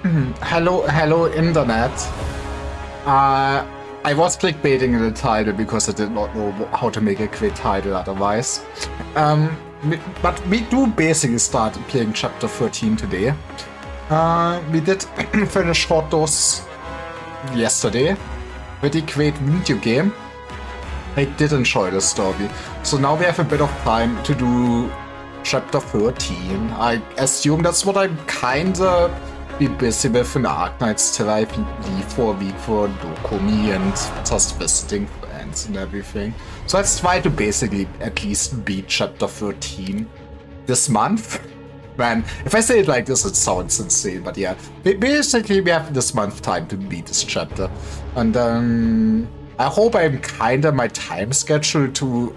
Hello, internet. I was clickbaiting in the title because I did not know how to make a quick title otherwise. But we do basically start playing Chapter 13 today. We did finish Hot Dose yesterday. Pretty great video game. I did enjoy the story. So now we have a bit of time to do Chapter 13. I assume that's what I'm kinda be busy with in Arknights till I leave for a week for Dokumi and just visiting friends and everything. So let's try to basically at least beat Chapter 13 this month. Man, if I say it like this, it sounds insane, but yeah. Basically, we have this month time to beat this chapter. And then I hope I'm kinda my time schedule to,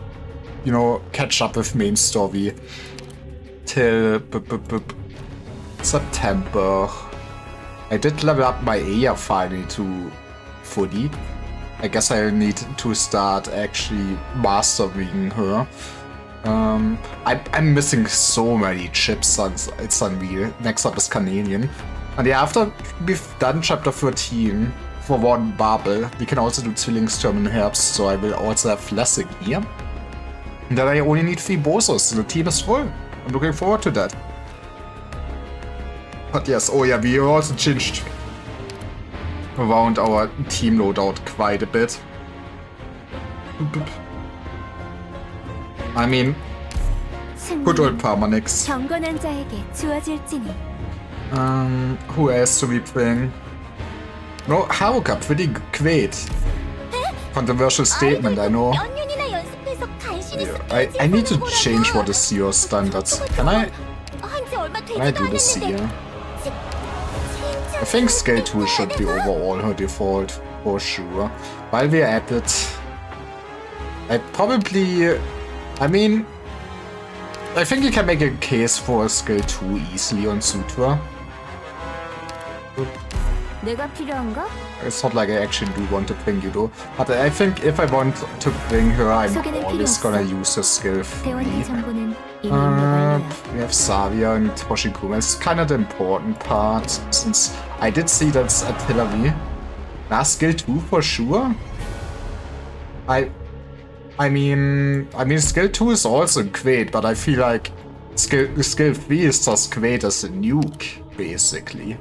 you know, catch up with main story till September. I did level up my Aya finally to fully. I guess I need to start actually mastering her. I'm missing so many chips, it's unreal. Next up is Canadian. And yeah, after we've done Chapter 13 for one bubble, we can also do Zwillingstürmen Herbst, so I will also have Lessing here. And then I only need 3 bosses, so the team is full. I'm looking forward to that. But yes, oh yeah, we also changed around our team loadout quite a bit. I mean, good old Permanix. Who else to be playing? No, Haruka, pretty great. Controversial statement, I know. Yeah, I need to change what is your standards. Can I do this here? I think Scale 2 should be overall her default, for sure. While we're at it, I think you can make a case for Scale 2 easily on Sutra. It's not like I actually do want to bring you though, but I think if I want to bring her, I'm always gonna use her skill 3. We have Savia and Hoshikuma. It's kind of the important part, since I did see that's artillery. Nah, skill 2 for sure. I mean, skill 2 is also great, but I feel like skill 3 is just great as a nuke, basically.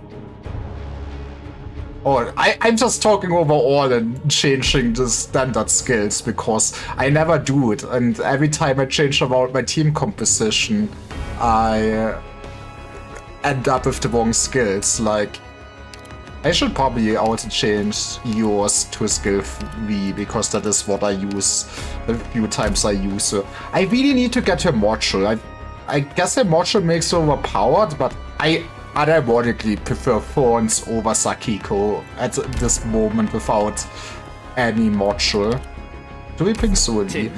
Or I'm just talking overall and changing the standard skills because I never do it, and every time I change about my team composition, I end up with the wrong skills. Like, I should probably also change yours to skill 3 because that is what I use the few times I use her. I really need to get her module. I guess her module makes her overpowered, but I unironically prefer Thorns over Sakiko at this moment without any module. Do we bring Soli?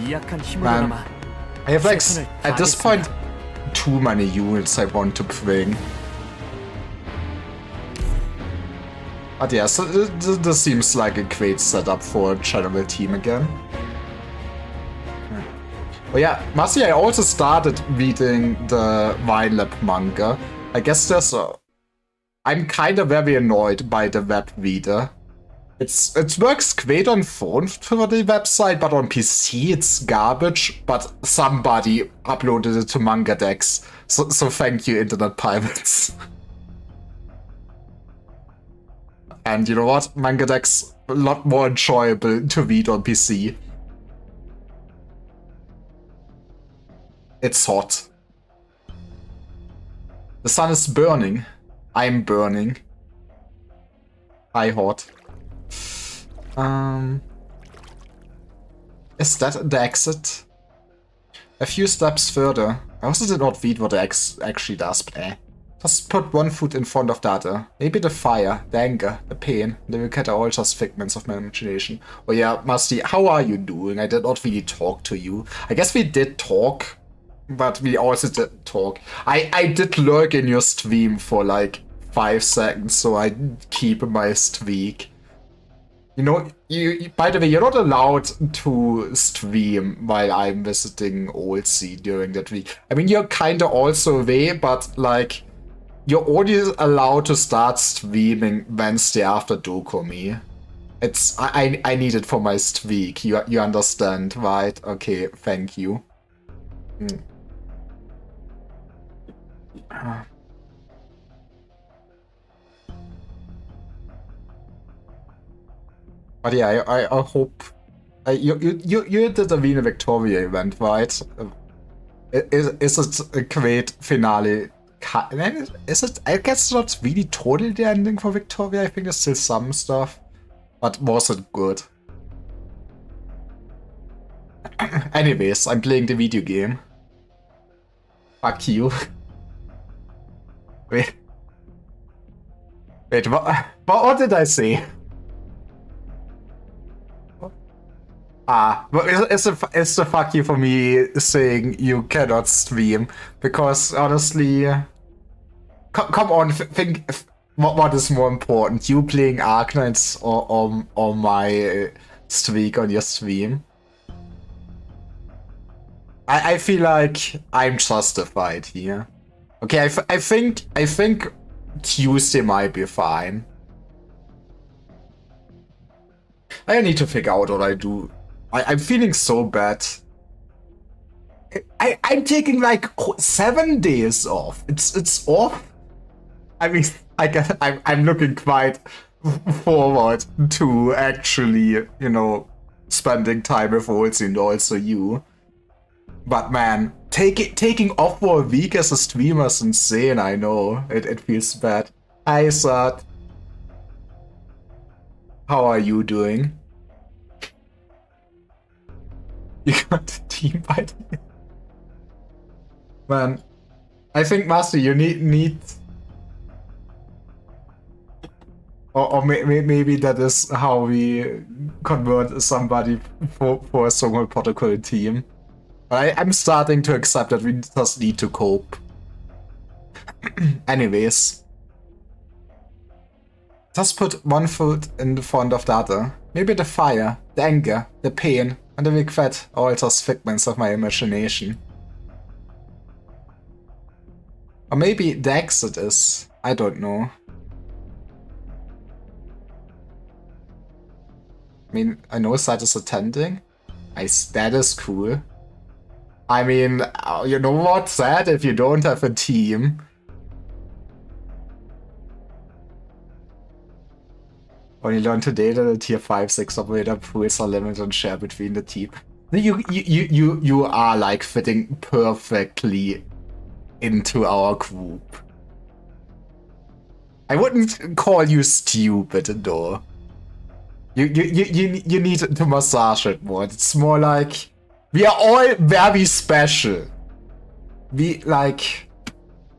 Man, I have like, at this point, too many units I want to bring. But yeah, so this seems like a great setup for a general team again. Oh yeah, Masi, I also started reading the Vine Lab manga. I guess there's I'm kind of very annoyed by the web reader. It works great on phone for the website, but on PC it's garbage. But somebody uploaded it to MangaDex, so thank you, internet pirates. And you know what? MangaDex a lot more enjoyable to read on PC. It's hot. The sun is burning. I'm burning. Hi, hot. Is that the exit? A few steps further. I also did not read what the X actually does, but eh. Just put one foot in front of the other. Maybe the fire, the anger, the pain. The wicked are all just figments of my imagination. Oh yeah, Masti, how are you doing? I did not really talk to you. I guess we did talk. But we also didn't talk. I did lurk in your stream for like 5 seconds, so I keep my streak. You know, by the way, you're not allowed to stream while I'm visiting Old Sea during that week. I mean, you're kinda also away, but like, you're only allowed to start streaming Wednesday after Dokumi. I need it for my streak. You understand, right? Okay, thank you. But yeah, I hope you did the Wiener Victoria event, right? Is it a great finale? Is it? I guess it's not really totally the ending for Victoria. I think there's still some stuff, but was it good? Anyways, I'm playing the video game. Fuck you. Wait, what did I say? But it's a fuck you for me saying you cannot stream, because honestly, come on, think what is more important, you playing Arknights or my streak on your stream? I feel like I'm justified here. Okay, I think Tuesday might be fine. I need to figure out what I do. I'm feeling so bad. I'm taking like 7 days off. It's off. I mean, I'm looking quite forward to actually, spending time with Olsi and also you. But man, taking off for a week as a streamer is insane. I know it feels bad. Hi, Sat. How are you doing? You got the team by the man. I think Master, you need or maybe that is how we convert somebody for a Stronghold Protocol team. I'm starting to accept that we just need to cope. Anyways. Just put one foot in the front of the other. Maybe the fire, the anger, the pain, and the regret are all just figments of my imagination. Or maybe the exit is. I don't know. I mean, I know Side is attending. That is cool. I mean, you know what's sad if you don't have a team? Only learned today that a tier 5-6 operator pools are limited and shared between the team. You are like fitting perfectly into our group. I wouldn't call you stupid though. You need to massage it more. It's more like we are all very special. We like.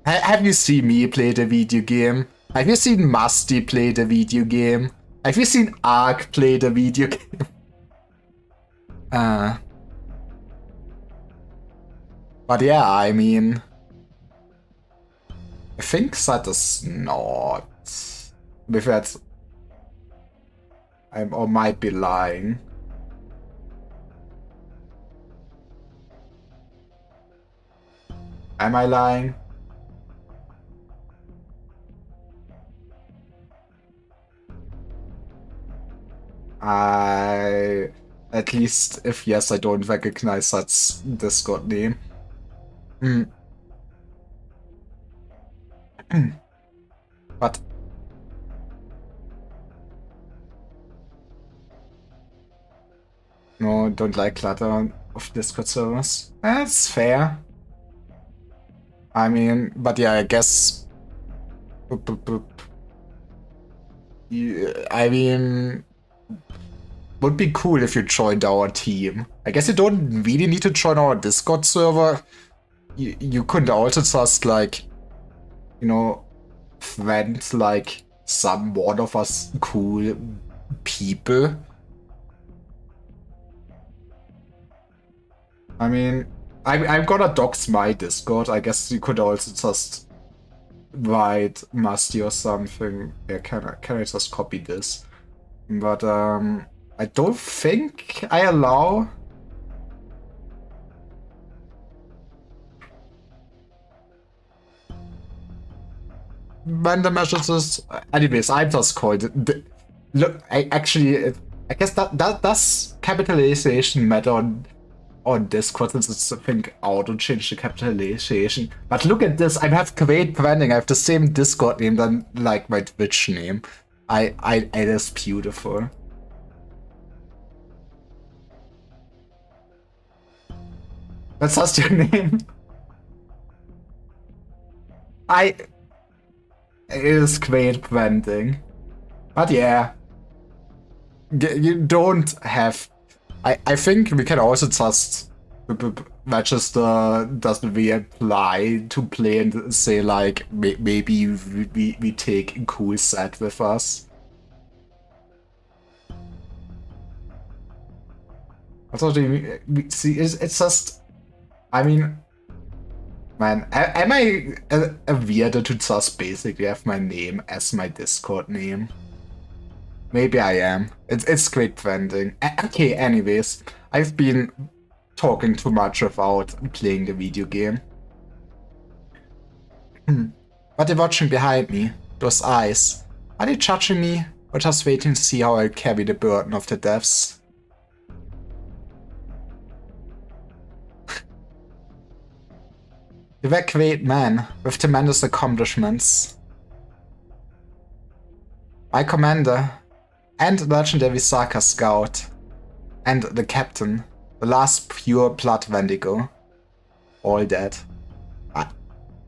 Have you seen me play the video game? Have you seen Musty play the video game? Have you seen Ark play the video game? But yeah, I mean, I think that is not. With that, I might be lying. Am I lying? At least if yes, I don't recognize that Discord name. But no, don't like clutter of Discord servers. That's fair. I mean, but yeah, I guess. I mean, would be cool if you joined our team. I guess you don't really need to join our Discord server. You could also just like, friend like some one of us cool people. I mean, I'm gonna dox my Discord. I guess you could also just write Musty or something. Yeah, can I just copy this? But I don't think I allow. when the measures. Anyways, I'm just called. Look, I guess that does capitalization matter on Discord, since it's, I think, auto change the capitalization. But look at this, I have great branding. I have the same Discord name than like my Twitch name. It is beautiful. That's just your name. It is great branding. But yeah. You don't have. I think we can also just register, doesn't we apply to play and say like maybe we take a cool set with us. I thought see it's just, I mean, man, am I a weirdo to just basically have my name as my Discord name? Maybe I am. It's great branding. Okay, anyways, I've been talking too much about playing the video game. But they're watching behind me. Those eyes. Are they judging me? Or just waiting to see how I carry the burden of the deaths? You were a great man, with tremendous accomplishments. My commander, and the legendary Saka Scout, and the captain, the last pure blood Wendigo. All dead.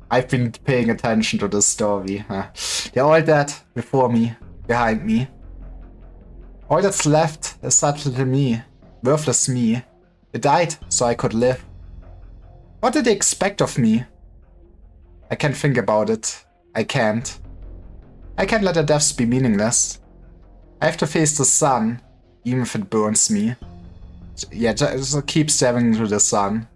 I've been paying attention to this story. They're all dead, before me, behind me. All that's left is that little me, worthless me. They died so I could live. What did they expect of me? I can't think about it. I can't. I can't let their deaths be meaningless. I have to face the sun, even if it burns me. Yeah, just keep staring into the sun.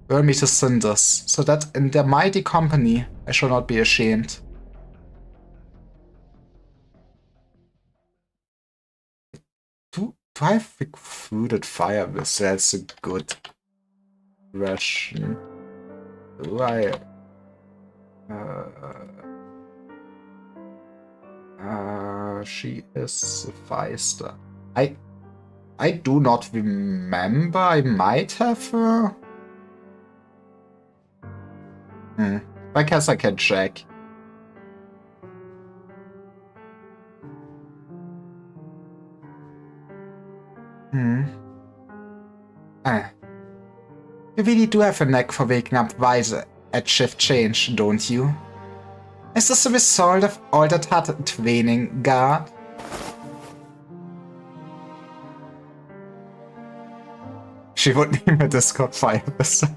Burn me to cinders, so that in their mighty company I shall not be ashamed. Do I have fruited fire? That's a good question. Do I... she is a Feister. I do not remember. I might have her. I guess I can check. You really do have a knack for waking up wise at shift change, don't you? Is this a result of all that hard training, guard? She would name a Discord fire whistle.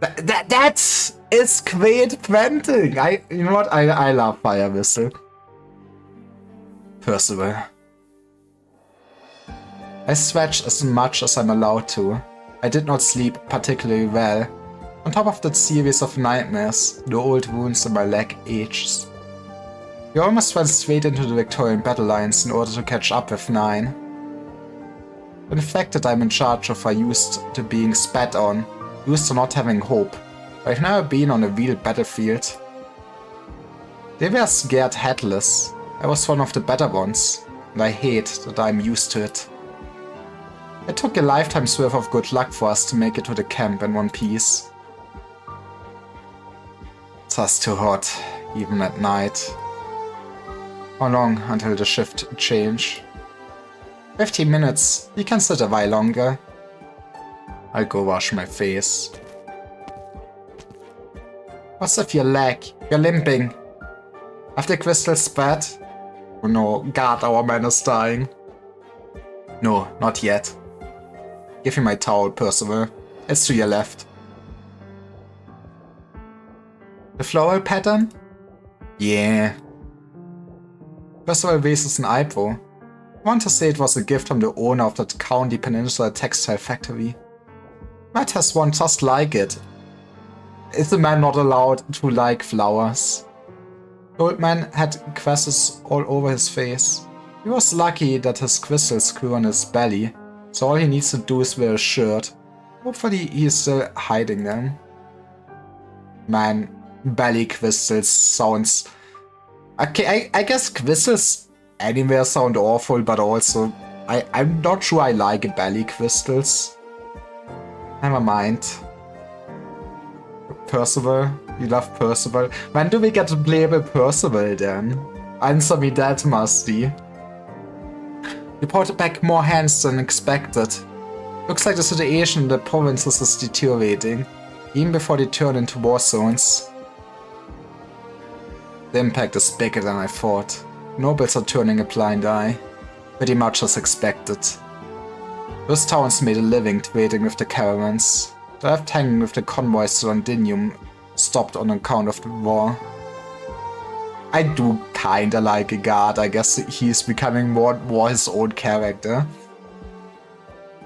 That is great branding. You know what? I love fire whistle. Percival. I stretched as much as I'm allowed to. I did not sleep particularly well. On top of that series of nightmares, the old wounds in my leg aged. We almost went straight into the Victorian battle lines in order to catch up with 9. The fact that I'm in charge of are used to being spat on, used to not having hope. I've never been on a real battlefield. They were scared headless. I was one of the better ones, and I hate that I'm used to it. It took a lifetime's worth of good luck for us to make it to the camp in one piece. It's just too hot, even at night. How long until the shift change? 15 minutes. You can sit a while longer. I'll go wash my face. What's with your leg? You're limping. Have the crystals spread? Oh no, God, our man is dying. No, not yet. Give me my towel, Percival. It's to your left. The floral pattern? Yeah. Percival raises an eyebrow. I want to say it was a gift from the owner of that County Peninsula textile factory. Matt has one just like it. Is the man not allowed to like flowers? The old man had creases all over his face. He was lucky that his crystals grew on his belly, so all he needs to do is wear a shirt. Hopefully he is still hiding them. Man, belly crystals sounds... Okay, I guess crystals anywhere sound awful, but also I'm not sure I like belly crystals. Never mind. Percival? You love Percival? When do we get to play with Percival then? Answer me that, Musty. You brought back more hands than expected. Looks like the situation in the provinces is deteriorating, even before they turn into war zones. The impact is bigger than I thought. Nobles are turning a blind eye, pretty much as expected. Those towns made a living trading with the caravans. They left hanging with the convoys to Londinium stopped on account of the war. I do kinda like a guard. I guess he's becoming more and more his own character.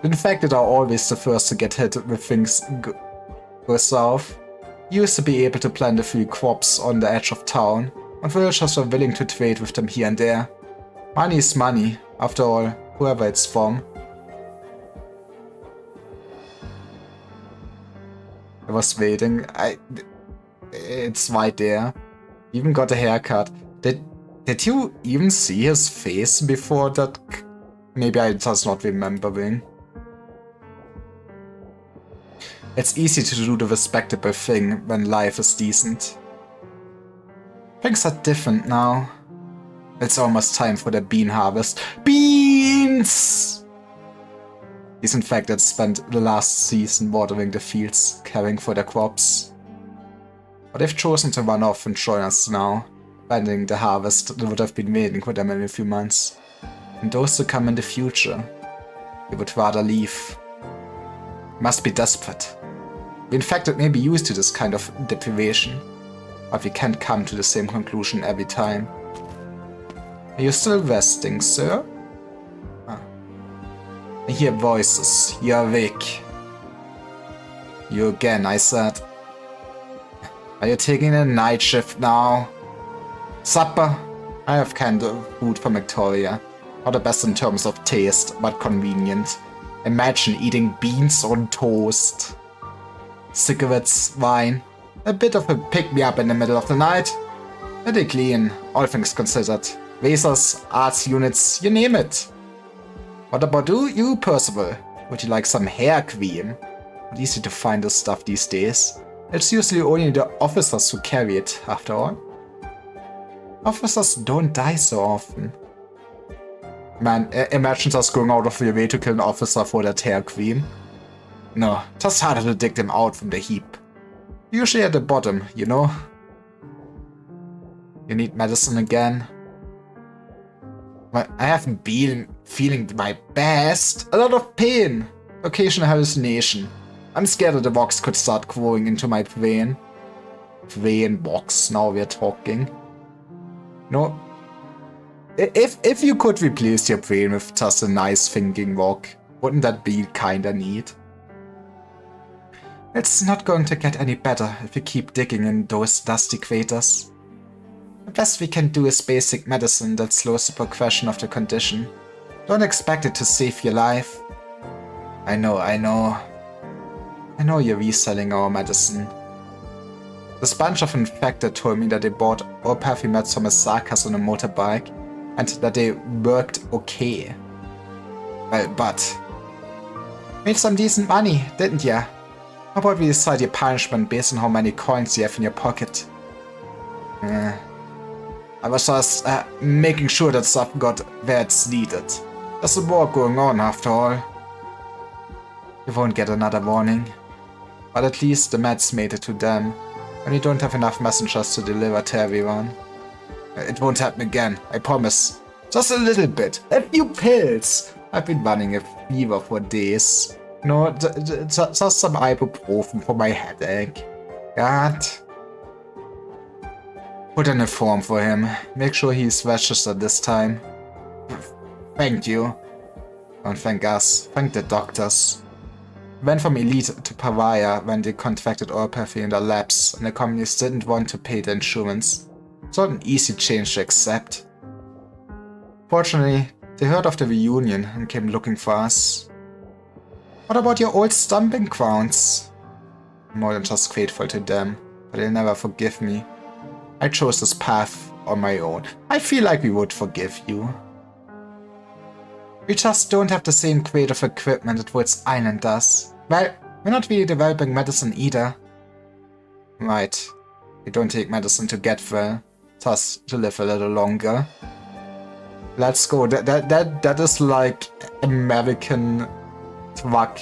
The infected are always the first to get hit with things go south. He used to be able to plant a few crops on the edge of town, and villagers were willing to trade with them here and there. Money is money, after all, whoever it's from. I was waiting. It's right there. Even got a haircut. Did you even see his face before that? Maybe I just not remembering. It's easy to do the respectable thing when life is decent. Things are different now. It's almost time for the bean harvest. Beans! These infected spent the last season watering the fields, caring for their crops. But they've chosen to run off and join us now, abandoning the harvest that would have been waiting for them in a few months. And those to come in the future, they would rather leave. Must be desperate. The infected may be used to this kind of deprivation, but we can't come to the same conclusion every time. Are you still resting, sir? Ah. I hear voices. You're awake. You again, I said. Are you taking a night shift now? Supper? I have canned food from Victoria. Not the best in terms of taste, but convenient. Imagine eating beans on toast. Cigarettes, wine. A bit of a pick-me-up in the middle of the night. Pretty clean, all things considered. Razors, arts units, you name it. What about you, Percival? Would you like some hair cream? Not easy to find this stuff these days. It's usually only the officers who carry it, after all. Officers don't die so often. Man, imagine just going out of your way to kill an officer for that hair cream. No, just harder to dig them out from the heap. Usually at the bottom, you know? You need medicine again? Well, I haven't been feeling my best. A lot of pain. Occasional hallucination. I'm scared that the box could start growing into my brain. Brain box, now we're talking. No. If you could replace your brain with just a nice thinking rock, wouldn't that be kinda neat? It's not going to get any better if you keep digging in those dusty craters. The best we can do is basic medicine that slows the progression of the condition. Don't expect it to save your life. I know you're reselling our medicine. This bunch of infected told me that they bought Orpathy meds from Asakas on a motorbike, and that they worked okay. Well, but... made some decent money, didn't ya? How about we decide your punishment based on how many coins you have in your pocket? I was just making sure that stuff got where it's needed. There's a war going on after all. You won't get another warning. But at least the meds made it to them, and we don't have enough messengers to deliver to everyone. It won't happen again, I promise. Just a little bit. A few pills. I've been running a fever for days. No, just some ibuprofen for my headache. God. Put in a form for him. Make sure he's registered this time. Thank you. Don't thank us. Thank the doctors. Went from elite to pariah when they contracted Orpathy in their labs, and the communists didn't want to pay the insurance. It's not an easy change to accept. Fortunately, they heard of the reunion and came looking for us. What about your old stomping grounds? I'm more than just grateful to them. but they'll never forgive me. I chose this path on my own. I feel like we would forgive you. We just don't have the same creative equipment that Woods Island does. Well, we're not really developing medicine either. Right. We don't take medicine to get well, just to live a little longer. Let's go. That is like American drug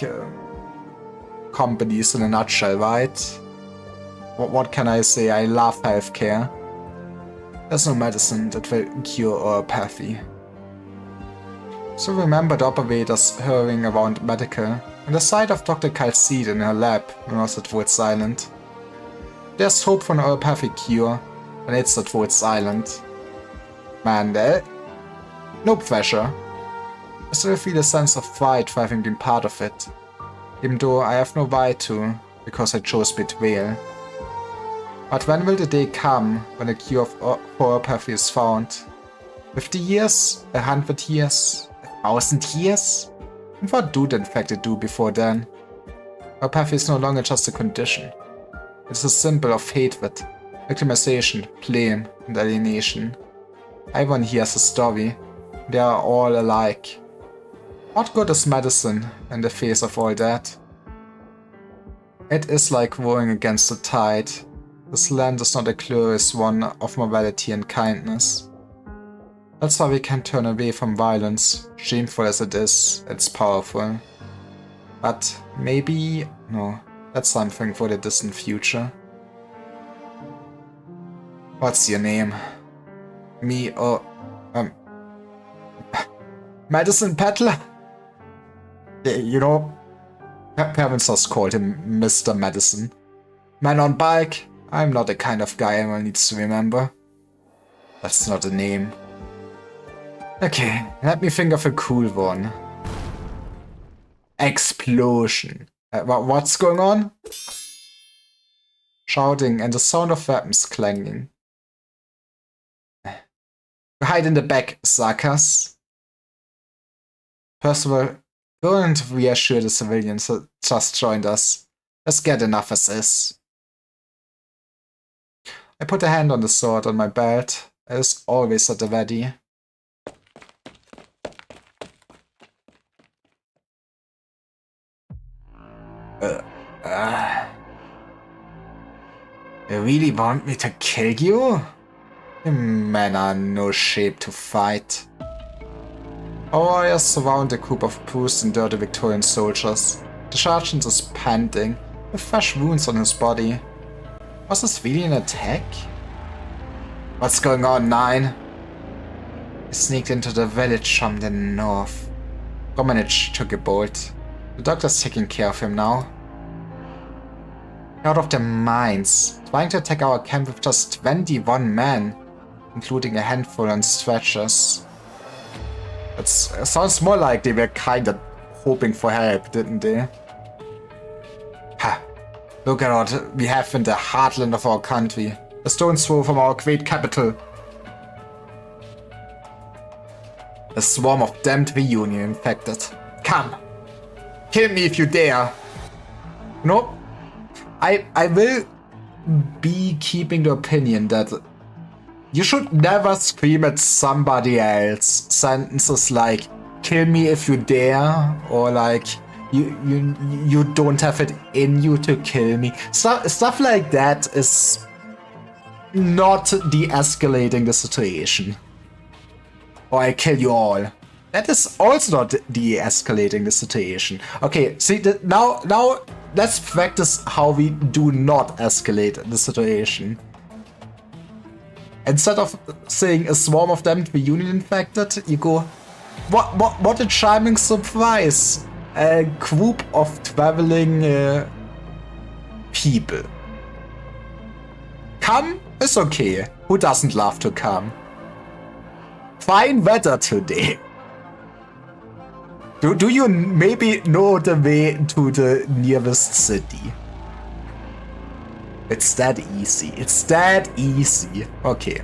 companies in a nutshell, right? What can I say? I love healthcare. There's no medicine that will cure oropathy. So remember the operators hurrying around medical, and the sight of Dr. Calcide in her lab when I was at Woods Island. There's hope for an oropathic cure, and it's at Woods Island. Man, no pressure. I still feel a sense of pride for having been part of it, even though I have no right to, because I chose betrayal. But when will the day come when a cure for oropathy is found? 50 years? 100 years? 1,000 years? And what do the infected do before then? Oropathy is no longer just a condition. It is a symbol of hatred, victimization, blame, and alienation. Everyone here has a story. They are all alike. What good is medicine in the face of all that? It is like rowing against the tide. This land is not a glorious one of morality and kindness. That's why we can't turn away from violence. Shameful as it is, it's powerful. But maybe... no, that's something for the distant future. What's your name? Me, Medicine Peddler? You know, parents just called him Mr. Medicine. Man on bike? I'm not the kind of guy anyone needs to remember. That's not a name. Okay, let me think of a cool one. Explosion. What's going on? Shouting and the sound of weapons clanging. Hide in the back, suckers. First of all, go and reassure the civilians that just joined us. Let's get enough as is. I put a hand on the sword on my belt. It is always at the ready. You really want me to kill you? You men are in no shape to fight. Our warriors surround a group of bruised and dirty Victorian soldiers. The sergeant is panting, with fresh wounds on his body. Was this really an attack? What's going on, 9? He sneaked into the village from the north. Romanich took a bolt. The doctor's taking care of him now. Out of their minds, trying to attack our camp with just 21 men, including a handful on stretchers. It sounds more like they were kinda hoping for help, didn't they? Ha! Look at what we have in the heartland of our country. A stone's throw from our great capital. A swarm of damned reunion infected. Come! Kill me if you dare! No. I will be keeping the opinion that you should never scream at somebody else sentences like kill me if you dare, or like you don't have it in you to kill me. Stuff like that is not de-escalating the situation. Or I kill you all. That is also not de-escalating the situation. Okay, see, now let's practice how we do not escalate the situation. Instead of saying a swarm of them to be union infected, you go, what a charming surprise! A group of traveling people. Come is okay. Who doesn't love to come? Fine weather today. Do you maybe know the way to the nearest city? It's that easy. It's that easy. Okay.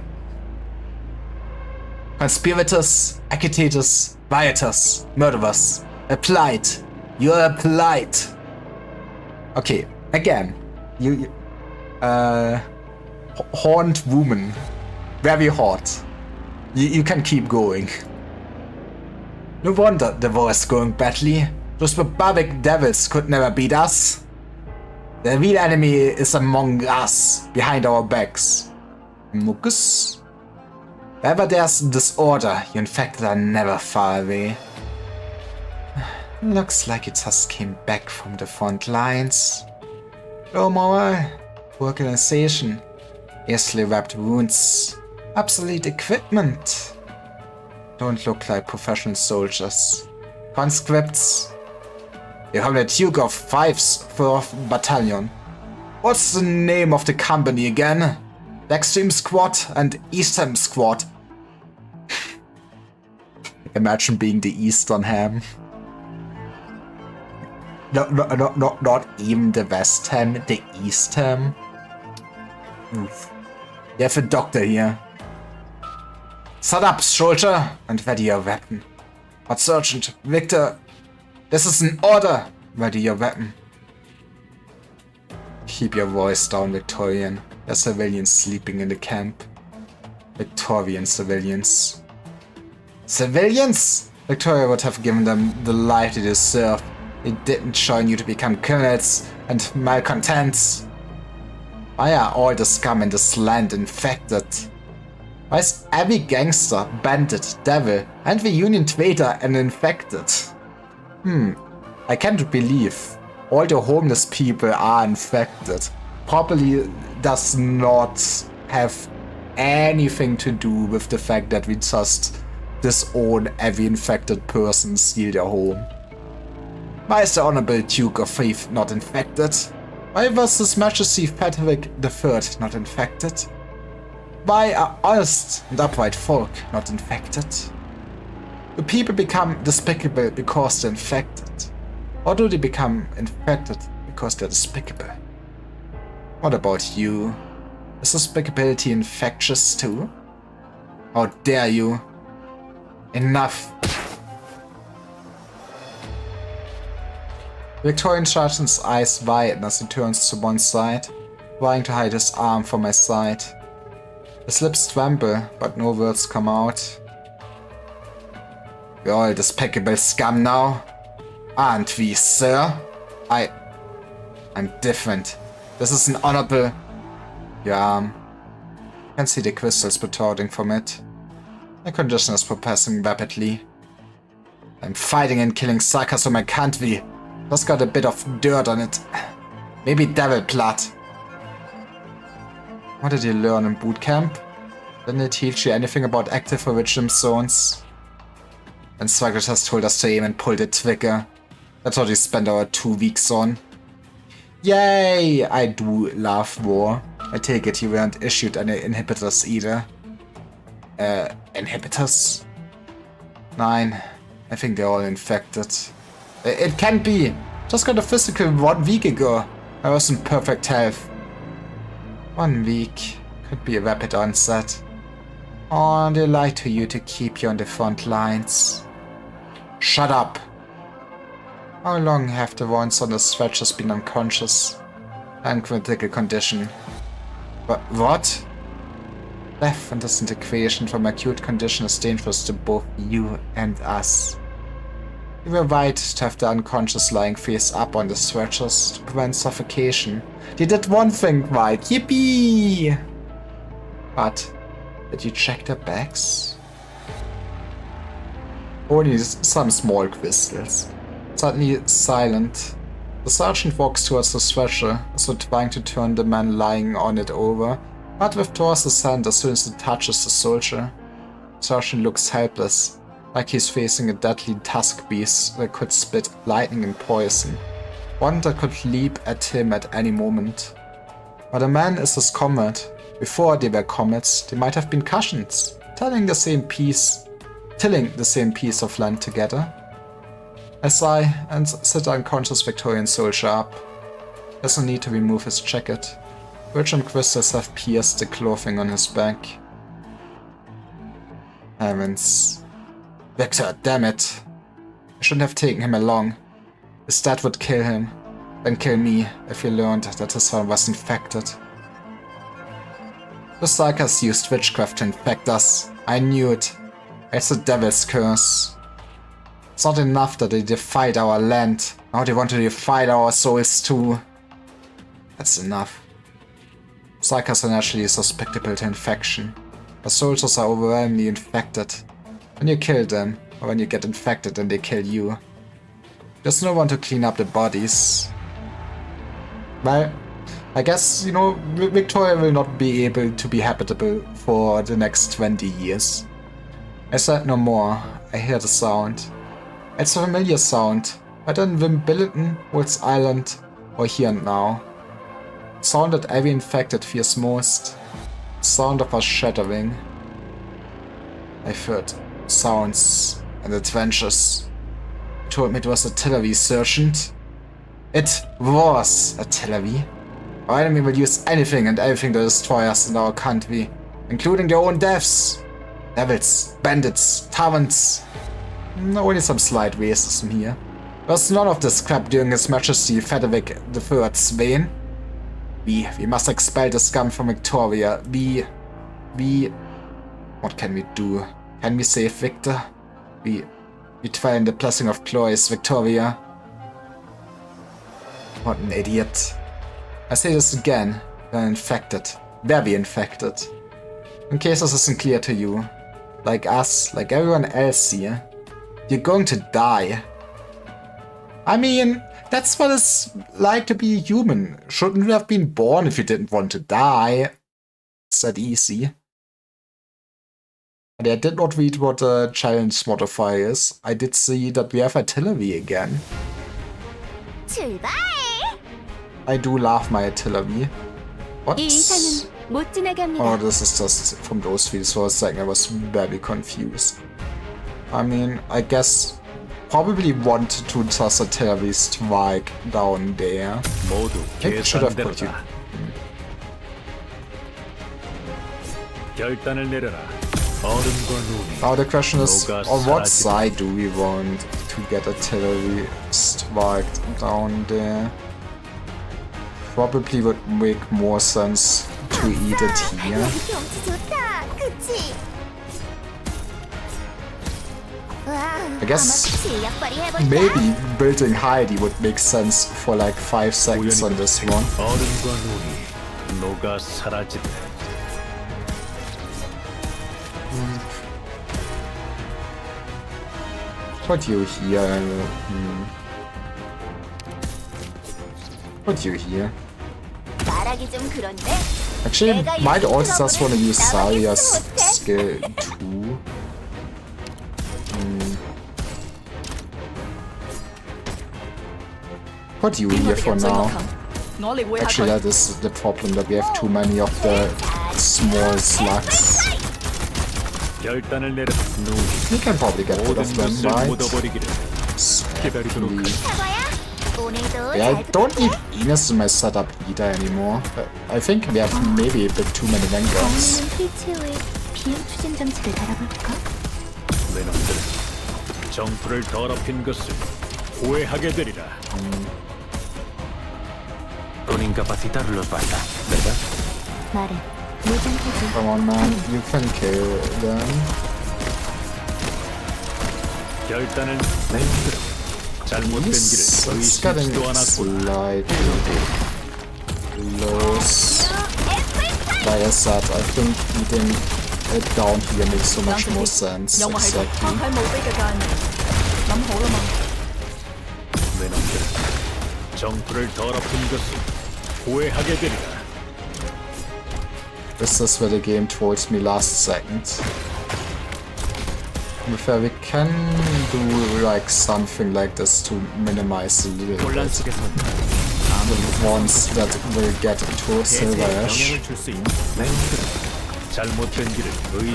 Conspirators, agitators, rioters, murderers. Applied. You're applied. Okay, again. Horned woman. Very hot. You can keep going. No wonder the war is going badly. Those barbaric devils could never beat us. The real enemy is among us, behind our backs. Mucus? Wherever there's disorder, you infected are never far away. Looks like it just came back from the front lines. Low morale, poor organization, easily wrapped wounds, obsolete equipment. Don't look like professional soldiers. Conscripts. You're from the Duke of Five's 4th Battalion. What's the name of the company again? The Extreme Squad and Eastern Squad. Imagine being the Eastern Ham. Not even the West Ham, the East Ham. Oof. You have a doctor here. Shut up, soldier, and ready your weapon. But Sergeant, Victor, this is an order. Ready your weapon. Keep your voice down, Victorian. There's civilians sleeping in the camp. Victorian civilians. Civilians? Victoria would have given them the life they deserve. They didn't join you to become criminals and malcontents. Why are all the scum in this land infected? Why is every gangster, bandit, devil, and the Union traitor an infected? I can't believe all the homeless people are infected. Probably does not have anything to do with the fact that we just disown every infected person, steal their home. Why is the Honorable Duke of Fife not infected? Why was His Majesty Frederick III not infected? Why are honest and upright folk not infected? Do people become despicable because they're infected? Or do they become infected because they're despicable? What about you? Is despicability infectious too? How dare you? Enough! Victorian sergeant's eyes widen as he turns to one side, trying to hide his arm from my sight. His lips tremble, but no words come out. We're all despicable scum now, aren't we, sir? I'm different. This is an honorable... Your arm. I can see the crystals protruding from it. My condition is progressing rapidly. I'm fighting and killing suckers from my country. Just got a bit of dirt on it. Maybe devil blood. What did you learn in boot camp? Didn't it teach you anything about active origin zones? Instructor has told us to aim and pull the trigger. That's what we spent our 2 weeks on. Yay! I do love war. I take it you weren't issued any inhibitors either. Inhibitors? Nine. I think they're all infected. It can't be. Just got a physical 1 week ago. I was in perfect health. 1 week. Could be a rapid onset. Oh, they lied to you to keep you on the front lines. Shut up. How long have the ones on the stretchers been unconscious? And critical condition. But what? Death and disintegration from acute condition is dangerous to both you and us. You were right to have the unconscious lying face up on the stretchers to prevent suffocation. They did one thing right. Yippee! But did you check their backs? Only some small crystals. Suddenly silent. The sergeant walks towards the stretcher, as though trying to turn the man lying on it over, but withdraws his hand as soon as it touches the soldier. The sergeant looks helpless, like he's facing a deadly tusk beast that could spit lightning and poison, one that could leap at him at any moment. But the man is his comrade. Before they were comrades, they might have been cousins, tilling the same piece of land together. I sigh and sit the unconscious Victorian soldier up. There's no need to remove his jacket. Virgin crystals have pierced the clothing on his back. Heavens. Victor, damn it. I shouldn't have taken him along. His dad would kill him, then kill me if he learned that his son was infected. The Psykers used witchcraft to infect us. I knew it. It's a devil's curse. It's not enough that they defied our land. Now they want to defy our souls too. That's enough. Psykers are naturally susceptible to infection. The soldiers are overwhelmingly infected. When you kill them, or when you get infected, then they kill you. There's no one to clean up the bodies. Well, I guess, you know, Victoria will not be able to be habitable for the next 20 years. I said no more. I hear the sound. It's a familiar sound, whether in Wimbledon, Woods Island, or here and now. The sound that every infected fears most. The sound of us shattering. I've heard sounds and adventures. You told me it was a Telavi sergeant. It was a Telavi. Our enemy will use anything and everything to destroy us in our country, including their own deaths. Devils, bandits, taverns. Only some slight racism here. There's none of this crap during His Majesty Frederick III's reign. We must expel the scum from Victoria. What can we do? Can we save Victor? We dwell in the blessing of glorious Victoria. What an idiot. I say this again. We're infected. Very infected. In case this isn't clear to you, like us, like everyone else here, you're going to die. I mean, that's what it's like to be human. Shouldn't you have been born if you didn't want to die? It's that easy. And I did not read what the challenge modifier is. I did see that we have artillery again. I do love my artillery. What? Oh, this is just from those fields. For a second I was very confused. I mean, I guess probably want to toss artillery strike down there. Maybe I should have put you. Now the question is, on what side do we want to get artillery strike down there? Probably would make more sense to eat it here. I guess maybe building Heidi would make sense for like 5 seconds on this one. Put you here. Put you here. Actually, might also just want to use Saria's skill too. Put you here for now. Actually, that is the problem, that we have too many of the small slugs. We can probably get rid of them, right? Yeah, I don't need Ines in my setup either anymore. I think we have maybe a bit too many Vanguards. Come on, man, you can kill them. It's getting slightly close. Like I said, I think eating it down here makes so much more sense. Exactly. This is where the game told me last second. Where we can do like something like this to minimize a little bit the ones that will get to Silverash.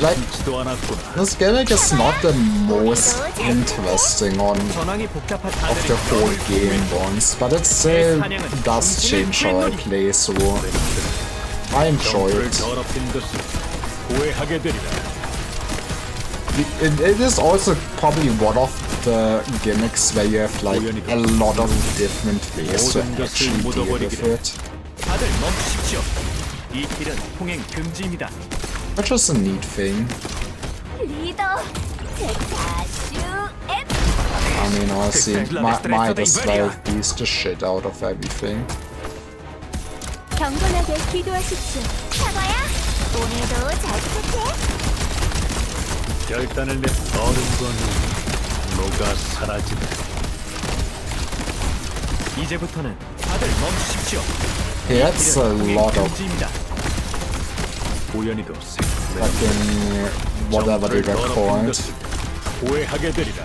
Like, this gimmick is not the most interesting one of the whole game ones, but it still does change how I play, so I enjoy it. It is also probably one of the gimmicks where you have like a lot of different ways to actually deal with it. 이 길은 통행 금지입니다. Which is a neat thing. 리더 제자슈 앱 I mean, honestly, might as well beast the shit out of everything. 경건하게 기도하십시오. 사과야, 오늘도 잘 부탁해. 결단을 내 어른과 노가 사라진다. 이제부터는 다들 멈추십시오. Yeah, that's a lot of 금지입니다. 우연히도 fucking whatever they were called. 오해하게 되리라.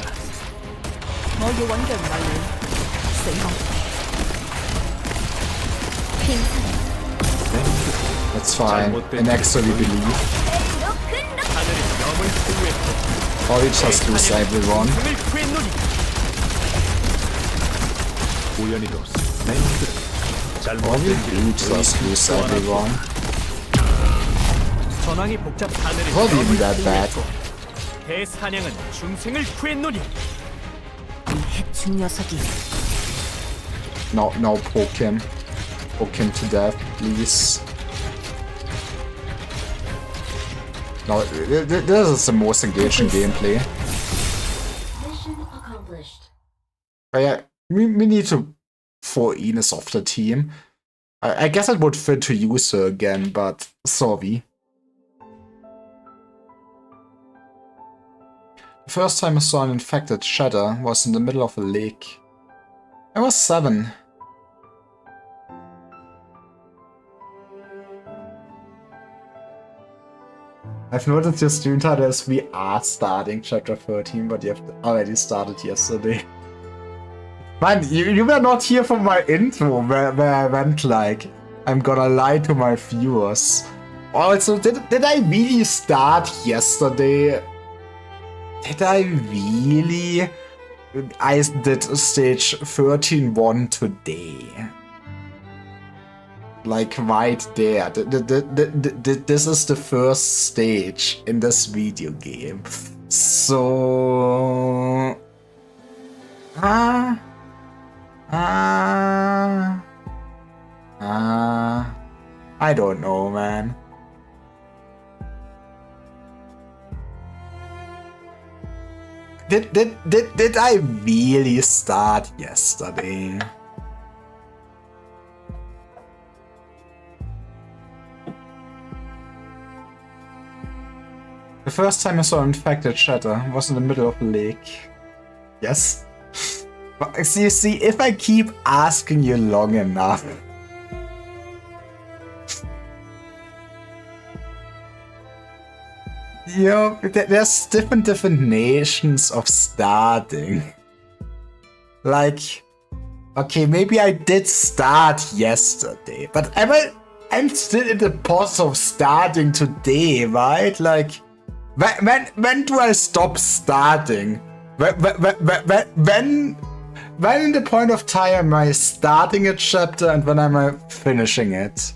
먹이 원전 완료. 쓸모. 괜찮아. That's fine. And actually believe. 하늘이 너물 후회했고 Or we just lose everyone. 생을 구했노니. 우연히도 맹들은 Or we 잘못된 do just lose everyone. 전황이 복잡 하늘이 Not even that bad. 대사냥은 중생을 구했노니. 이 해충 녀석이 No, poke him. Poke him to death, please. No, this is the most engaging gameplay. Mission accomplished. But yeah, we need to throw Ines off the team. I guess it would fit to use her again, but sorry. The first time I saw an infected shatter was in the middle of a lake. I was 7. I've noticed your stream title as we are starting chapter 13, but you have already started yesterday. Man, you were not here for my intro where I went like, I'm gonna lie to my viewers. Also, did I really start yesterday? Did I really? I did stage 13-1 today. Like right there. This is the first stage in this video game. So... I don't know, man. Did I really start yesterday? The first time I saw an infected shatter was in the middle of a lake. Yes. But see, if I keep asking you long enough. Yeah, there's different nations of starting. Like, okay, maybe I did start yesterday, but I'm still in the process of starting today, right? Like, when do I stop starting? When in the point of time am I starting a chapter and when am I finishing it?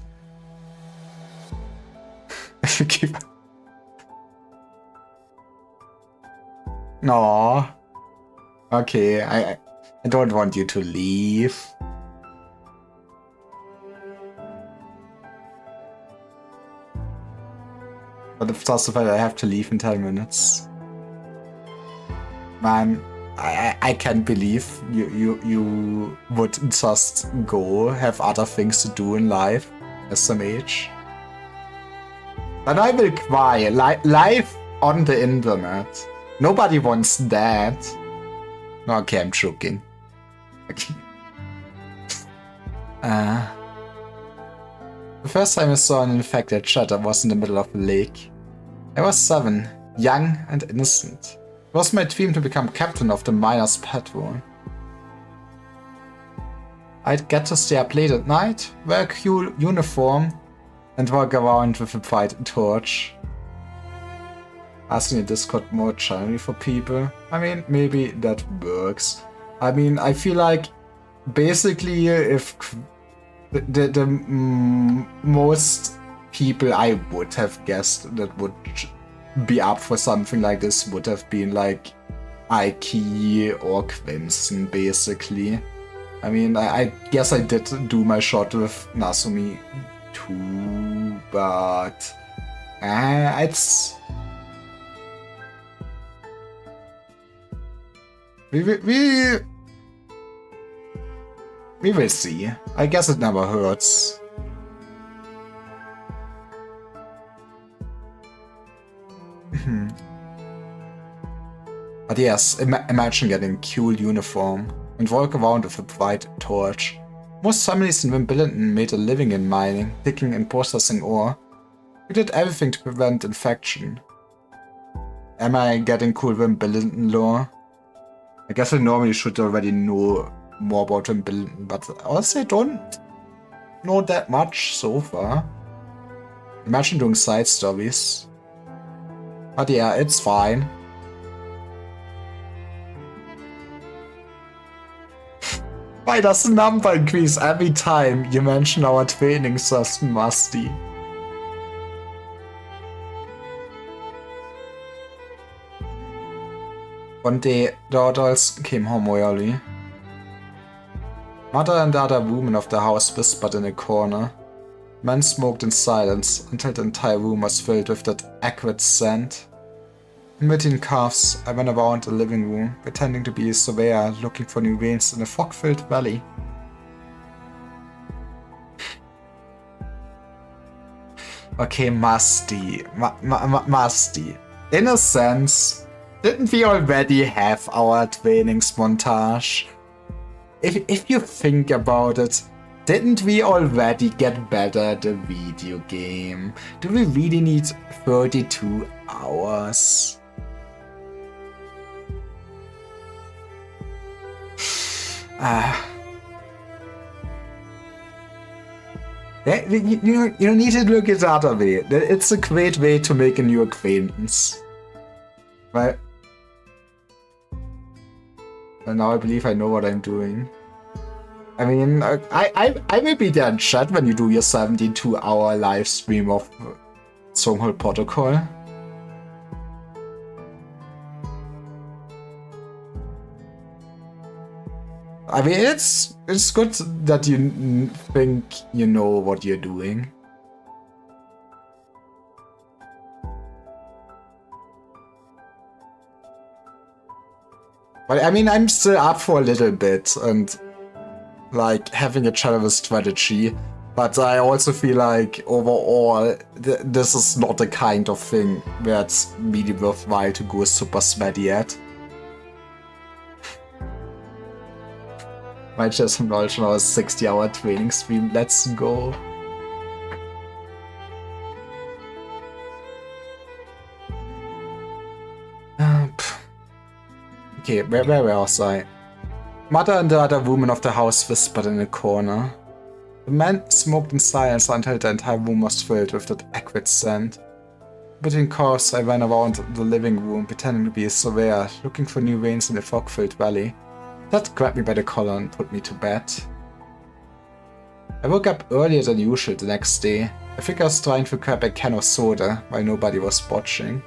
No. Okay, I don't want you to leave. But if that's the fact I have to leave in 10 minutes. Man, I can't believe you would just go, have other things to do in life at some age. But I will cry live on the internet. Nobody wants that. Okay, I'm joking. Okay. The first time I saw an infected shatter was in the middle of a lake. I was 7, young and innocent. It was my dream to become captain of the miners' patrol. I'd get to stay up late at night, wear a cool uniform, and walk around with a bright torch. Asking a Discord more challenging for people. I mean, maybe that works. I mean, I feel like basically if the most people I would have guessed that would be up for something like this would have been like Aiki or Quinson, basically. I mean, I guess I did do my shot with Nasumi too, but it's we will see. I guess it never hurts. But yes, imagine getting a cool uniform and walk around with a bright torch. Most families in Wimbledon made a living in mining, digging and processing ore. We did everything to prevent infection. Am I getting cool Wimbledon lore? I guess I normally should already know more about Wimbledon, but also I don't know that much so far. Imagine doing side stories. But yeah, it's fine. Why does the number increase every time you mention our training system, Musty? One day, the adults came home early. Mother and the other women of the house whispered in a corner. Men smoked in silence until the entire room was filled with that acrid scent. In between coughs, I went around the living room, pretending to be a surveyor looking for new veins in a fog-filled valley. Okay, Musty. Musty. In a sense, didn't we already have our trainings montage? If you think about it, didn't we already get better at the video game? Do we really need 32 hours? You need to look at the other way. It's a great way to make a new acquaintance. Right? And now I believe I know what I'm doing. I mean, I will be there in chat when you do your 72-hour live stream of Stronghold Protocol. I mean, it's good that you think you know what you're doing. But I mean, I'm still up for a little bit and like having a channel with strategy. But I also feel like overall, this is not the kind of thing where it's really worthwhile to go super sweaty at. Might just acknowledge now a 60-hour training stream. Let's go. Okay, where was I? Mother and the other women of the house whispered in a corner. The man smoked in silence until the entire room was filled with that acrid scent. Between coughs, I ran around the living room, pretending to be a surveyor, looking for new veins in the fog-filled valley. Dad grabbed me by the collar and put me to bed. I woke up earlier than usual the next day. I think I was trying to grab a can of soda while nobody was watching.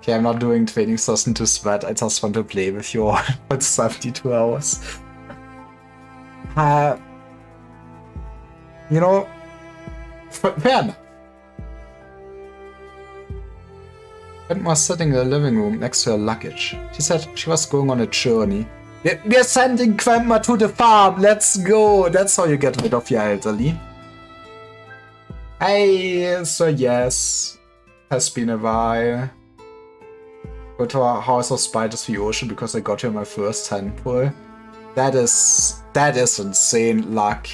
Okay, I'm not doing training session to sweat, I just want to play with you all for 72 hours. You know, fair enough. Grandma was sitting in the living room next to her luggage. She said she was going on a journey. We're sending Grandma to the farm, let's go! That's how you get rid of your elderly. Hey, so yes, has been a while. Go to our house of spiders for the ocean because I got here my first handful. That is insane luck.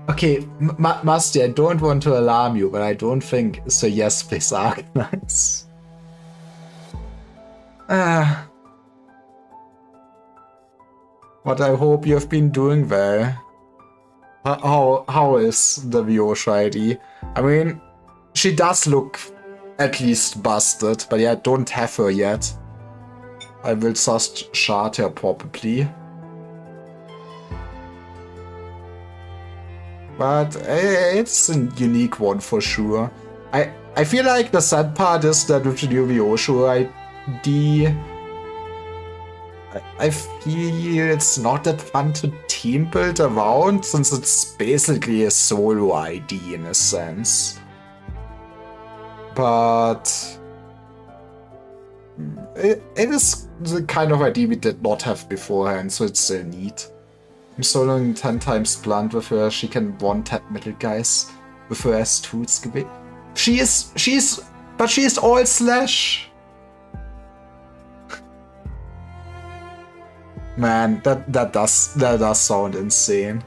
Okay, Musty, I don't want to alarm you, but I don't think so. Yes, please, Arknights. But I hope you have been doing well. How is the Vyosha ID? I mean, she does look at least busted, but yeah, I don't have her yet. I will just shard her probably. But it's a unique one for sure. I feel like the sad part is that with the new Vyosha ID, I feel it's not that fun to team build around since it's basically a solo ID in a sense. But it is the kind of ID we did not have beforehand, so it's still neat. I'm soloing 10 times blunt with her. She can one-tap middle guys with her S2's Gewehr. But she is all slash. Man, that does sound insane.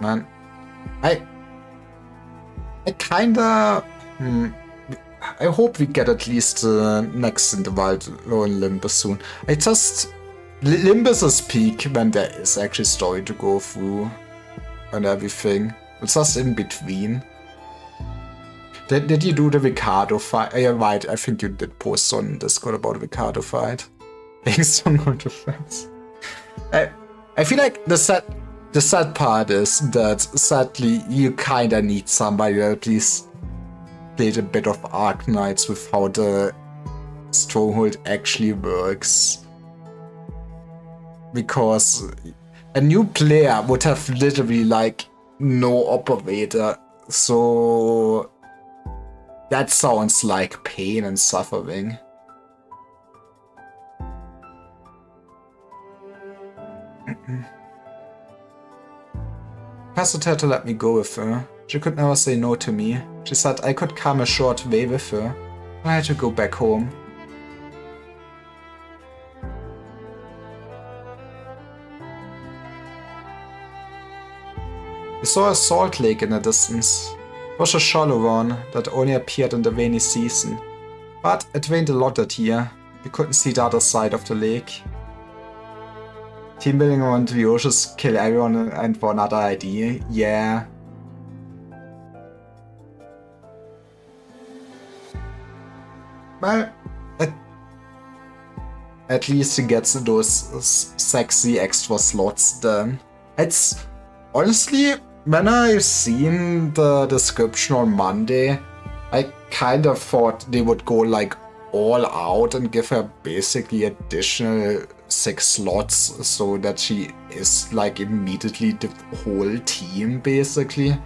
Man, I kinda. I hope we get at least next interval on Limbus soon. Limbus is peak when there is actually story to go through and everything. It's just in between. Did you do the Ricardo fight? Yeah, right, I think you did post on Discord about the Ricardo fight. Thanks so much, friends. I feel like the sad part is that sadly you kinda need somebody to at least played a bit of Arknights with how the Stronghold actually works. Because a new player would have literally like no operator, so that sounds like pain and suffering. Pastor had to let me go with her. She could never say no to me. She said I could come a short way with her. I had to go back home. We saw a salt lake in the distance. It was a shallow one that only appeared in the rainy season. But it rained a lot that year. We couldn't see the other side of the lake. Team building around the oceans kill everyone and for another idea. Yeah. Well, at least he gets those sexy extra slots done. It's honestly, when I seen the description on Monday, I kind of thought they would go like all out and give her basically additional 6 slots so that she is like immediately the whole team basically.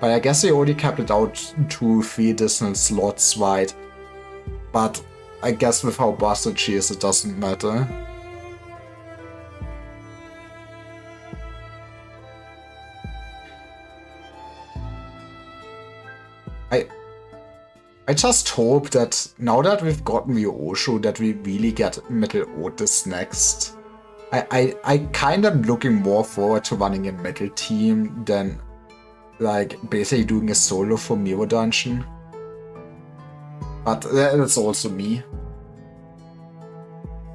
But I guess they already kept it out 2-3 additional slots wide. But I guess with how busted she is, it doesn't matter. I just hope that now that we've gotten Ryosho that we really get Metal Otis next. I kind of looking more forward to running a metal team than like basically doing a solo for Miro Dungeon. But that's also me.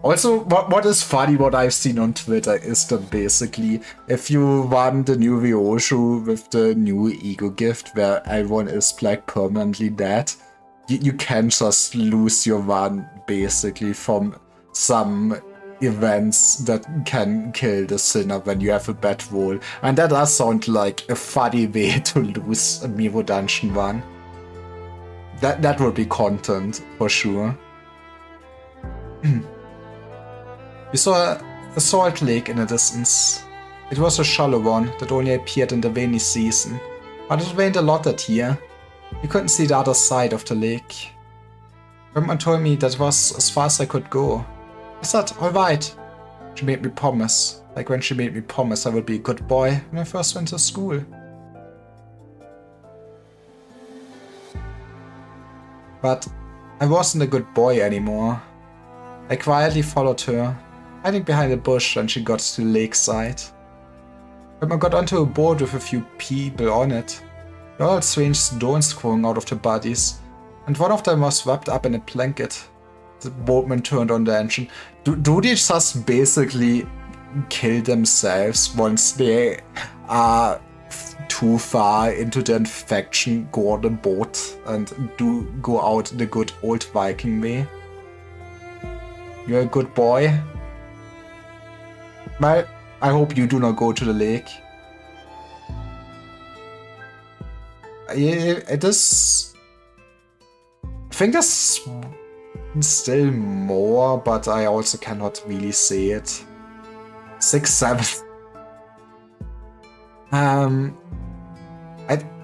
Also, what is funny, what I've seen on Twitter is that basically, if you run the new Ryosho with the new ego gift where everyone is like permanently dead, you can just lose your run basically from some events that can kill the sinner when you have a bad roll. And that does sound like a funny way to lose a Miro Dungeon run. That would be content, for sure. We saw a salt lake in the distance. It was a shallow one that only appeared in the rainy season. But it rained a lot that year. We couldn't see the other side of the lake. Grandma told me that was as far as I could go. I said, alright. She made me promise. Like when she made me promise I would be a good boy when I first went to school. But I wasn't a good boy anymore. I quietly followed her, hiding behind a bush when she got to the lakeside. Grandma got onto a boat with a few people on it. They all had strange stones growing out of their bodies, and one of them was wrapped up in a blanket. The boatman turned on the engine. Do they just basically kill themselves once they are too far into the infection, go on a boat and do go out the good old Viking way? You're a good boy? Well, I hope you do not go to the lake. it is... I think there's still more, but I also cannot really see it. 6, 7.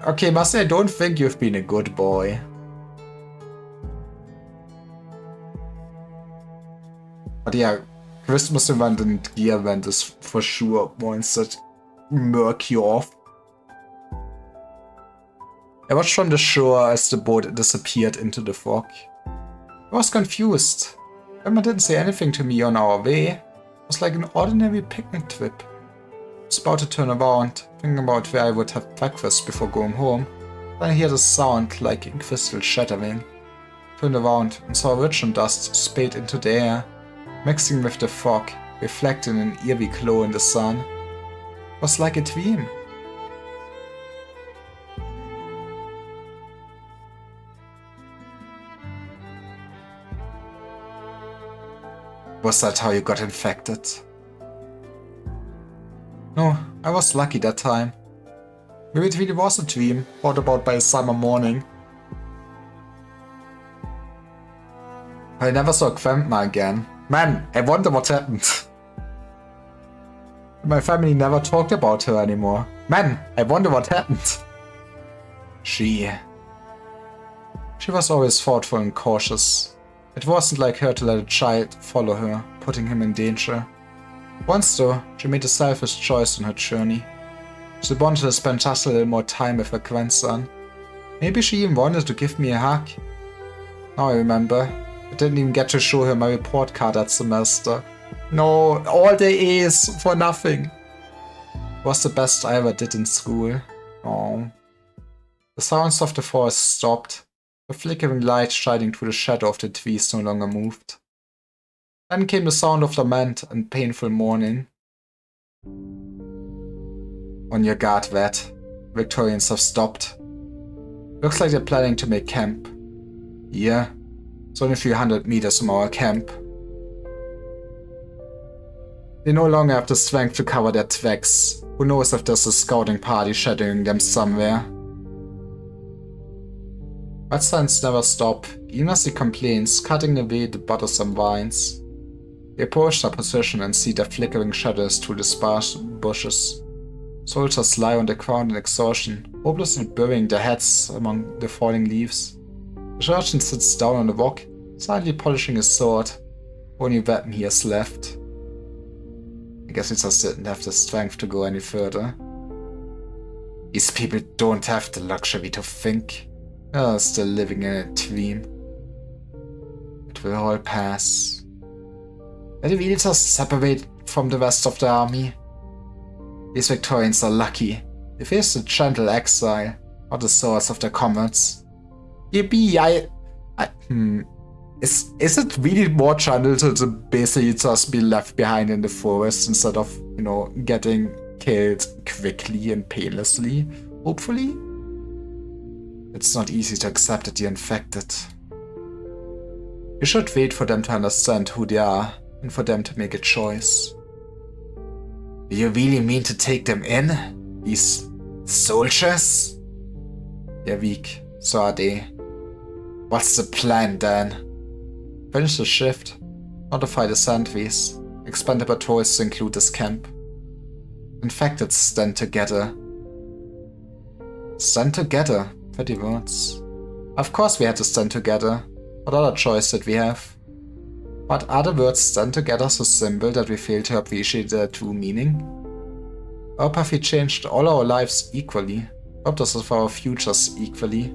Okay, Masi, I don't think you've been a good boy. But yeah, Christmas event and gear event is for sure ones that murk you off. I watched from the shore as the boat disappeared into the fog. I was confused. Emma didn't say anything to me on our way. It was like an ordinary picnic trip. I was about to turn around, thinking about where I would have breakfast before going home. Then I heard a sound like a crystal shattering. Turned around and saw rich dust spade into the air, mixing with the fog, reflecting an eerie glow in the sun. It was like a dream. Was that how you got infected? No, I was lucky that time. Maybe it really was a dream, brought about by a summer morning. I never saw Grandma again. Man, I wonder what happened. My family never talked about her anymore. Man, I wonder what happened. She was always thoughtful and cautious. It wasn't like her to let a child follow her, putting him in danger. Once though, she made a selfish choice on her journey. She wanted to spend just a little more time with her grandson. Maybe she even wanted to give me a hug. Now I remember, I didn't even get to show her my report card that semester. No, all the A's for nothing. It was the best I ever did in school. Oh. The sounds of the forest stopped. The flickering light shining through the shadow of the trees no longer moved. Then came the sound of lament and painful mourning. On your guard, Vet. Victorians have stopped. Looks like they're planning to make camp. Yeah, it's only a few hundred meters from our camp. They no longer have the strength to cover their tracks. Who knows if there's a scouting party shadowing them somewhere. Red signs never stop, even as he complains, cutting away the bothersome vines. They approach their position and see their flickering shadows through the sparse bushes. Soldiers lie on the ground in exhaustion, hopelessly burying their heads among the falling leaves. The sergeant sits down on a rock, silently polishing his sword. Only weapon he has left. I guess he just didn't have the strength to go any further. These people don't have the luxury to think. They are still living in a dream. It will all pass. Did they really just separate from the rest of the army? These Victorians are lucky. They face the gentle exile, not the swords of their comrades. Yippee, Is it really more gentle to basically just be left behind in the forest instead of, you know, getting killed quickly and painlessly? Hopefully? It's not easy to accept that you're infected. You should wait for them to understand who they are and for them to make a choice. Do you really mean to take them in? These soldiers? They're weak, so are they. What's the plan then? Finish the shift, notify the sentries, expand the patrols to include this camp. Infected stand together. Stand together, pretty words. Of course we had to stand together. What other choice did we have? But are the words stand together so simple that we fail to appreciate their true meaning? Or have we changed all our lives equally? Robbed us of our futures equally?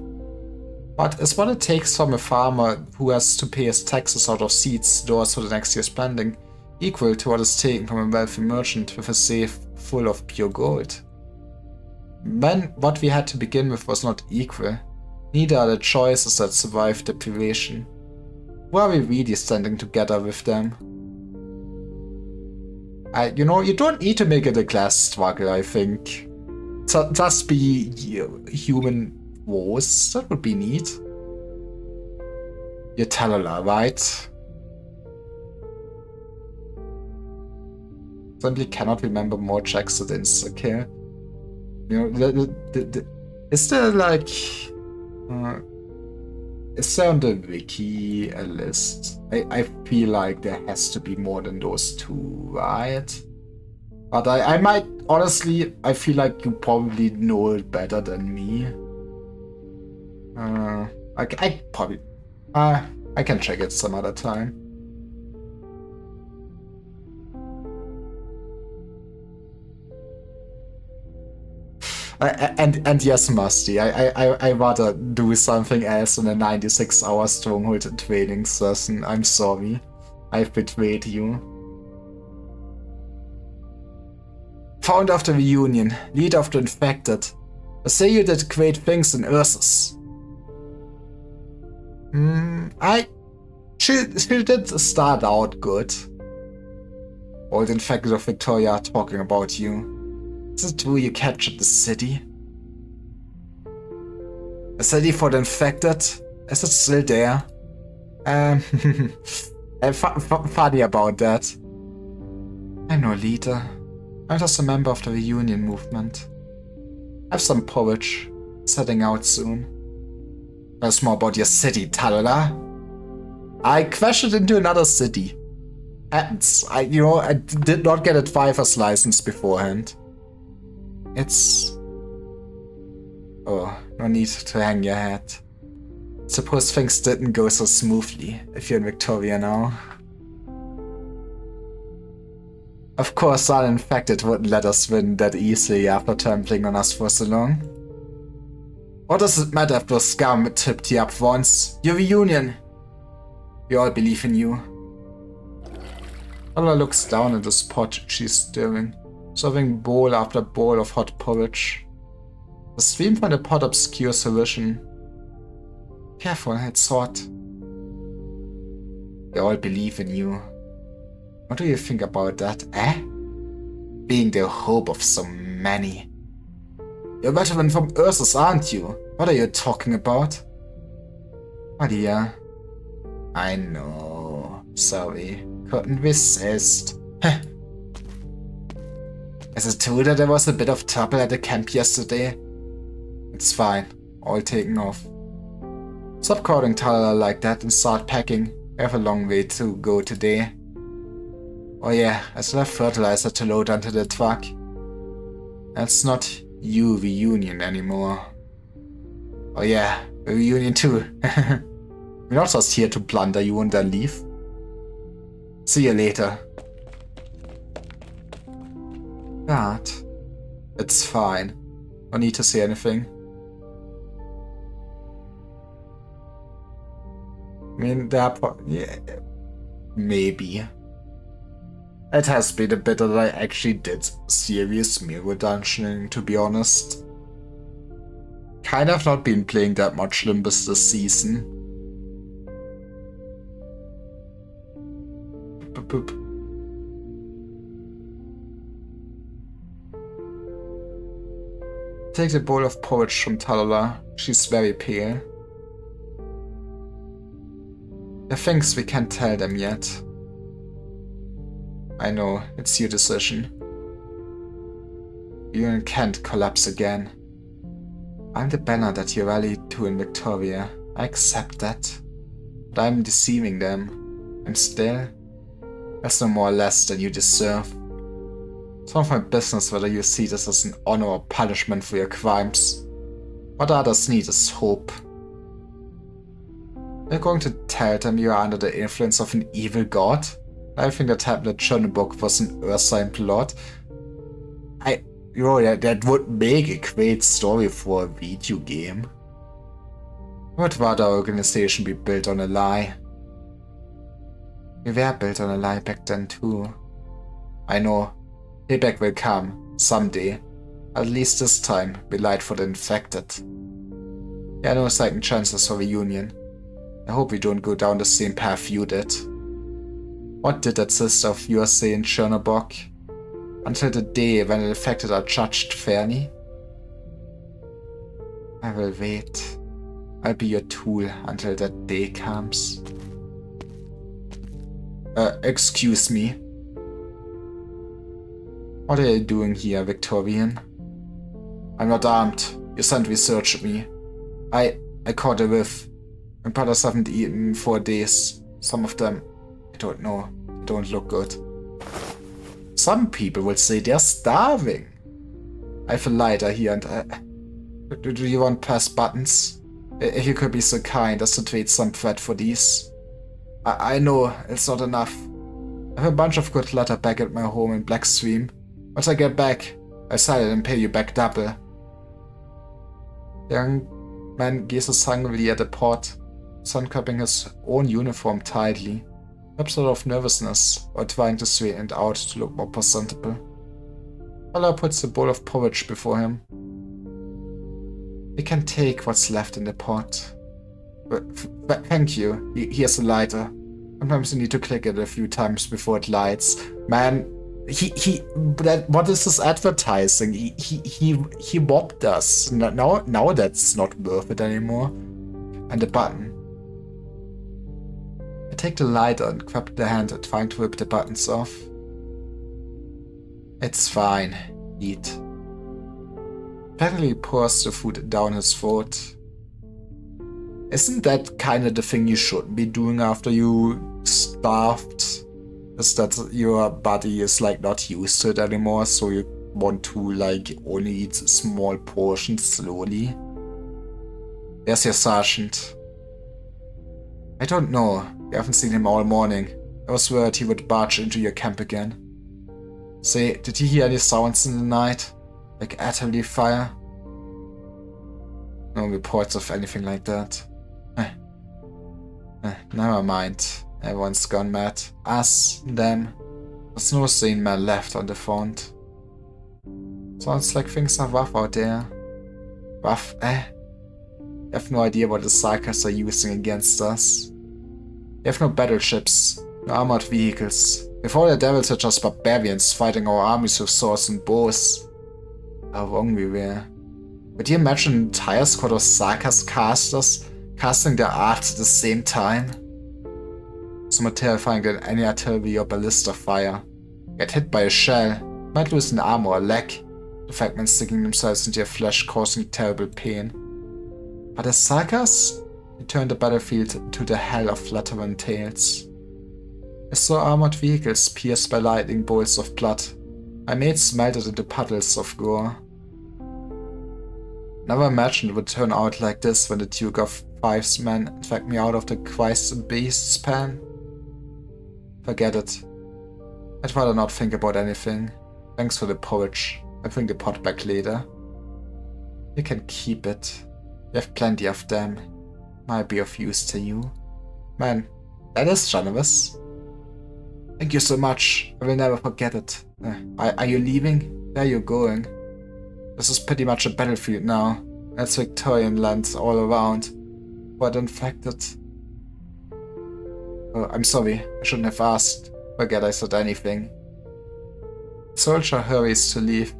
But is what it takes from a farmer who has to pay his taxes out of seed stores for the next year's planting equal to what is taken from a wealthy merchant with a safe full of pure gold? When what we had to begin with was not equal, neither are the choices that survived deprivation. Who are we really standing together with them? You know, you don't need to make it a class struggle, I think. Just be human wars, that would be neat. You're Talala, right? Simply cannot remember more checks than insta-kill. You know, Is there like... is there on the wiki a list? I feel like there has to be more than those two, right? But I might... Honestly, I feel like you probably know it better than me. I probably... I can check it some other time. And yes, Musty, I rather do something else than a 96-hour Stronghold training session. I'm sorry. I've betrayed you. Founder of the Reunion, leader of the Infected. I say you did great things in Ursus. She did start out good. All the Infected of Victoria are talking about you. Is it true you captured the city? The city for the Infected? Is it still there? Funny about that. I'm no leader. I'm just a member of the Reunion movement. I have some porridge. Setting out soon. Tell us more about your city, Talala. I crashed into another city. Happens. I did not get a driver's license beforehand. It's... Oh, no need to hang your head. Suppose things didn't go so smoothly if you're in Victoria now. Of course, our Infected wouldn't let us win that easily after trampling on us for so long. What does it matter if those scum tipped you up once? Your Reunion! We all believe in you. Ola looks down at the pot she's stirring, serving bowl after bowl of hot porridge. The stream from the pot obscures her vision. Careful, it's hot. We all believe in you. What do you think about that, eh? Being the hope of so many. You're a veteran from Ursus, aren't you? What are you talking about? Oh dear. I know. Sorry. Couldn't resist. Is it true that there was a bit of trouble at the camp yesterday? It's fine. All taken off. Stop calling Talala like that and start packing. We have a long way to go today. Oh yeah, I still have fertilizer to load onto the truck. That's not you Reunion anymore. Oh yeah, Reunion too. We're not just here to plunder you and then leave. See you later. God. It's fine. No need to say anything. I mean, yeah, maybe. It has been a bit that I actually did serious mirror dungeoning, to be honest. Kind of not been playing that much Limbus this season. Boop. Take the bowl of porridge from Talala. She's very pale. There are things we can't tell them yet. I know, it's your decision. You can't collapse again. I'm the banner that you rallied to in Victoria. I accept that. But I'm deceiving them. And still, that's no more or less than you deserve. It's none of my business whether you see this as an honor or punishment for your crimes. What others need is hope. You're going to tell them you are under the influence of an evil god? I think that happened at Chernobog was an Ursine plot. That would make a great story for a video game. I would rather our organization be built on a lie. We were built on a lie back then too. I know. Payback will come, someday. At least this time, we lied for the Infected. There are no second chances for Reunion. I hope we don't go down the same path you did. What did that sister of yours say in Chernobog? Until the day when the Infected are judged fairly? I will wait. I'll be your tool until that day comes. Excuse me. What are you doing here, Victorian? I'm not armed. You sent research at me. I caught a whiff. My brothers haven't eaten in 4 days. Some of them, I don't know, they don't look good. Some people would say they're starving. I have a lighter here and do you want press buttons? If you could be so kind as to trade some thread for these. I know it's not enough. I have a bunch of good leather back at my home in Blackstream. Once I get back, I'll sell it and pay you back double. The young man gazes hungrily at the pot, sun cupping his own uniform tightly, perhaps out of nervousness or trying to straighten it out to look more presentable. Fowler puts a bowl of porridge before him. You can take what's left in the pot. Thank you. Here's a lighter. Sometimes you need to click it a few times before it lights. Man, what is this advertising? He mocked us. Now that's not worth it anymore. And the button. I take the lighter and grab the hand trying to rip the buttons off. It's fine. Eat. Apparently pours the food down his throat. Isn't that kind of the thing you should be doing after you starved? Is that your body is like not used to it anymore, so you want to like only eat small portions slowly? There's your sergeant. I don't know. We haven't seen him all morning. I was worried he would barge into your camp again. Say, did he hear any sounds in the night? Like artillery fire? No reports of anything like that. Never mind. Everyone's gone mad. Us, them. There's no sane man left on the front. Sounds like things are rough out there. Rough, I have no idea what the Psychers are using against us. We have no battleships, no armored vehicles. Before the devils are just barbarians fighting our armies with swords and bows. How wrong we were. Could you imagine an entire squad of Sarkaz casters casting their arts at the same time? It's more terrifying than any artillery or ballista fire. Get hit by a shell, might lose an arm or a leg, the fragments sticking themselves into your flesh causing terrible pain. But as Sarkaz, they turned the battlefield to the hell of fluttering tails. I saw armored vehicles pierced by lightning bolts of blood. My mates melted into puddles of gore. Never imagined it would turn out like this when the Duke of Five's men dragged me out of the Christ and Beasts pen. Forget it. I'd rather not think about anything. Thanks for the porridge. I'll bring the pot back later. You can keep it. You have plenty of them. Might be of use to you. Man, that is generous. Thank you so much. I will never forget it. Are you leaving? Where are you going? This is pretty much a battlefield now. It's Victorian land all around. But infected. Oh, I'm sorry. I shouldn't have asked. Forget I said anything. The soldier hurries to leave,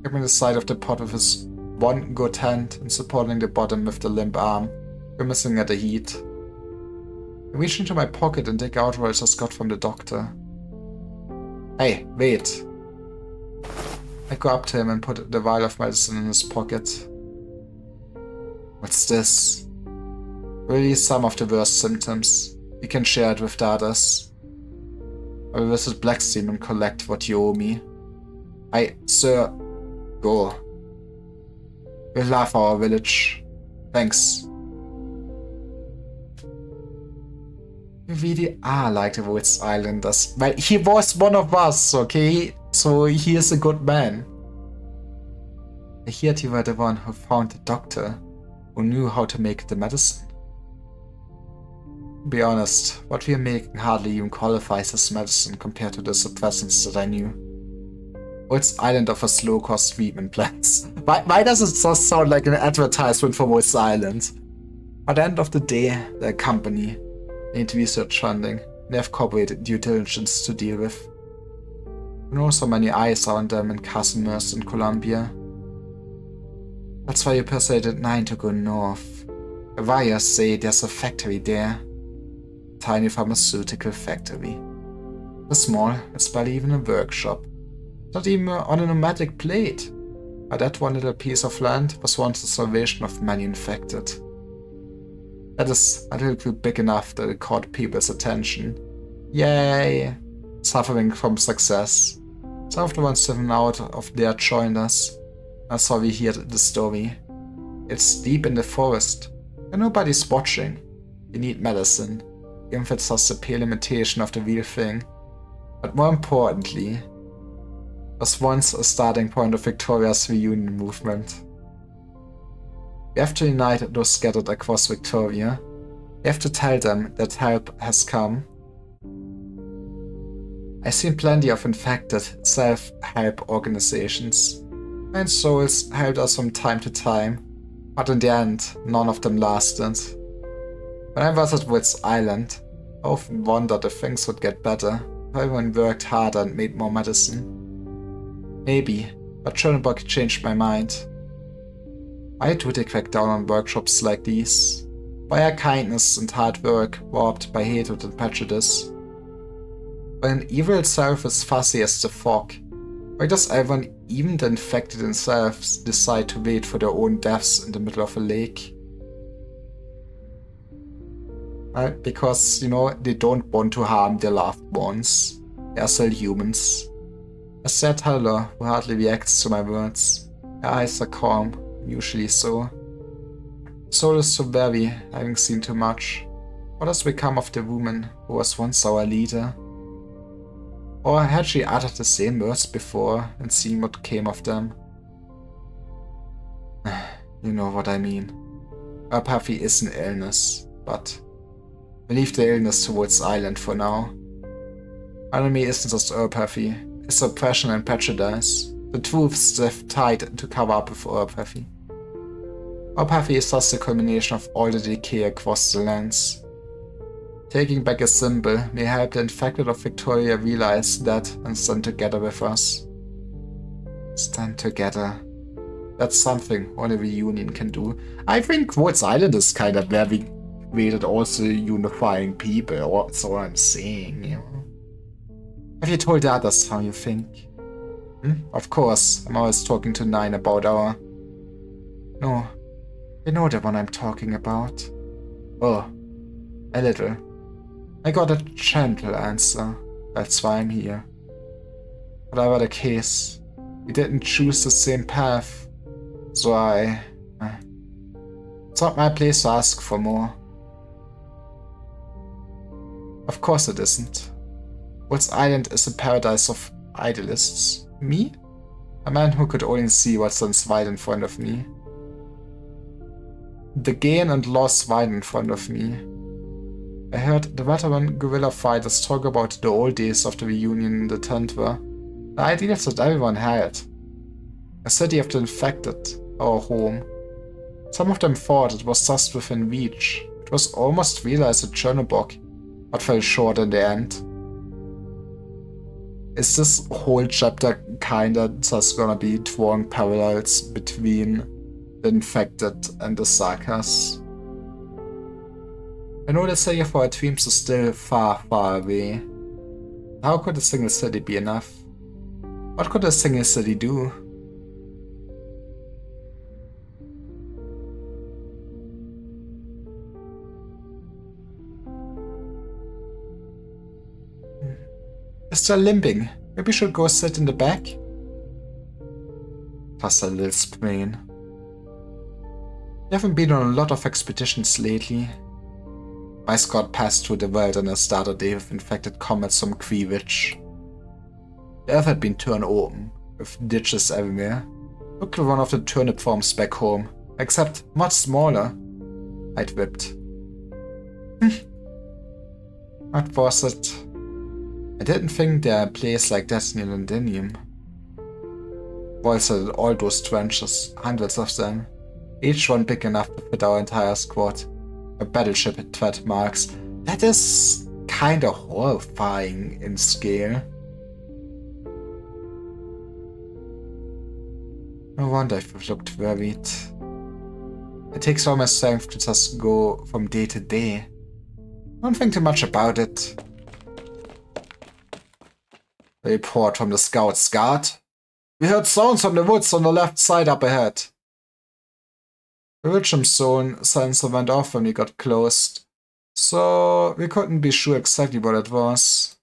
gripping the side of the pot with his one good hand and supporting the bottom with the limp arm, grimacing at the heat. I reach into my pocket and take out what I just got from the doctor. Hey, wait. I go up to him and put the vial of medicine in his pocket. What's this? Really some of the worst symptoms. You can share it with the others. I will visit Blackstream and collect what you owe me. Sir, go. We love our village. Thanks. We really are like the Woods Islanders. Well, he was one of us, okay? So he is a good man. I heard you were the one who found the doctor, who knew how to make the medicine. To be honest, what we are making hardly even qualifies as medicine compared to the suppressants that I knew. Woods Island offers low-cost treatment plans. Why does it just sound like an advertisement for Woods Island? At the end of the day, they're a company. They need research funding. They have corporate due diligence to deal with. You know, so many eyes are on them in Casimers and Columbia. That's why you persuaded Nine to go north. The wires say there's a factory there. A tiny pharmaceutical factory. It's small, it's barely even a workshop. Not even on a nomadic plate. But that one little piece of land was once the salvation of many infected. That is a little too big enough that it caught people's attention. Yay! Suffering from success. Some of the ones driven out of there joined us. That's how we hear the story. It's deep in the forest, and nobody's watching. We need medicine, even if it's just a pale imitation of the real thing. But more importantly, was once a starting point of Victoria's reunion movement. We have to unite those scattered across Victoria. We have to tell them that help has come. I've seen plenty of infected self-help organizations. And souls helped us from time to time, but in the end, none of them lasted. When I was at Woods Island, I often wondered if things would get better, if everyone worked harder and made more medicine. Maybe, but Chernobog changed my mind. Why do they crack down on workshops like these? Why are kindness and hard work warped by hatred and prejudice? When an evil itself is fuzzy as the fog, why does everyone, even the infected themselves, decide to wait for their own deaths in the middle of a lake? Because, you know, they don't want to harm their loved ones. They are still humans. A sad Hello who hardly reacts to my words. Her eyes are calm, usually so. Soul is so weary, having seen too much. What has become of the woman who was once our leader? Or had she uttered the same words before and seen what came of them? You know what I mean. Apathy is an illness, but we leave the illness towards Island for now. Enemy isn't just apathy, it's oppression and prejudice. The truths they've tied to cover up with apathy. Apathy is just the culmination of all the decay across the lands. Taking back a symbol may help the infected of Victoria realize that and stand together with us. Stand together. That's something only reunion can do. I think Woods Island is kind of where we created also unifying people, that's all I'm saying, you know. Have you told the others how you think? Of course, I'm always talking to Nine about our... No, they know the one I'm talking about. Oh, a little. I got a gentle answer, that's why I'm here. Whatever the case, we didn't choose the same path, so it's not my place to ask for more. Of course it isn't. Woods Island is a paradise of idealists. Me? A man who could only see what stands right in front of me. The gain and loss right in front of me. I heard the veteran guerrilla fighters talk about the old days of the reunion in the Tundra, the ideals that everyone had. A city of the infected, our home. Some of them thought it was just within reach. It was almost realized at Chernobog, but fell short in the end. Is this whole chapter kinda just gonna be drawing parallels between the infected and the Sakas? I know the city of our dreams is still far, far away. How could a single city be enough? What could a single city do? Is still limping. Maybe we should go sit in the back? Just a little sprain. We haven't been on a lot of expeditions lately. My squad passed through the wilderness the other day with infected comets from Greenwich. The earth had been torn open, with ditches everywhere. Looked like one of the turnip farms back home, except much smaller. I'd whipped. What was it? I didn't think there a place like that near Londinium. Walls had all those trenches, hundreds of them, each one big enough to fit our entire squad. A battleship at tread marks. That is kinda horrifying in scale. No wonder if we've looked worried. It takes all my strength to just go from day to day. Don't think too much about it. A report from the Scouts Guard. We heard sounds from the woods on the left side up ahead. The Witcham zone sensor went off when we got close, so we couldn't be sure exactly what it was.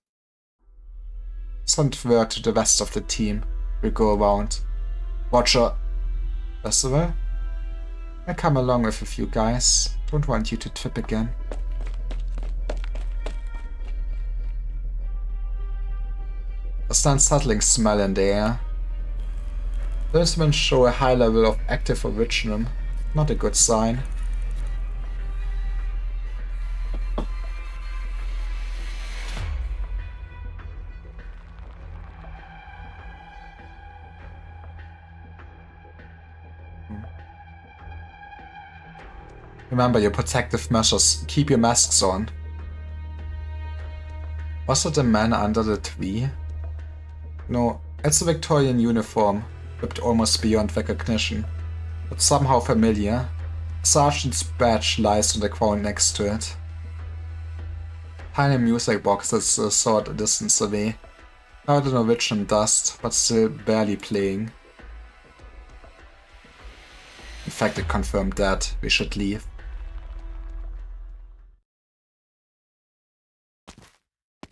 Send word to the rest of the team. We'll go around. Watcher. Festival? I'll come along with a few guys. Don't want you to trip again. There's an unsettling smell in the air. The instruments show a high level of active originum. Not a good sign. Remember your protective measures. Keep your masks on. Was it a man under the tree? No, it's a Victorian uniform, ripped almost beyond recognition, but somehow familiar. A sergeant's badge lies on the ground next to it. Tiny music boxes a short distance away, covered in original dust, but still barely playing. In fact, it confirmed that we should leave.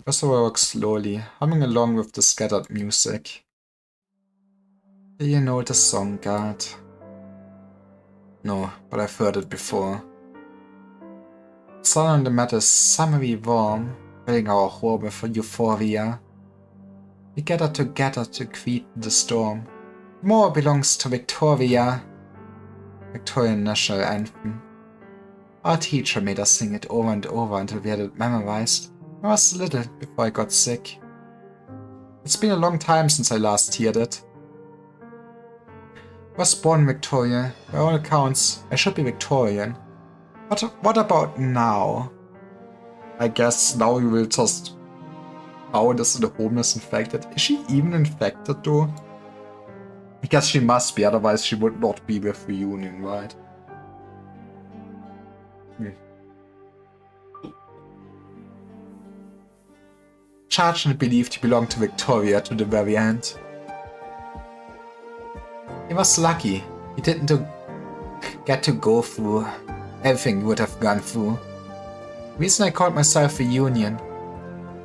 Christopher walks slowly, humming along with the scattered music. Do you know the song, Guard? No, but I've heard it before. The sun on the mat is summery warm, filling our home with euphoria. We gather together to greet the storm. More belongs to Victoria. Victorian national anthem. Our teacher made us sing it over and over until we had it memorized. I was little before I got sick. It's been a long time since I last heard it. I was born in Victoria. By all accounts, I should be Victorian. But what about now? I guess now we will just... How is the homeless infected? Is she even infected though? I guess she must be, otherwise she would not be with Reunion, right? Charged and believed he belonged to Victoria to the very end. He was lucky. He didn't get to go through everything he would have gone through. The reason I called myself Reunion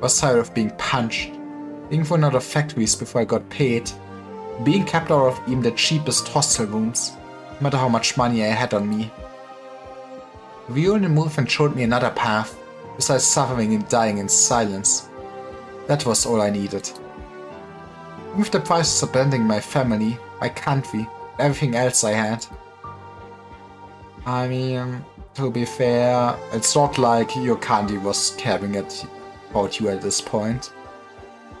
was tired of being punched, being thrown out of factories before I got paid, being kept out of even the cheapest hostel rooms, no matter how much money I had on me. The Reunion movement showed me another path, besides suffering and dying in silence. That was all I needed. Even if the prices of abandoning my family, my country, everything else I had. I mean, to be fair, it's not like your country was caring about you at this point.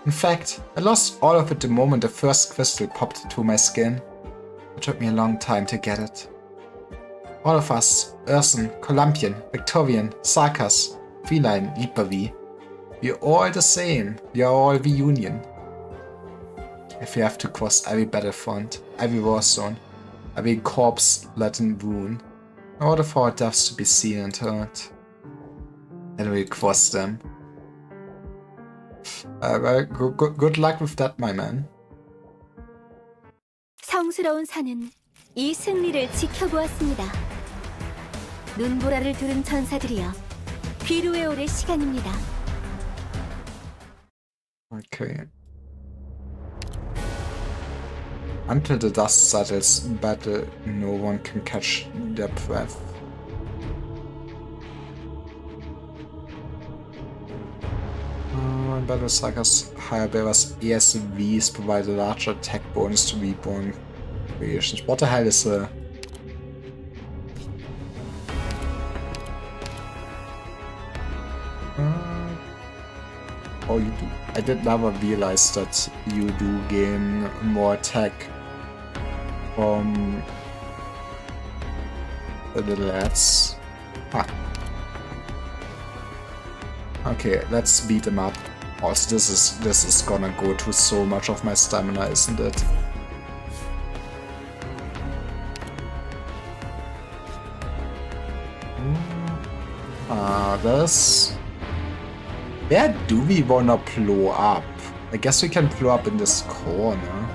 In fact, I lost all of it the moment the first crystal popped into my skin. It took me a long time to get it. All of us, Urson, Columbian, Victorian, Sarkas, Feline, Reapery, we're all the same. We are all Reunion. If we have to cross every battlefront, every war zone, every corpse-laden wound, in order for our deaths to be seen and heard, then we'll cross them. Well, good luck with that, my man. 성스러운 산은 이 승리를 지켜보았습니다. 눈보라를 두른 전사들이여, 비루에 오를 시간입니다. Okay. Until the dust settles in battle, no one can catch their breath. Battle Sagas higher bearers ESVs provide a larger attack bonus to reborn creations. What the hell is a... Oh, you do. I did never realize that you do gain more attack from the little ads. Ah. Okay, let's beat them up. Also, this is gonna go to so much of my stamina, isn't it? This. Where do we wanna blow up? I guess we can blow up in this corner.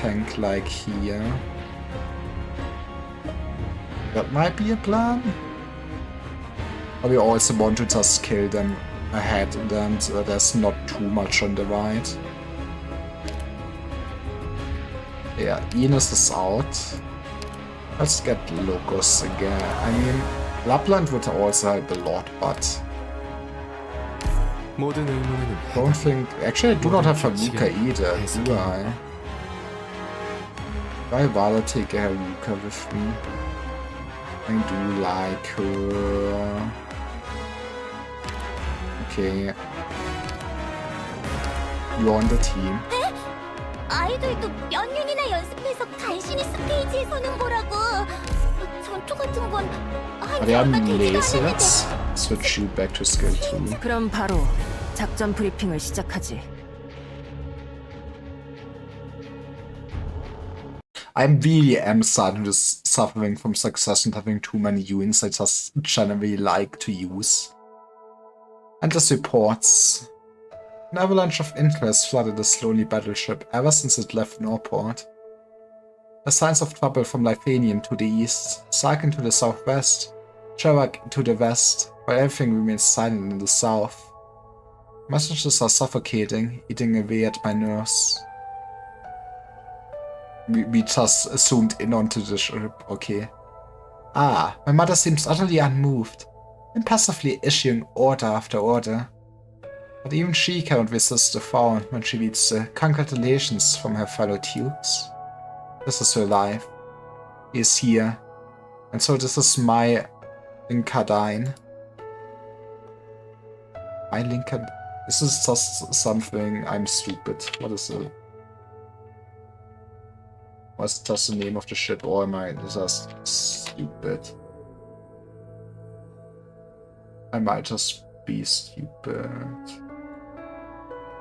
tank like here. That might be a plan. But we also want to just kill them ahead, and then there's not too much on the right. Yeah, Enos is out. Let's get Locust again. I mean, Lapland would also help a lot, but don't think... Actually, I do not have Haruka either, do I? Why rather take a Haruka with me? I do like her. Okay. You're on the team. 아이들도 몇 년이나 연습해서 간신히 스테이지에 서는 거라고. 전투 같은 건 They are 한참 되지도 lazy. 않았는데. Let's switch you back to skill 2. 그럼 바로 작전 브리핑을 시작하지. I really am starting to suffering from success and having too many units I just generally like to use. And the supports. An avalanche of interest flooded the slowly battleship ever since it left Norport. The signs of trouble from Lithanian to the east, Sarkin to the southwest, Cherak to the west, while everything remains silent in the south. Messages are suffocating, eating away at my nerves. We just zoomed in onto the ship, okay. Ah, my mother seems utterly unmoved, impassively issuing order after order. But even she cannot resist the frown when she reads the congratulations from her fellow Dukes. This is her life. He is here. And so this is my Linkardine. My Linkardine? This is just something I'm stupid. What is it? What's just the name of the ship, or am I just stupid? I might just be stupid.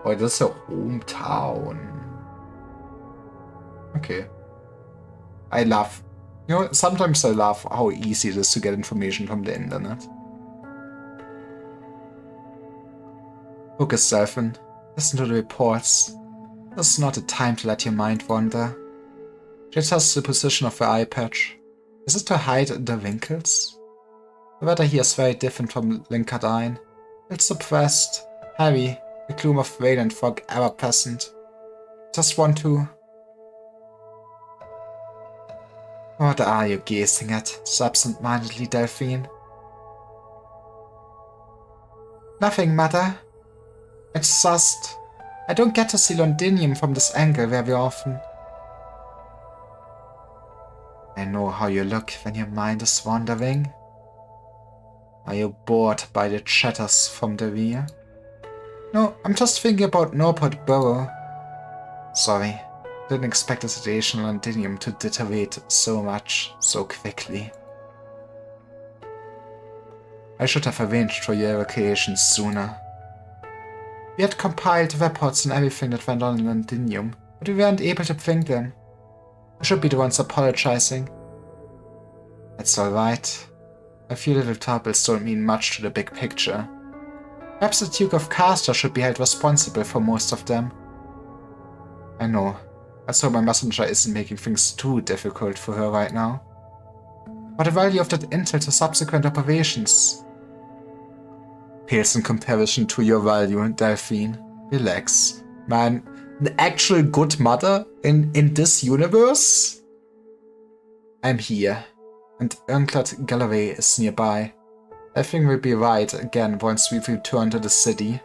Oh, that's a hometown. Okay. I love... You know, sometimes I love how easy it is to get information from the internet. Focus, Delphin. Listen to the reports. This is not the time to let your mind wander. She tests the position of her eye patch. Is it to hide the wrinkles? The weather here is very different from Linkardine. It's suppressed, heavy, a gloom of rain and fog ever present. Just want to... What are you gazing at, so absent-mindedly, Delphine? Nothing, Mother. It's just... I don't get to see Londinium from this angle very often. I know how you look when your mind is wandering. Are you bored by the chatters from the rear? No, I'm just thinking about Norport Borough. Sorry, didn't expect the situation on Londinium to deteriorate so much, so quickly. I should have arranged for your evacuation sooner. We had compiled reports on everything that went on in Londinium, but we weren't able to bring them. We should be the ones apologizing. It's alright. A few little troubles don't mean much to the big picture. Perhaps the Duke of Castor should be held responsible for most of them. I know. Let's hope my messenger isn't making things too difficult for her right now. What the value of that intel to subsequent operations? Pales in comparison to your value, Delphine. Relax. Man, an actual good mother in this universe? I'm here, and Ironclad Galloway is nearby. Everything will be right again once we return to the city.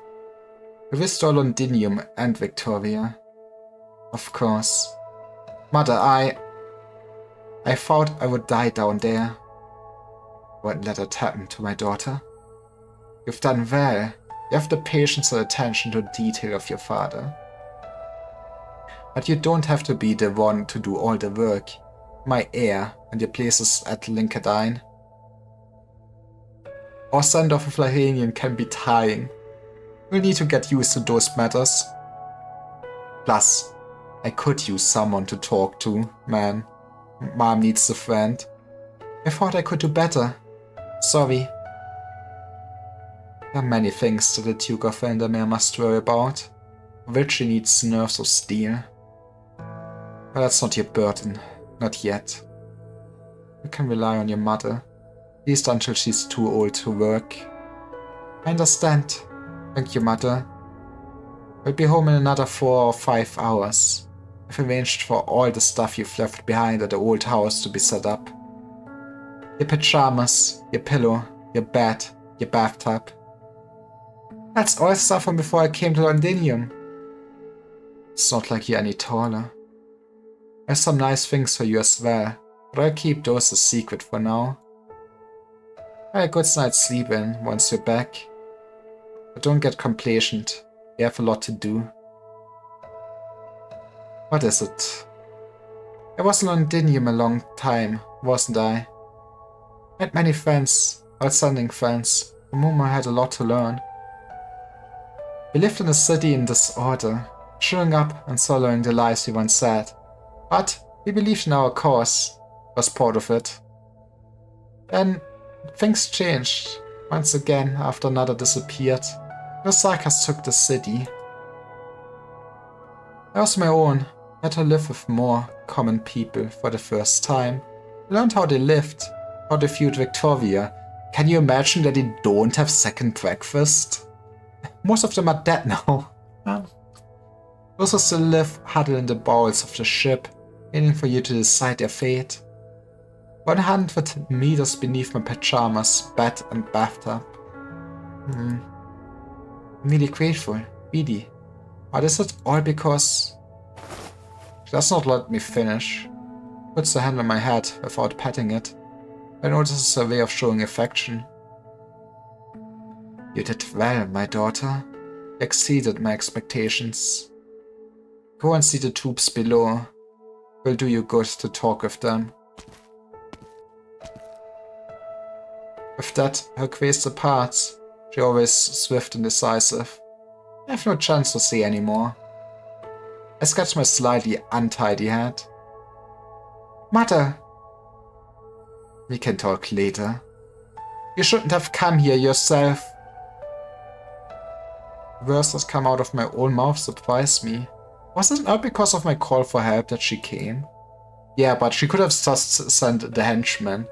We restore Londinium and Victoria. Of course. Mother, I thought I would die down there. Wouldn't let it happen to my daughter. You've done well. You have the patience and attention to detail of your father. But you don't have to be the one to do all the work. My heir, and your place is at Linkardine. Our standoff with Lithanian can be tiring. We'll need to get used to those matters. Plus, I could use someone to talk to, man. Mom needs a friend. I thought I could do better. Sorry. There are many things that the Duke of Vandermeer must worry about. Which he needs nerves of steel. But that's not your burden. Not yet. You can rely on your mother. At least until she's too old to work. I understand. Thank you, Mother. We'll be home in another 4 or 5 hours. I've arranged for all the stuff you've left behind at the old house to be set up. Your pajamas, your pillow, your bed, your bathtub. That's all stuff from before I came to Londinium. It's not like you're any taller. I have some nice things for you as well, but I'll keep those a secret for now. Have a good night's sleep in once you're back. But don't get complacent. You have a lot to do. What is it? I was in Londinium a long time, wasn't I? I had many friends, outstanding friends, from whom I had a lot to learn. We lived in a city in disorder, showing up and swallowing the lies we once said. But we believed in our cause, was proud of it. Then things changed, once again after another disappeared. The Sarkas took the city. I was my own, had to live with more common people for the first time. I learned how they lived, how they viewed Victoria. Can you imagine that they don't have second breakfast? Most of them are dead now. Those who still live huddle in the bowels of the ship, waiting for you to decide their fate. 100 meters beneath my pajamas, bed and bathtub. I'm really grateful, really. But is it all because... She does not let me finish. Puts her hand on my head without patting it. I know this is a way of showing affection. You did well, my daughter. You exceeded my expectations. Go and see the troops below. It will do you good to talk with them. With that, her grace departs. She always swift and decisive. I have no chance to see anymore. I scratch my slightly untidy head. Mother! We can talk later. You shouldn't have come here yourself. Words that come out of my own mouth surprised me. Was it not because of my call for help that she came? Yeah, but she could have just sent the henchman.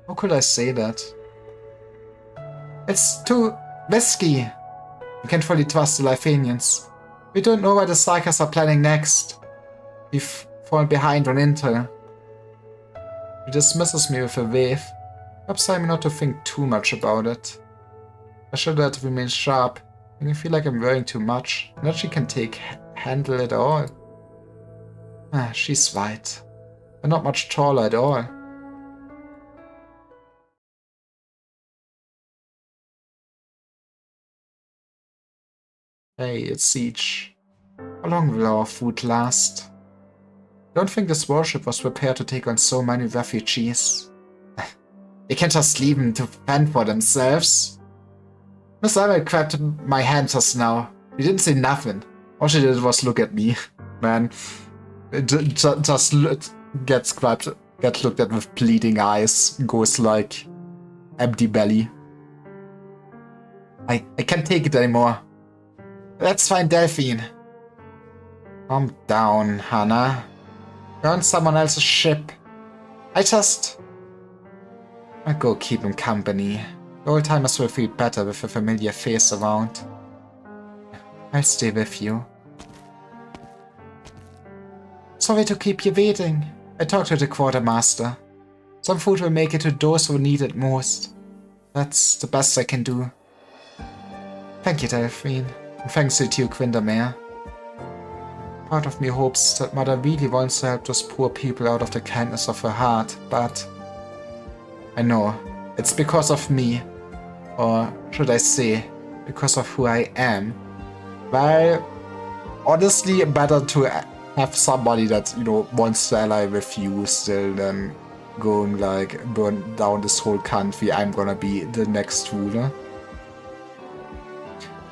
How could I say that? It's too risky. We can't fully trust the Lifanians. We don't know what the Sarkas are planning next. We've fallen behind on intel. She dismisses me with a wave. Perhaps I'm not to think too much about it. I should have to remain sharp, and I feel like I'm worrying too much, and that she can handle it all. She's right. I'm not much taller at all. Hey, it's Siege. How long will our food last? I don't think this warship was prepared to take on so many refugees. They can't just leave them to fend for themselves. Miss Emma grabbed my hand just now. She didn't say nothing. All she did was look at me. Man, just gets looked at with bleeding eyes. Goes like empty belly. I can't take it anymore. Let's find Delphine. Calm down, Hannah. You're on someone else's ship. I'll go keep him company. The old timers will feel better with a familiar face around. I'll stay with you. Sorry to keep you waiting. I talked to the quartermaster. Some food will make it to those who need it most. That's the best I can do. Thank you, Delphine. And thanks to Duke Windermere. Part of me hopes that Mother really wants to help those poor people out of the kindness of her heart, but I know it's because of me, or should I say, because of who I am. Well, honestly, better to have somebody that, you know, wants to ally with you still than going like burn down this whole country. I'm gonna be the next ruler.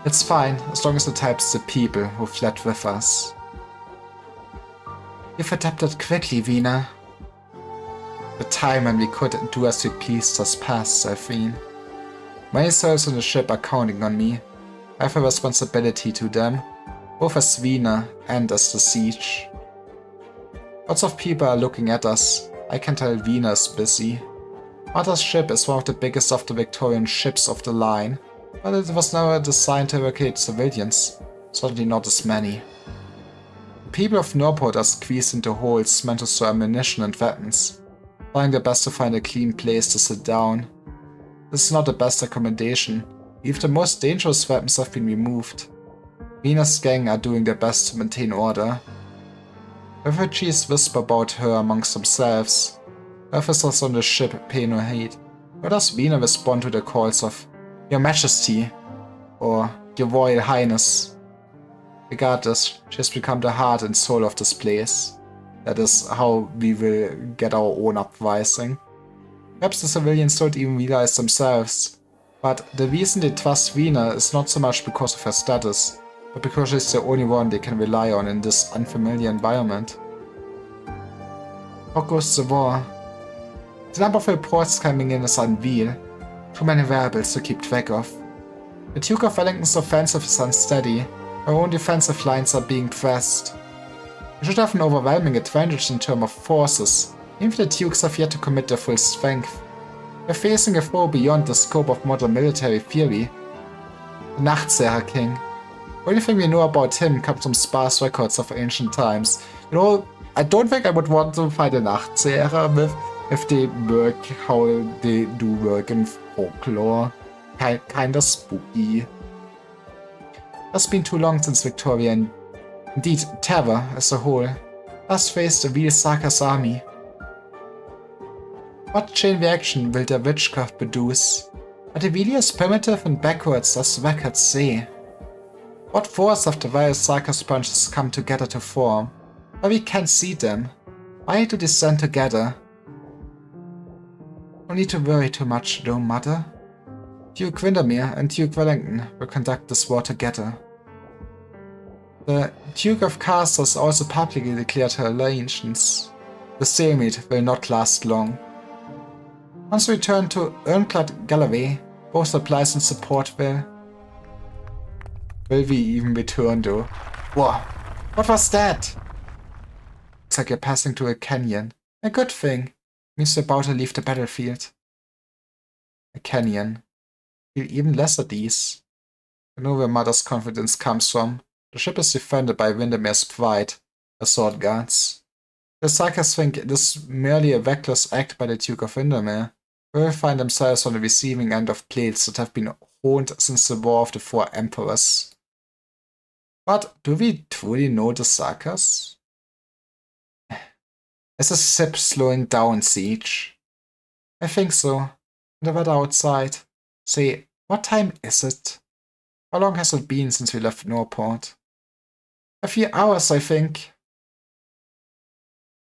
It's fine, as long as it helps the people who fled with us. You've adapted quickly, Vina. The time when we could do as we pleased has passed, Delphine. Many souls on the ship are counting on me. I have a responsibility to them, both as Vina and as the Siege. Lots of people are looking at us. I can tell Vina is busy. Martha's ship is one of the biggest of the Victorian ships of the line, but it was never designed to evacuate civilians. Certainly not as many. The people of Norport are squeezed into holes meant to store ammunition and weapons, trying their best to find a clean place to sit down. This is not the best accommodation. Even the most dangerous weapons have been removed. Vina's gang are doing their best to maintain order. Refugees whisper about her amongst themselves. Officers on the ship pay no heed. How does Vina respond to the calls of Your Majesty or Your Royal Highness? Regardless, she has become the heart and soul of this place. That is how we will get our own uprising. Perhaps the civilians don't even realize themselves, but the reason they trust Vina is not so much because of her status, but because she's the only one they can rely on in this unfamiliar environment. How goes the war? The number of reports coming in is unreal. Too many variables to keep track of. The Duke of Wellington's offensive is unsteady. Our own defensive lines are being pressed. We should have an overwhelming advantage in terms of forces, even if the Dukes have yet to commit their full strength. We're facing a foe beyond the scope of modern military theory. The Nachtseher King. The only thing we know about him comes from sparse records of ancient times. You know, I don't think I would want to fight a Nachtseher with if they work how they do work in folklore. Kinda spooky. It's been too long since Victoria and indeed Terra as a whole last faced a real Sarkis army. What chain reaction will their witchcraft produce? Are they really as primitive and backwards as the records say? What force of the various Sarkis branches come together to form? But we can't see them. Why do they stand together? No need to worry too much though, Mother. Duke Windermere and Duke Wellington will conduct this war together. The Duke of Carsters also publicly declared her allegiance. The stalemate will not last long. Once we return to Urnclad Galloway, both supplies and support will we even return though? Whoa, what was that? Looks like you're passing through a canyon. A good thing. Means you're about to leave the battlefield. A canyon. Feel even less at ease. I know where Mother's confidence comes from. The ship is defended by Windermere's pride, her sword guards. The Sarkis think it is merely a reckless act by the Duke of Windermere, who will find themselves on the receiving end of blades that have been honed since the War of the Four Emperors. But do we truly know the Sarkis? Is the ship slowing down, Siege? I think so. The weather outside. Say, what time is it? How long has it been since we left Norport? A few hours, I think.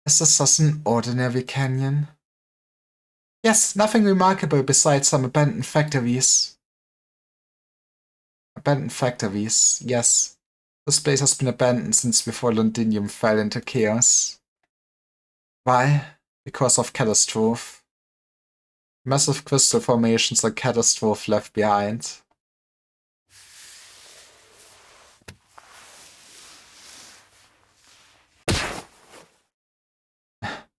Is this just an ordinary canyon? Yes, nothing remarkable besides some abandoned factories. Abandoned factories, yes. This place has been abandoned since before Londinium fell into chaos. Why? Because of Catastrophe. Massive crystal formations that Catastrophe left behind.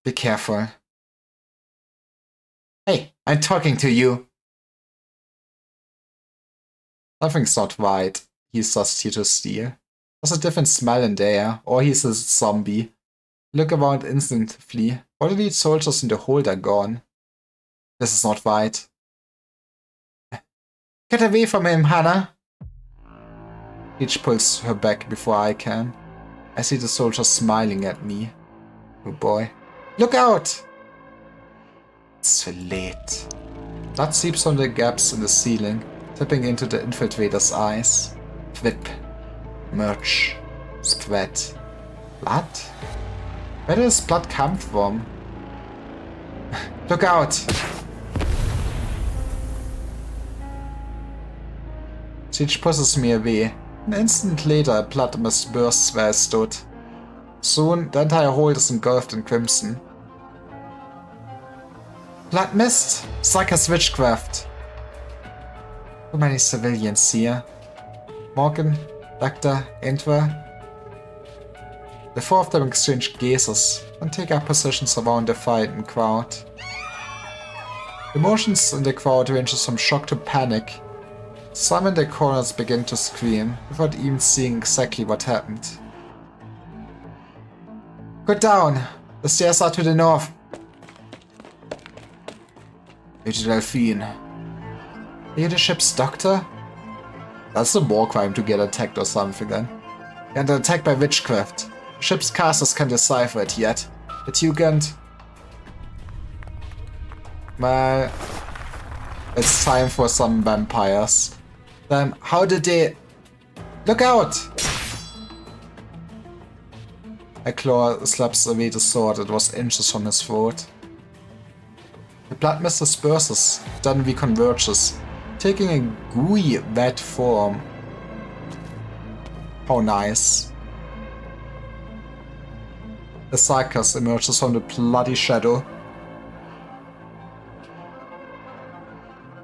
Be careful. Hey, I'm talking to you. Something's not right. He's just here to steal. There's a different smell in the air, or he's a zombie. Look around instantly. All the lead soldiers in the hold are gone. This is not right. Get away from him, Hannah! Each pulls her back before I can. I see the soldiers smiling at me. Oh boy. Look out! It's too late. Blood seeps from the gaps in the ceiling, tipping into the infiltrator's eyes. Whip. Merch. Spread. Blood? Where does blood come from? Look out! Siege pushes me away. An instant later, a blood mist bursts where I stood. Soon, the entire hold is engulfed in crimson. Blood mist? Sarkis witchcraft. Too many civilians here. Morgan, Dr. Entwer. The four of them exchange gazes. and take up positions around the fighting crowd. Emotions in the crowd ranges from shock to panic. Some in the corners begin to scream, without even seeing exactly what happened. Go down! The stairs are to the north. Major Delphine. Are you the ship's doctor? That's a war crime to get attacked or something then. You're under attack by witchcraft. Ship's casters can't decipher it yet. But you can't. Well, it's time for some vampires. Then how did they... Look out! A claw slaps away the sword that was inches from his throat. The blood mist disperses, then reconverges, taking a gooey, wet form. How nice. The Sarkas emerges from the bloody shadow.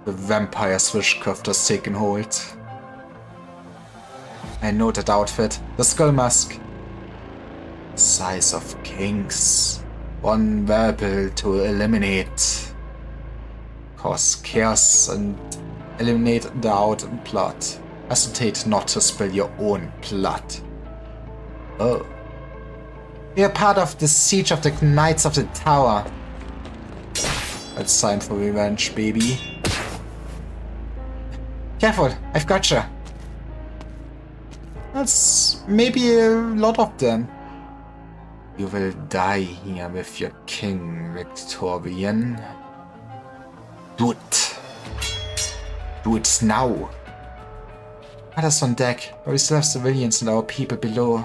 The vampire's witchcraft has taken hold. I know that outfit. The skull mask. Size of kings. One verbal to eliminate. Cause chaos and eliminate the out plot. Hesitate not to spill your own blood. Oh. We are part of the siege of the Knights of the Tower. It's time for revenge, baby. Careful, I've gotcha. That's maybe a lot of them. You will die here with your king, Victorian. Do it. Do it now. Others on deck, but we still have civilians and our people below.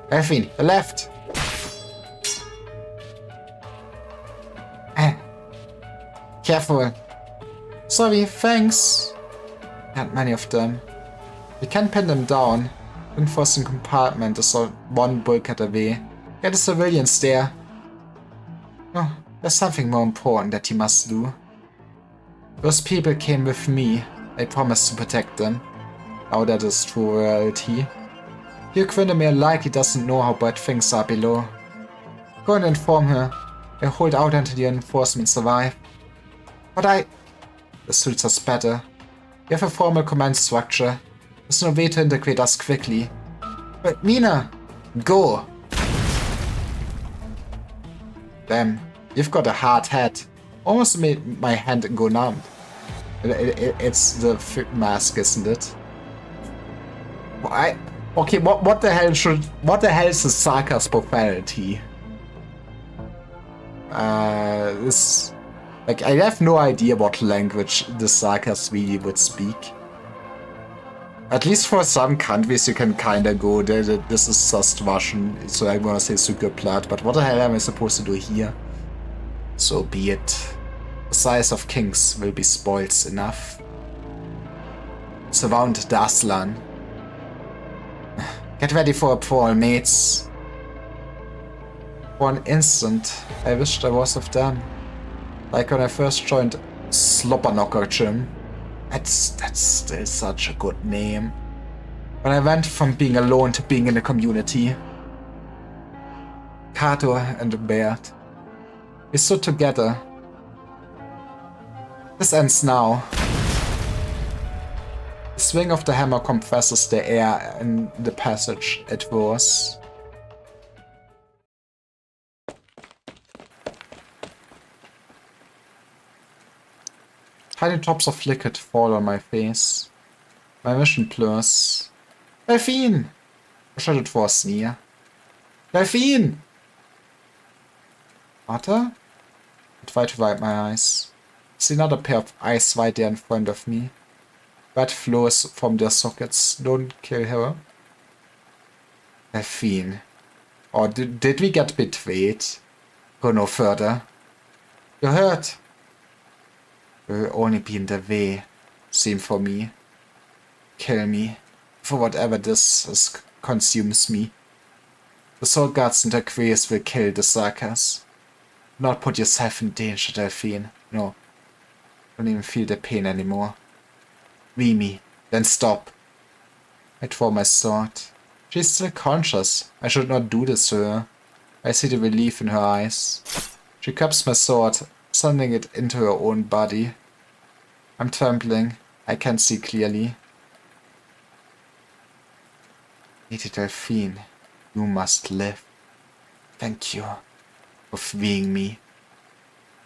Delphine, the left! Careful. Sorry, thanks. Not many of them. We can pin them down. Reinforcing compartment is one bulkhead away. Get the civilians there. Oh, there's something more important that you must do. Those people came with me. I promised to protect them. Now that is true reality. Hugh Quindermere likely doesn't know how bad things are below. Go and inform her. I'll hold out until the reinforcements arrive. But the suits us better. We have a formal command structure. There's no way to integrate us quickly. But Mina! Go! Damn, you've got a hard head. Almost made my hand go numb. It's the mask, isn't it? Okay, what the hell is the Sarkas profanity? Like, I have no idea what language the Sarkas really would speak. At least for some countries you can kinda go, this is just Russian, so I'm gonna say Sukhoplat, but what the hell am I supposed to do here? So be it. The size of kings will be spoils enough. Surround the Aslan. Get ready for a brawl, mates. For an instant, I wished I was with them. Like when I first joined Slobberknocker Gym. That's still such a good name. When I went from being alone to being in a community. Kato and Bert. We stood together. This ends now. The swing of the hammer compresses the air in the passage it was. Tiny drops of liquid fall on my face. My vision blurs. Delphine! I shouted for a sneer. Delphine! Arthur? I tried to wipe my eyes. I see another pair of eyes right there in front of me. Red flows from their sockets. Don't kill her. Delphine. Or did we get betrayed? Go no further. You're hurt. Will only be in the way. Same for me. Kill me. For whatever this is, consumes me. The sword guards and their queers will kill the Sarkas. Do not put yourself in danger, Delphine. No. Don't even feel the pain anymore. Mimi, then stop. I draw my sword. She's still conscious. I should not do this to her. I see the relief in her eyes. She grabs my sword, sending it into her own body. I'm trembling. I can't see clearly. Lady Delphine, you must live. Thank you for freeing me.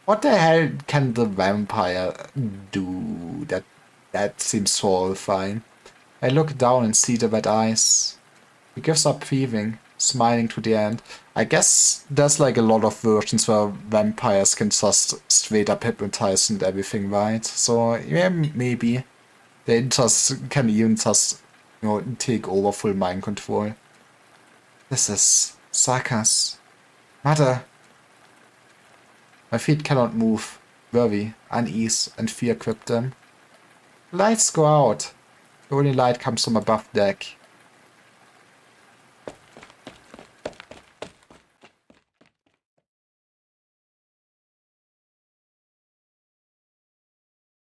What the hell can the vampire do? That seems horrifying. I look down and see the red eyes. He gives up breathing, smiling to the end. I guess there's like a lot of versions where vampires can just straight up hypnotize and everything, right? So yeah, maybe they just can even just, you know, take over full mind control. This is Sakas. Mother. My feet cannot move. Worry, unease, and fear grip them. Lights go out. The only light comes from above deck.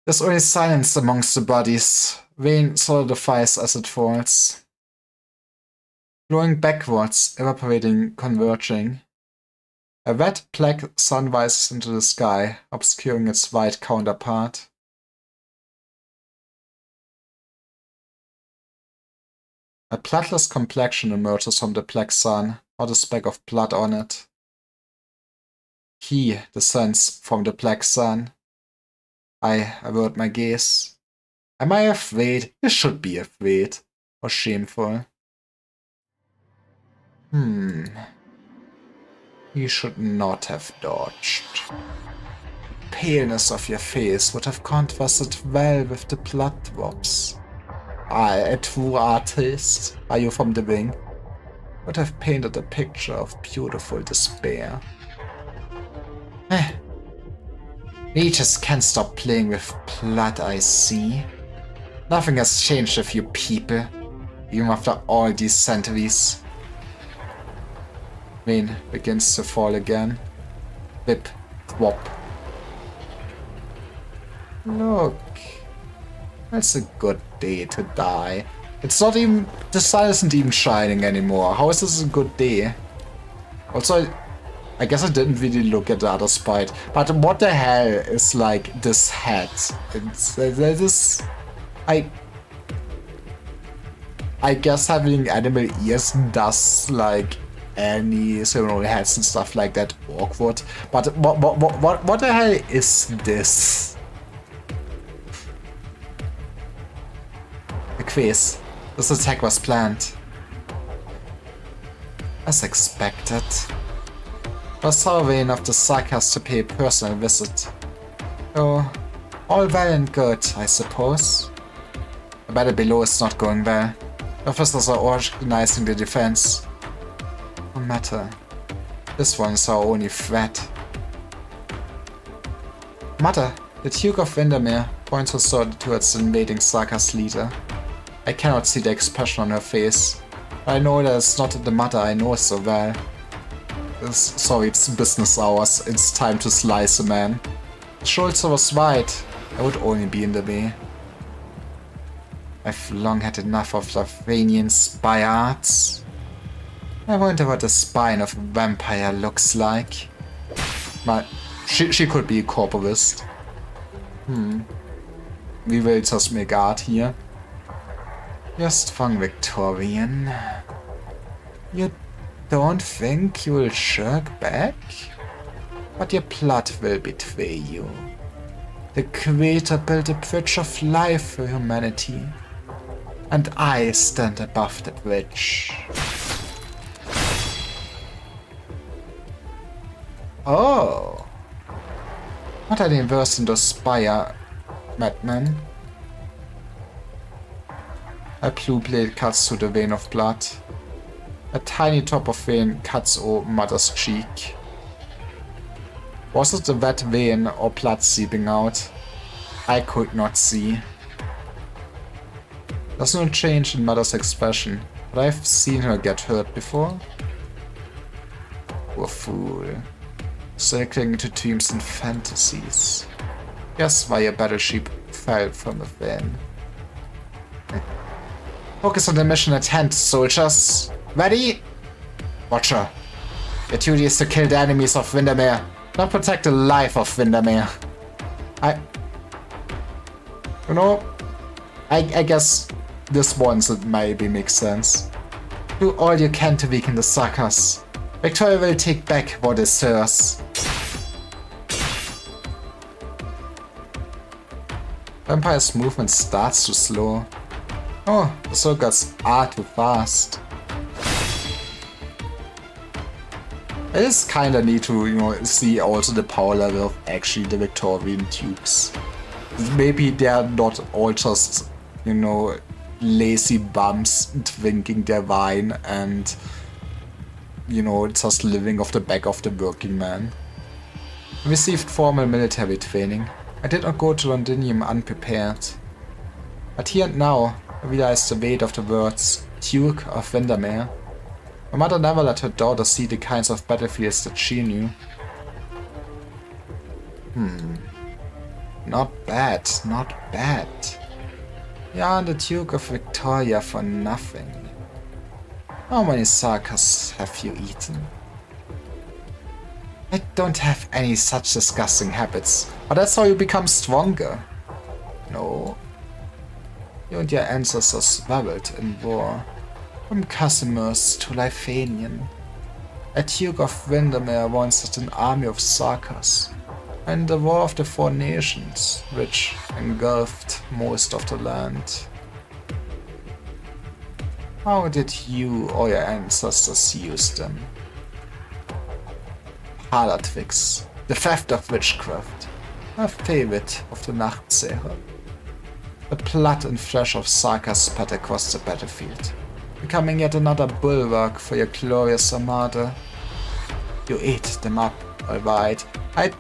There's only silence amongst the bodies. Rain solidifies as it falls. Flowing backwards, evaporating, converging. A red black sun rises into the sky, obscuring its white counterpart. A bloodless complexion emerges from the black sun, not a speck of blood on it. He descends from the black sun. I avert my gaze. Am I afraid? You should be afraid. Or shameful. You should not have dodged. The paleness of your face would have contrasted well with the blood drops. I, a true artist, are you from the wing? Would have painted a picture of beautiful despair. We just can't stop playing with blood, I see. Nothing has changed with you people, even after all these centuries. Rain begins to fall again. Whip, thwop. Look. It's a good day to die. It's not even... the sun isn't even shining anymore. How is this a good day? Also, I guess I didn't really look at the other sprite. But what the hell is like this hat? It's this... I guess having animal ears does like any ceremonial hats and stuff like that awkward. But what the hell is this? A quiz. This attack was planned. As expected. It was Sarvain of the Sakas to pay a personal visit. Oh, all well and good, I suppose. The battle below is not going well. The officers are organizing the defense. No matter. This one is our only threat. Mother, the Duke of Windermere points her sword towards the invading Sakas leader. I cannot see the expression on her face, but I know that it's not the mother I know so well. Sorry, it's business hours. It's time to slice a man. Schulze was right. I would only be in the way. I've long had enough of Lavanian spy arts. I wonder what the spine of a vampire looks like. But she could be a corporist. We will just make art here. You're strong, Victorian. You don't think you will shirk back? But your blood will betray you. The Creator built a bridge of life for humanity. And I stand above the bridge. Oh! Not any worse than those spire madmen. A blue blade cuts through the vein of blood. A tiny drop of vein cuts open Mother's cheek. Was it a wet vein or blood seeping out? I could not see. There's no change in Mother's expression, but I've seen her get hurt before. Poor fool. Still clinging to dreams and fantasies. Guess why your battleship fell from within. Focus on the mission at hand, soldiers. Ready? Watcher. Your duty is to kill the enemies of Windermere, not protect the life of Windermere. You know, I guess this once it maybe makes sense. Do all you can to weaken the suckers. Victoria will take back what is hers. Vampire's movement starts too slow. Oh, the circuits are too fast. I just kinda need to, you know, see also the power level of actually the Victorian dukes. Maybe they're not all just, you know, lazy bums drinking their wine and, you know, just living off the back of the working man. Received formal military training. I did not go to Londinium unprepared. But here and now, I realized the weight of the words Duke of Windermere. My mother never let her daughter see the kinds of battlefields that she knew. Not bad, not bad. You are the Duke of Victoria for nothing. How many sarkas have you eaten? I don't have any such disgusting habits, but that's how you become stronger. No. You and your ancestors traveled in war, from Casimir's to Lifanian. A Duke of Windermere once had an army of sarkas, and the War of the Four Nations, which engulfed most of the land. How did you or your ancestors use them? Parlor tricks, the theft of witchcraft, a favorite of the Nachtseher. The blood and flesh of sarkas spread across the battlefield, becoming yet another bulwark for your glorious armada. You ate them up, alright.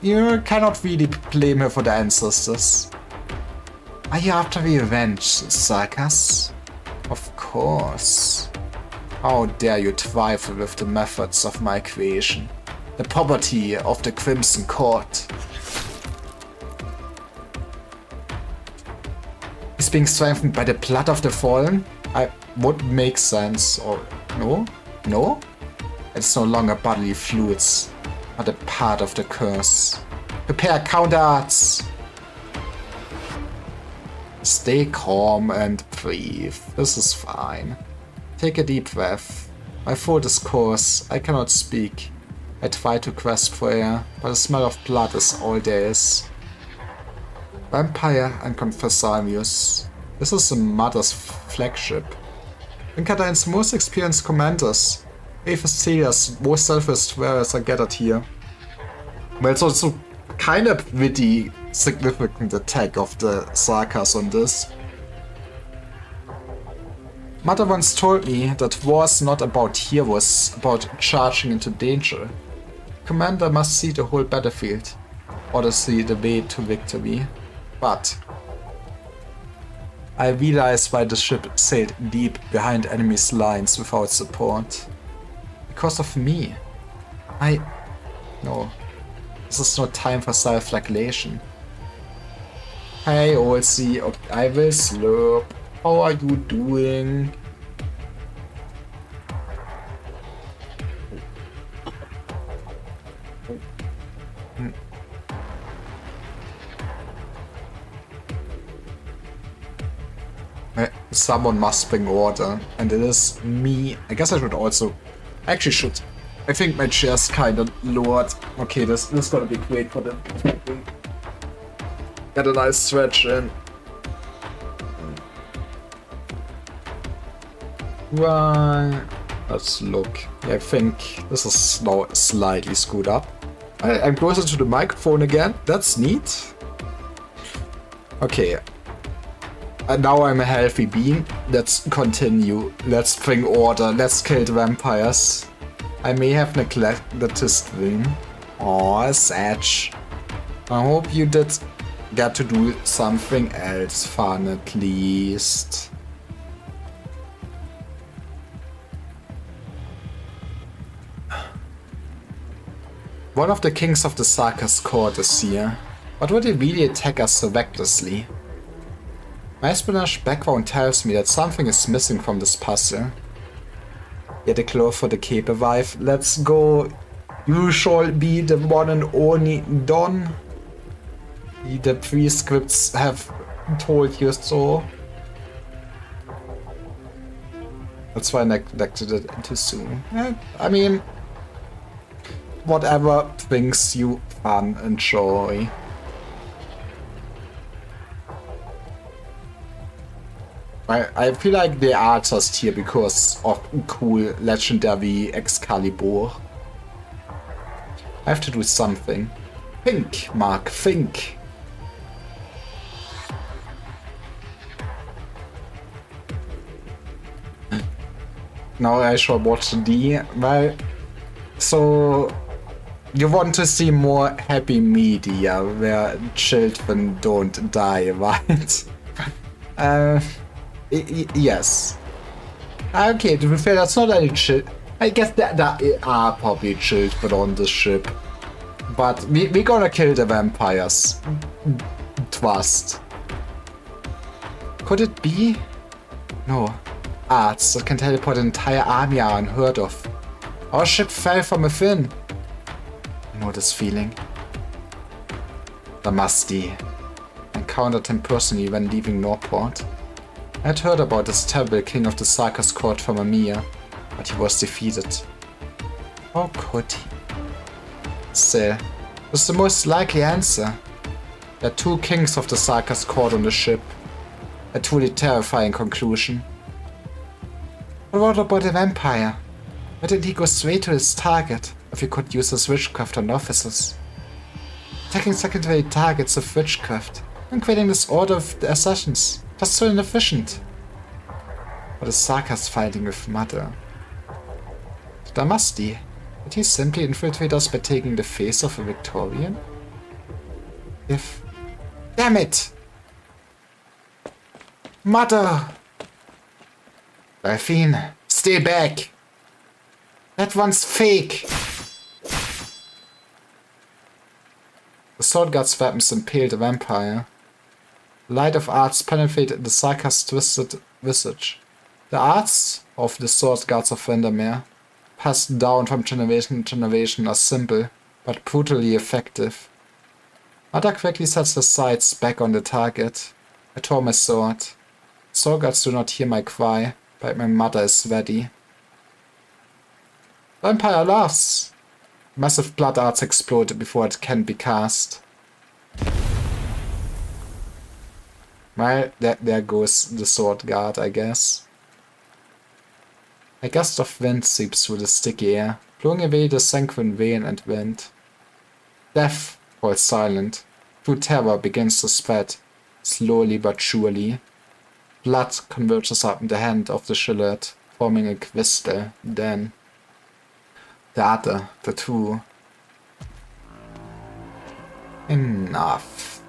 You cannot really blame her for the ancestors. Are you after revenge, sarkas? Of course. How dare you trifle with the methods of my creation, the property of the Crimson Court. Is being strengthened by the blood of the fallen? Would make sense, or no? No? It's no longer bodily fluids, but a part of the curse. Prepare counterarts! Stay calm and breathe. This is fine. Take a deep breath. My throat is coarse. I cannot speak. I try to grasp for air, but the smell of blood is all there is. Vampire and Confessarius. This is the Mother's flagship. Vincadine's most experienced commanders. Aethys Telia's most selfless warriors are gathered here. Well, it's also kind of witty, significant attack of the sarkas on this. Mother once told me that war is not about heroes, about charging into danger. Commander must see the whole battlefield, or to see the way to victory. But I realize why the ship sailed deep behind enemy's lines without support. Because of me. No. This is no time for self-flagellation. Hey, Olsey, I will slurp. How are you doing? Someone must bring order, and it is me. I guess I should also... Actually should. I think my chair's kinda lowered. Okay, this is gonna be great for the... Get a nice stretch in. Right. Let's look. I think this is now slightly screwed up. I'm closer to the microphone again. That's neat. Okay. And now I'm a healthy being. Let's continue. Let's bring order. Let's kill the vampires. I may have neglected to stream. Aw, Satch. I hope you did get to do something else fun at least. One of the kings of the sarkas court is here. But would he really attack us so recklessly? My espionage background tells me that something is missing from this puzzle. Get a claw for the cape alive. Let's go You shall be the one and only Don. The prescripts have told you so. That's why I neglected it too soon. I mean, whatever brings you fun and joy. I feel like they are just here because of cool legendary Excalibur. I have to do something. Think, Mark, think. Now I shall watch the D. Well, so you want to see more happy media where children don't die, right? Yes. Okay, to be fair, that's not any child. I guess that are probably children on the ship. But we gonna kill the vampires. Trust. Could it be? No. Arts that can teleport an entire army are unheard of. Our ship fell from within. I know this feeling. Damasdi. I encountered him personally when leaving Norport. I had heard about this terrible king of the Sarkis court from Amir, but he was defeated. How could he? Still, was the most likely answer. There are 2 kings of the Sarkis court on the ship. A truly terrifying conclusion. But what about the vampire? Why didn't he go straight to his target if he could use his witchcraft on officers? Attacking secondary targets with witchcraft and creating this order of the assassins. Just so inefficient. What is Sarkis fighting with Mother? Damasdi. Did he simply infiltrate us by taking the face of a Victorian? If... Damn it! Mother! Delphine, stay back! That one's fake! The sword god's weapons impaled the vampire. The light of arts penetrated the Sarkis' twisted visage. The arts of the sword gods of Vandermeer, passed down from generation to generation, are simple, but brutally effective. Mother quickly sets her sights back on the target. I tore my sword. Sword gods do not hear my cry, but my mother is ready. Vampire laughs! Massive blood arts explode before it can be cast. Well, there goes the sword guard, I guess. A gust of wind seeps through the sticky air, blowing away the sanguine vein and wind. Death falls silent. True terror begins to spread, slowly but surely. Blood converges up in the hand of the Shillard, forming a crystal. Then the two. Enough.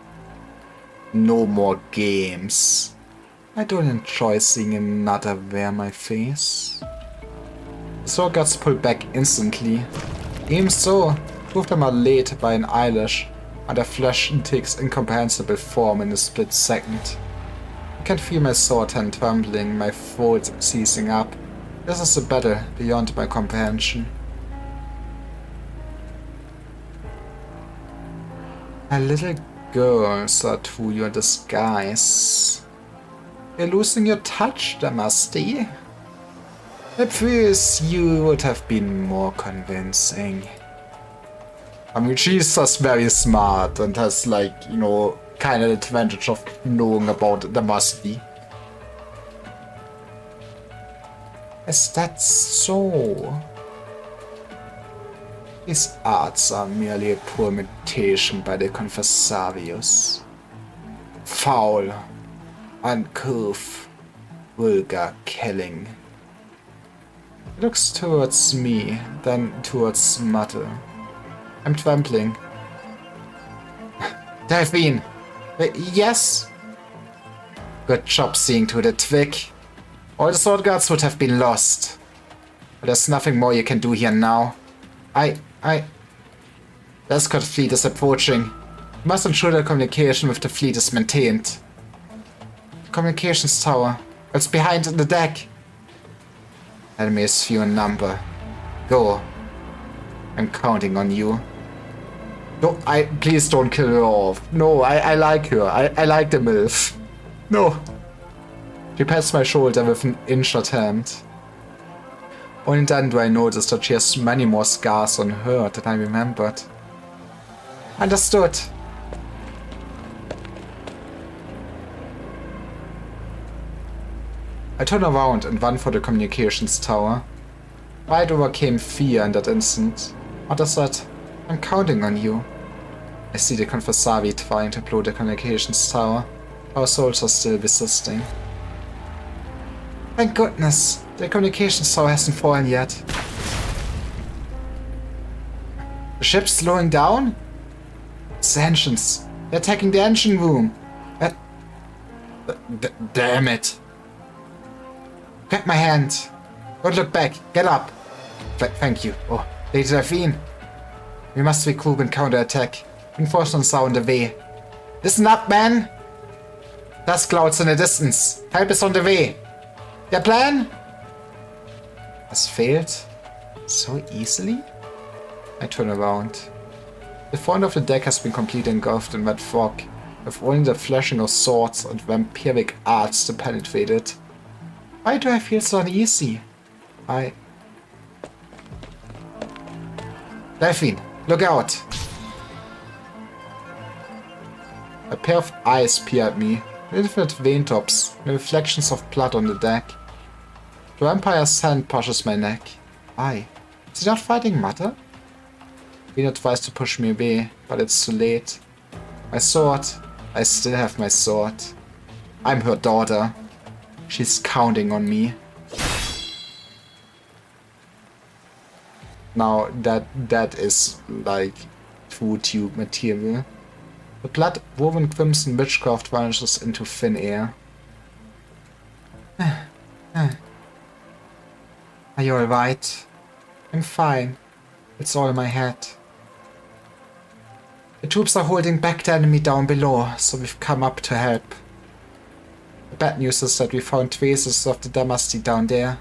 No more games. I don't enjoy seeing another wear my face. The sword guards pull back instantly. Even so, 2 of them are laid by an eyelash, and their flesh takes incomprehensible form in a split second. I can feel my sword hand trembling, my throat seizing up. This is a battle beyond my comprehension. My little girl saw through your disguise. You're losing your touch, Damasdi. At first, you would have been more convincing. I mean, she's just very smart and has, like, you know, kind of advantage of knowing about Damasdi. Is that so? His arts are merely a poor imitation by the Confessarius. Foul, uncouth, vulgar killing. He looks towards me, then towards Mother. I'm trembling. Delphine! Yes? Good job seeing to the twig. All the sword guards would have been lost. But there's nothing more you can do here now. The escort fleet is approaching. You must ensure that communication with the fleet is maintained. The communications tower. It's behind the deck. Enemy is few in number. Go. I'm counting on you. No, please don't kill her off. No, I like her. I like the MILF. No. She pats my shoulder with an injured hand. Only then do I notice that she has many more scars on her than I remembered. Understood. I turn around and run for the communications tower. Pride overcame fear in that instant. What is that? I'm counting on you. I see the Konfasavi trying to blow the communications tower. Our soldiers are still resisting. Thank goodness, the communications tower hasn't fallen yet. The ship's slowing down? It's the engines. They're attacking the engine room. Damn it. Grab my hand. Don't look back. Get up. Thank you. Oh, Lady Delphine. We must regroup and counterattack. Reinforcements are on the way. Listen up, man! Dust clouds in the distance. Help is on the way. Your plan? Has failed so easily? I turn around. The front of the deck has been completely engulfed in red fog, with only the flashing of swords and vampiric arts to penetrate it. Why do I feel so uneasy? Delphine, look out! A pair of eyes peer at me, infinite vein tops, and reflections of blood on the deck. The vampire's hand pushes my neck. Why? Is he not fighting Mother? Rena tries to push me away, but it's too late. My sword. I still have my sword. I'm her daughter. She's counting on me. Now that is like true tube material. The blood-woven crimson witchcraft vanishes into thin air. Are you alright? I'm fine. It's all in my head. The troops are holding back the enemy down below, so we've come up to help. The bad news is that we found traces of the Damasti down there.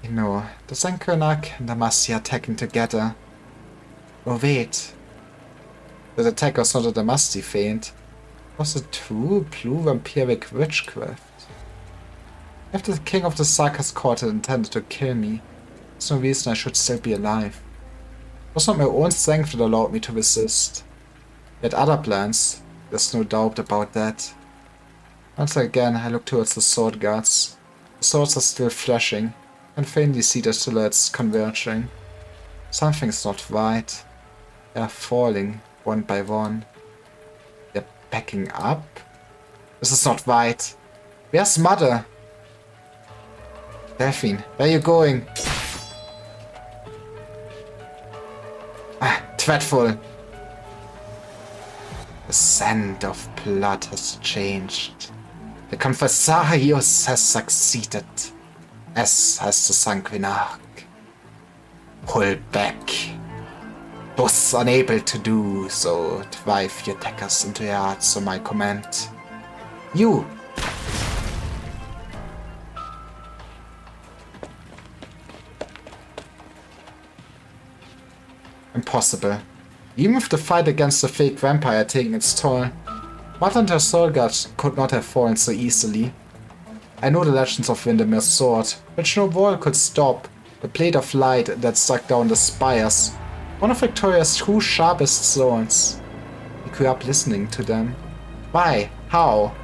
You know, the Sankonak and Damasti are attacking together. Oh wait. The attack was not a Damasti feint. It was a true blue vampiric witchcraft. If the king of the Sarkas court had intended to kill me, there's no reason I should still be alive. It was not my own strength that allowed me to resist. Yet other plans, there's no doubt about that. Once again, I look towards the sword guards. The swords are still flashing, and faintly see the silhouettes converging. Something's not right. They are falling, one by one. They're backing up? This is not right. Where's Mother? Delphine, where are you going? Ah, dreadful. The scent of blood has changed. The Confessarius has succeeded, as has the Sanguinarch. Pull back. Those unable to do so, drive your attackers into your hearts on my command. You! Impossible. Even if the fight against the fake vampire had taken its toll, Mother and her soldiers could not have fallen so easily. I know the legends of Windermere's sword, which no wall could stop, the blade of light that struck down the spires, one of Victoria's two sharpest swords. I grew up listening to them. Why? How?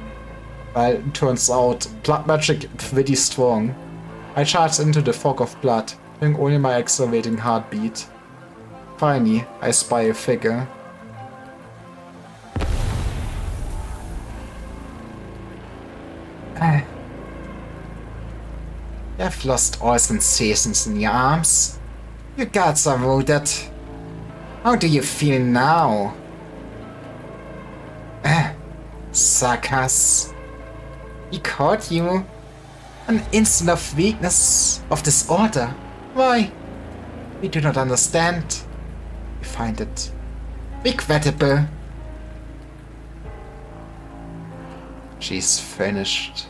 Well, it turns out, blood magic pretty strong. I charged into the fog of blood, hearing only my accelerating heartbeat. Finally, I spy a figure. You've lost all sensations in your arms. Your guards are wounded. How do you feel now? Sarkas. He caught you. An instant of weakness, of disorder. Why? We do not understand. We find it regrettable. She's finished.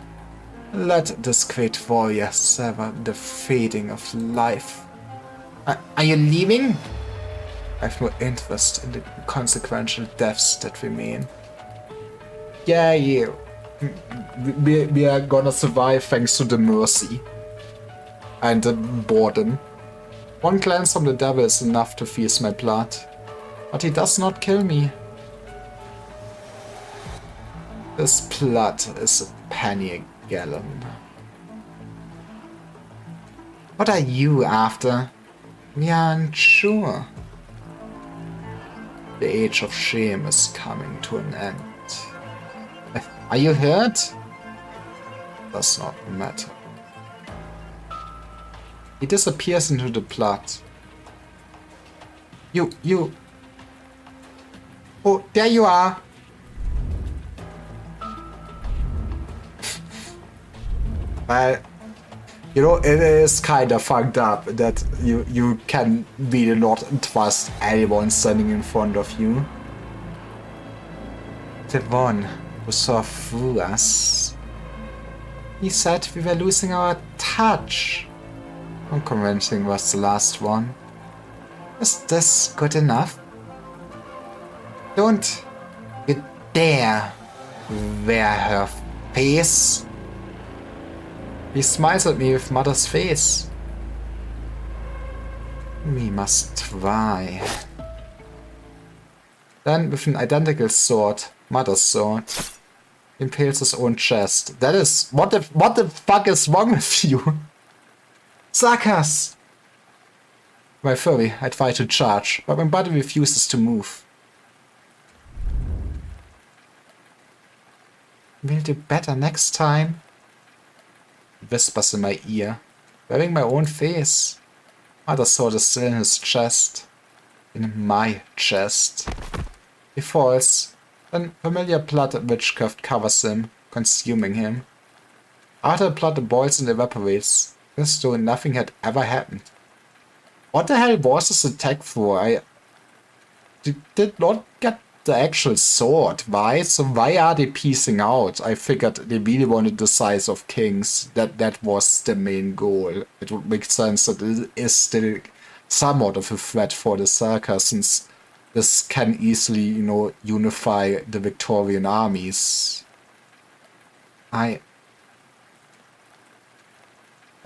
Let this great warrior sever the fading of life. Are you leaving? I have more interest in the consequential deaths that remain. Yeah, you. We are gonna survive thanks to the mercy. And the boredom. One glance from the devil is enough to freeze my blood. But he does not kill me. This blood is a penny a gallon. What are you after? We are unsure. The age of shame is coming to an end. Are you hurt? Does not matter. He disappears into the blood. You. Oh, there you are. Well, you know, it is kind of fucked up that you can really not trust anyone standing in front of you. The one who saw through us. He said we were losing our touch. Unconvincing was the last one. Is this good enough? Don't you dare wear her face. He smiles at me with Mother's face. We must try. Then, with an identical sword, Mother's sword, he impales his own chest. That is... What the fuck is wrong with you? Suckers! My fury, I try to charge, but my body refuses to move. We'll do better next time. He whispers in my ear, wearing my own face. Mother's sword is still in his chest. In my chest. He falls. Then familiar blood and witchcraft covers him, consuming him. After the blood boils and evaporates, as though nothing had ever happened. What the hell was this attack for? I did not get the actual sword. Why? So why are they piecing out? I figured they really wanted the size of kings. That was the main goal. It would make sense that it is still somewhat of a threat for the Sarkar, since this can easily, you know, unify the Victorian armies. I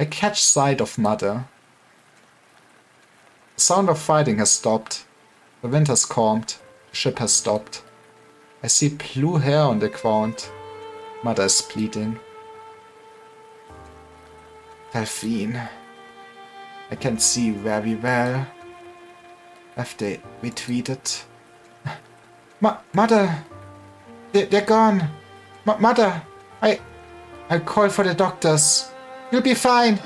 catch sight of Mother. The sound of fighting has stopped. The wind has calmed. The ship has stopped. I see blue hair on the ground. Mother is bleeding. Delphine. I can see very well. Have they retreated? Mother! They're gone! Mother! I'll call for the doctors. You'll be fine.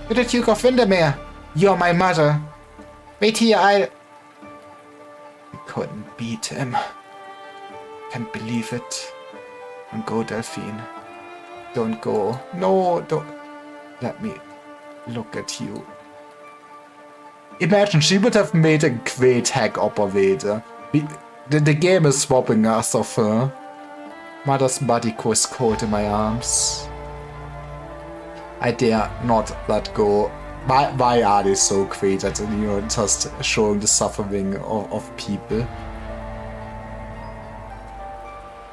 You're the Duke of Windermere. You're my mother. Wait here, I couldn't beat him. Can't believe it. Don't go, Delphine. Don't go. No, don't. Let me look at you. Imagine she would have made a great hack operator. The game is swapping us of her. Mother's body goes cold in my arms. I dare not let go. Why are they so great at, you know, just showing the suffering of people?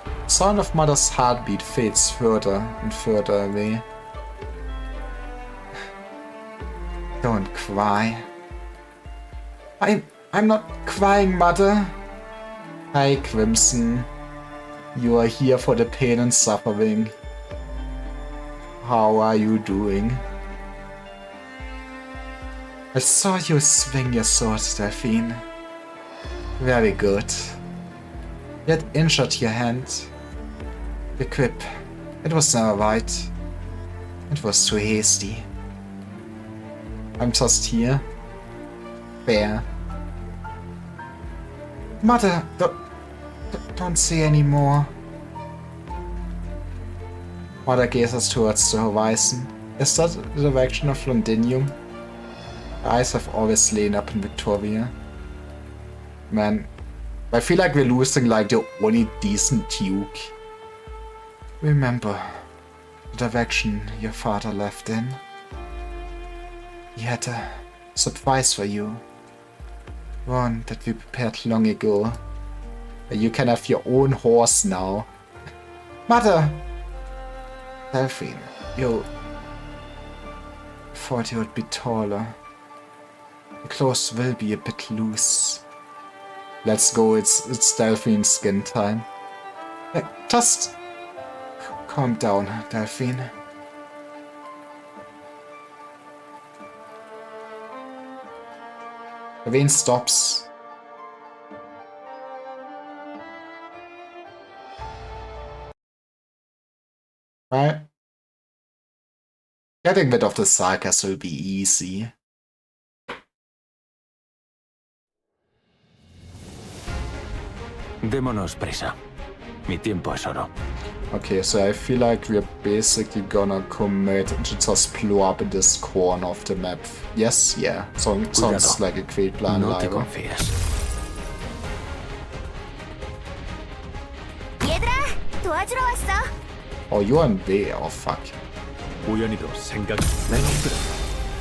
The sound of Mother's heartbeat fades further and further away. Don't cry. I'm not crying, Mother. Hi, Crimson. You are here for the pain and suffering. How are you doing? I saw you swing your sword, Delphine. Very good. You had injured your hand. Your grip. It was never right. It was too hasty. I'm just here. Fair. Mother, don't say any more. Mother gazes towards the horizon. Is that the direction of Londinium? Her eyes have always lain up in Victoria. Man, I feel like we're losing like the only decent Duke. Remember the direction your father left in? He had a surprise for you. One that we prepared long ago. You can have your own horse now. Mother! Delphine, you thought you would be taller. The clothes will be a bit loose. Let's go, it's Delphine skin time. Just calm down, Delphine. The rain stops. Right? Getting rid of the sarcasm will be easy. Démonos prisa. Mi tiempo es oro. Okay, so I feel like we're basically gonna commit to just blow up in this corner of the map. Yes, yeah. Sounds Cuidado. like a great plan, No te Lyra. confíes. 얘들아, 도와주러 왔어. Oh, you're in B. Oh, fuck. 우연히도 생각. 내 놈들은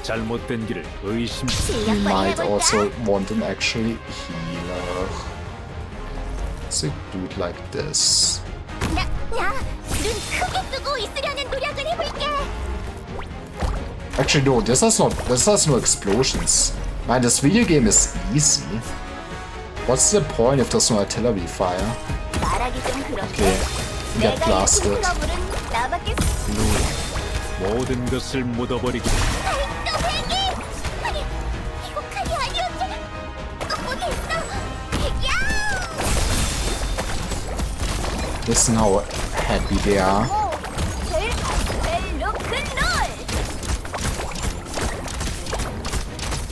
잘못된 길을 의심. We 실력 might 발휘해볼까? also want an actually healer. It's a dude like this. 눈 크게 뜨고 있으려는 노력을 해볼게. Actually, no, this has no explosions. Man, this video game is easy. What's the point if there's no artillery fire? 말하기 좀 그렇게. Okay, get 내가 blasted. 이 트러블은 나밖에 모든 것을 묻어버리기. 또 배기! 아니, 이거 칼이 아니었잖아. 못했어. 야! Listen how happy they are. 벨 로큰롤!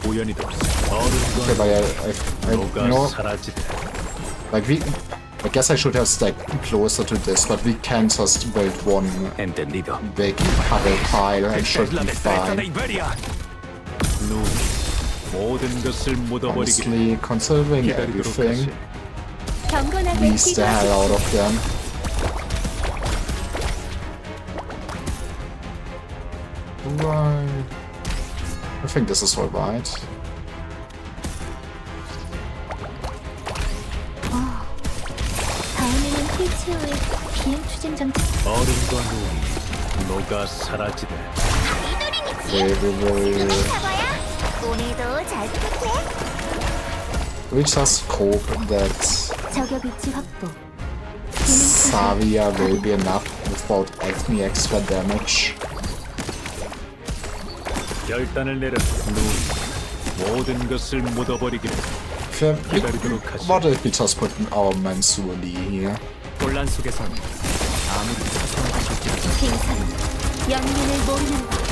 우연히도 Okay, 어른과 but you 너가 know, 사라지대. like I guess I should have stacked closer to this, but we can just build one Entendido. big puddle pile and Esta should es la be destreza de fine. Iberia. 눈 모든 것을 묻어버리기. Honestly, considering 기다리도록 everything, 하지. 경건하게 beast the hell out of them. Right. I think this is alright. 다음에는 휠체어에 비행 추진 장치. 어른과 눈이 너가 사라지대. We will 사과야. 오늘도 잘 부탁해. we just hope that 저격 위치 확보. Savia will be enough without any extra damage. 결단을 내려. 눈 모든 것을 묻어버리기를. What if we just put our Mansoor Lee here? 혼란 속에선 아무리 사소한 것일지라도 괜찮아. 영민을 모르는 거.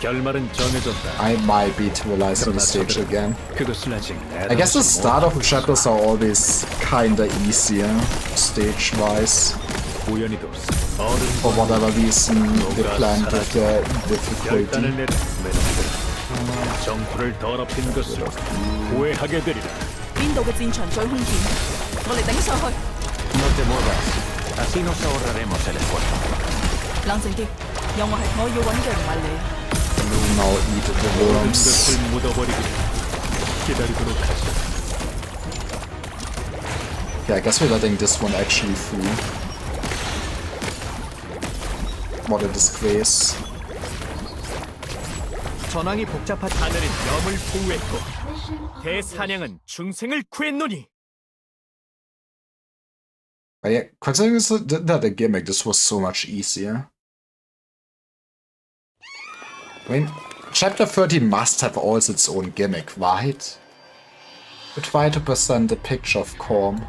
결말은 정해졌다. I might be trivializing the stage again. 그것을 아직 I guess the start of chapters are always kinda easier, stage-wise. 우연히도 For 어른과 whatever reason, they planned with the difficulty. 결단을 내려. 정부를 더럽힌 것을 후회하게 되리라. 邊度嘅戰場最兇險？我哋頂上去。 No te muevas. Así nos ahorraremos el esfuerzo. 冷靜啲，有我係我要揾嘅唔係你。 Now eat the 모든 worms. 것을 묻어버리기를 기다리도록 하지. Yeah, I guess we're letting this one actually through. What a disgrace. 전황이 복잡한 하늘은 염을 보호했고 Mission accomplished. 대사냥은 중생을 구했노니. But yeah, considering this didn't have a gimmick, this was so much easier. I mean, Chapter 13 must have also its own gimmick, right? We try to present a picture of calm.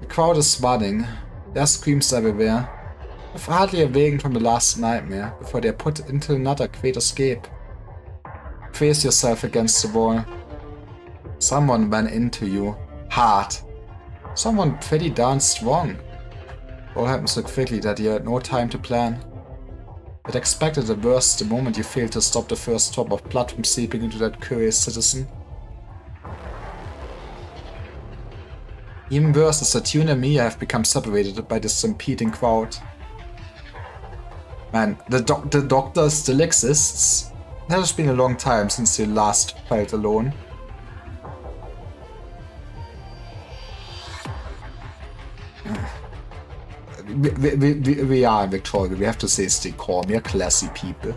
The crowd is running. There are screams everywhere. With hardly awakened from the last nightmare before they are put into another great escape. Face yourself against the wall. Someone ran into you. Hard. Someone pretty darn strong. All happened so quickly that you had no time to plan. You'd expected the worst the moment you failed to stop the first drop of blood from seeping into that curious citizen. Even worse is that you and Mia have become separated by this impeding crowd. Man, the doctor still exists. It has been a long time since you last felt alone. We are in Victoria, we have to stay calm, we are classy people.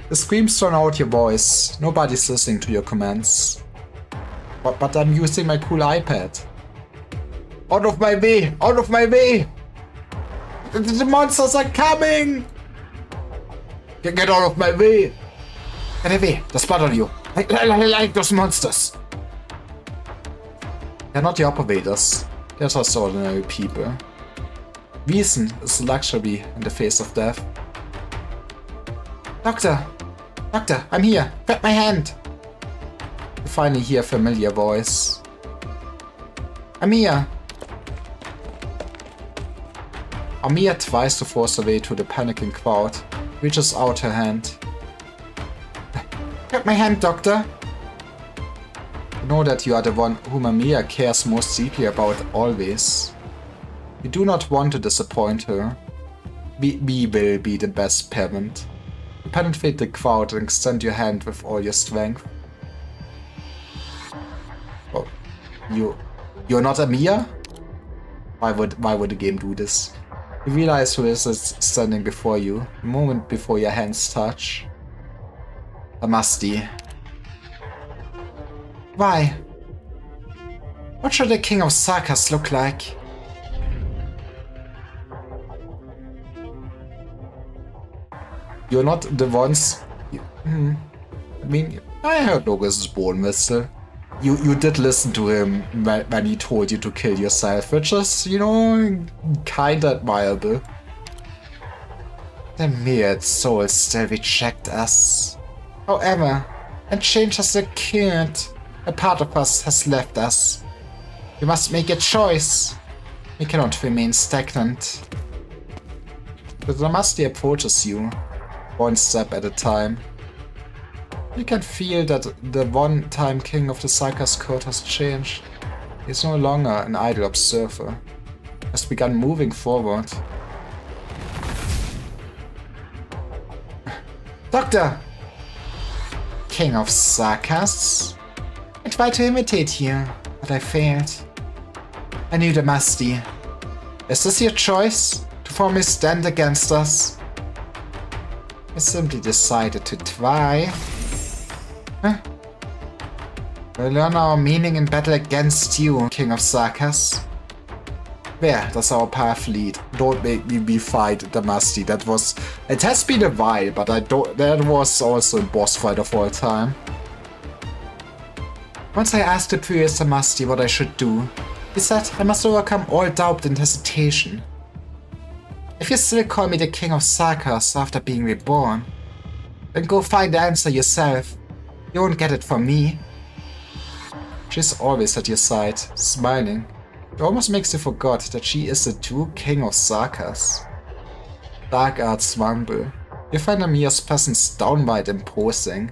The screams drown out your voice, nobody's listening to your commands. But I'm using my cool iPad. Out of my way! Out of my way! The monsters are coming! Get out of my way! Get away! There's blood on you! I like those monsters! They're not the operators. They're just ordinary people. Reason is a luxury in the face of death. Doctor! Doctor, I'm here! Grab my hand! You finally hear a familiar voice. I'm here! Amia tries to force her way through the panicking crowd, reaches out her hand. Grab my hand, Doctor! You know that you are the one whom Amia cares most deeply about always. You do not want to disappoint her. We will be the best parent. You penetrate the crowd and extend your hand with all your strength. Oh, you're not Amia? Why would the game do this? You realize who is standing before you, a moment before your hands touch. Damaski. Why? What should the King of Sarkas look like? You're not the ones... I mean, I heard Logos' bone whistle. You did listen to him when he told you to kill yourself, which is, you know, kinda admirable. The mere souls still reject us. However, and change has occurred. A part of us has left us. We must make a choice. We cannot remain stagnant. The Damaski approaches you, one step at a time. You can feel that the one-time king of the Sarkas court has changed. He is no longer an idle observer. He has begun moving forward. Doctor! King of Sarkas? I tried to imitate you, but I failed. I knew Damaski. Is this your choice? To formally stand against us? I simply decided to try. Huh? We'll learn our meaning in battle against you, King of Sarkas. Where does our path lead? Don't make me fight Damaski. It has been a while, but that was also a boss fight of all time. Once I asked the previous Damaski what I should do, he said I must overcome all doubt and hesitation. If you still call me the King of Sarkas after being reborn, then go find the answer yourself. You won't get it from me. She's always at your side, smiling. It almost makes you forget that she is the true King of Sarkas. Dark arts mumble. You find Amia's presence downright imposing.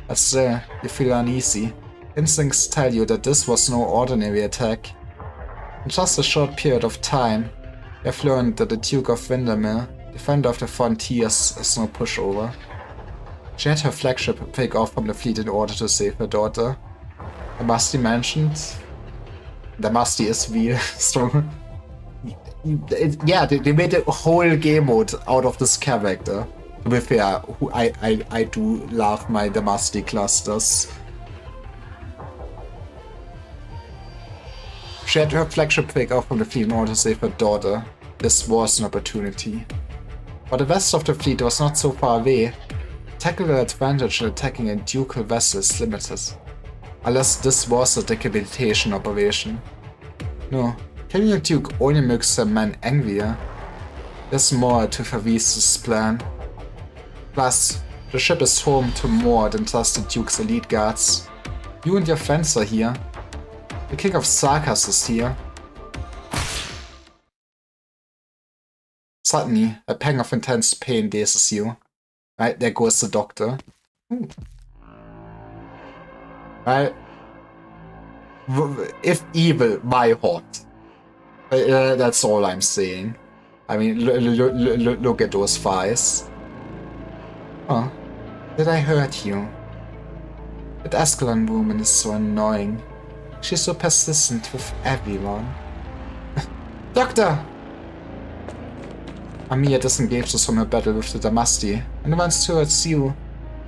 But still, you feel uneasy. Instincts tell you that this was no ordinary attack. In just a short period of time, you have learned that the Duke of Windermere, defender of the frontiers, is no pushover. She had her flagship take off from the fleet in order to save her daughter. Damaski mentioned. Damaski is real strong. Yeah, they made a whole game mode out of this character. To be fair, I do love my Damaski clusters. She had her flagship take off from the fleet in order to save her daughter. This was an opportunity. But the rest of the fleet was not so far away. Tactical advantage in attacking a ducal vessel is limited. Unless this was a decapitation operation. No, killing a duke only makes a man angrier. There's more to Faris's plan. Plus, the ship is home to more than just the duke's elite guards. You and your friends are here. The King of Sarkas is here. Suddenly, a pang of intense pain dazes you. Right, there goes the doctor. Right. If evil, why hot? That's all I'm saying. I mean, look at those thighs. Oh, did I hurt you? That Ascalon woman is so annoying. She's so persistent with everyone. Doctor! Amiya disengages from her battle with the Damasti and runs towards you.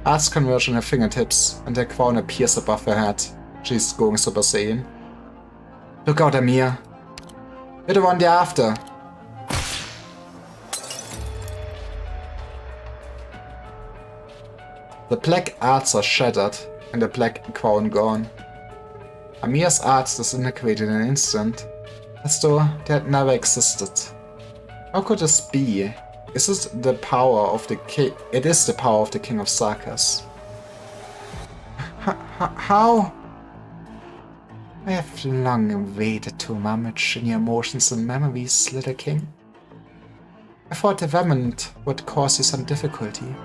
Arts converge on her fingertips, and her crown appears above her head. She's going Super Saiyan. Look out, Amiya. You're the one they're after. The black arts are shattered, and the black crown gone. Amiya's arts disintegrate in an instant, as though they had never existed. How could this be? Is it the power of the king? It is the power of the King of Sarkas. How? I have long awaited to rummage in your emotions and memories, little king. I thought the remnant would cause you some difficulty.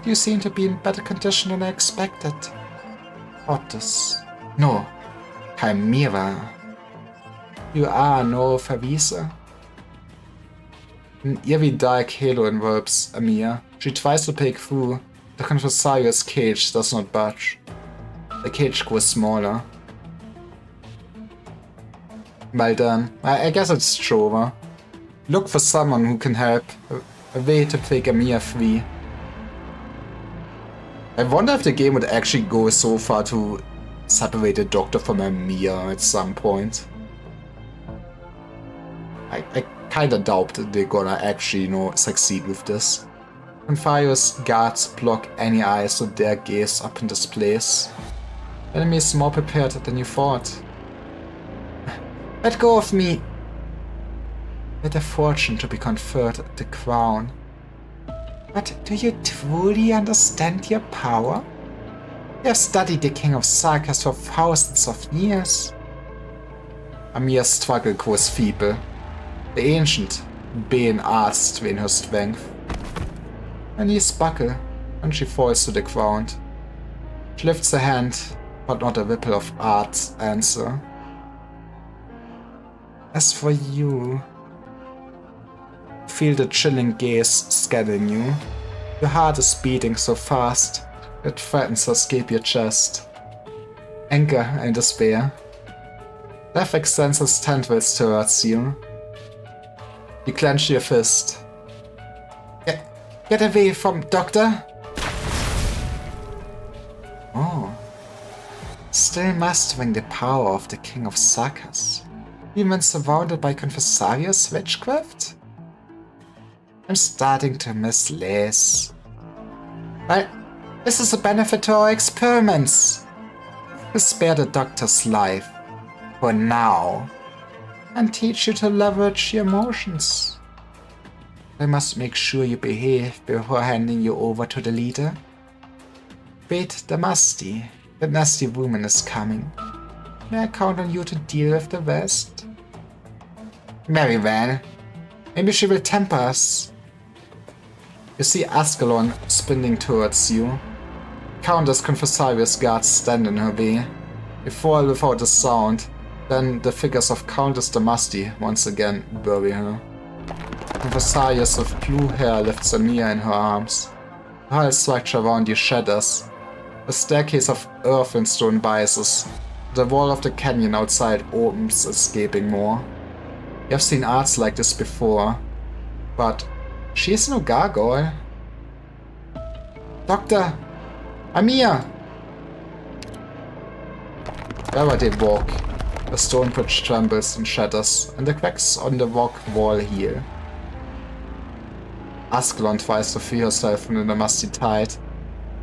You seem to be in better condition than I expected. Otis. No. Chimera. You are no Favisa. An eerie dark halo envelops Amiya. She tries to peek through. The Confessorius cage does not budge. The cage grows smaller. Well done. I guess it's Jova. Look for someone who can help. A way to take Amiya free. I wonder if the game would actually go so far to separate the Doctor from Amiya at some point. I kinda doubt that they're gonna actually, succeed with this. Confarius guards block any eyes who dare gaze up in this place. The enemy is more prepared than you thought. Let go of me! With the fortune to be conferred the crown. But do you truly understand your power? You have studied the King of Sarkas for thousands of years. Amiya's struggle grows feeble. The ancient being arts strain her strength. Her knees buckle, and she falls to the ground. She lifts her hand, but not a ripple of arts answer. As for you, feel the chilling gaze scanning you. Your heart is beating so fast it threatens to escape your chest. Anger and despair. Death extends its tendrils towards you. You clench your fist. Get away from Doctor! Oh. Still mastering the power of the King of Sarkas. Even surrounded by Confessorius witchcraft? I'm starting to miss Liz. Well, this is a benefit to our experiments. We spare the Doctor's life. For now. And teach you to leverage your emotions. I must make sure you behave before handing you over to the leader. Wait, Damasti. The nasty woman is coming. May I count on you to deal with the rest? Very well. Maybe she will temper us. You see Ascalon spinning towards you. Countess Confessorius guards stand in her way. They fall without a sound. Then the figures of Countess Damasti once again bury her. Confessorius with blue hair lifts Amiya in her arms. The hull structure around you shatters. The staircase of earth and stone rises. The wall of the canyon outside opens, escaping more. You have seen arts like this before, but she is no gargoyle. Doctor! Amiya! Wherever they walk, the stone bridge trembles and shatters, and the cracks on the rock wall heal. Ascalon tries to free herself from the Damasti tide,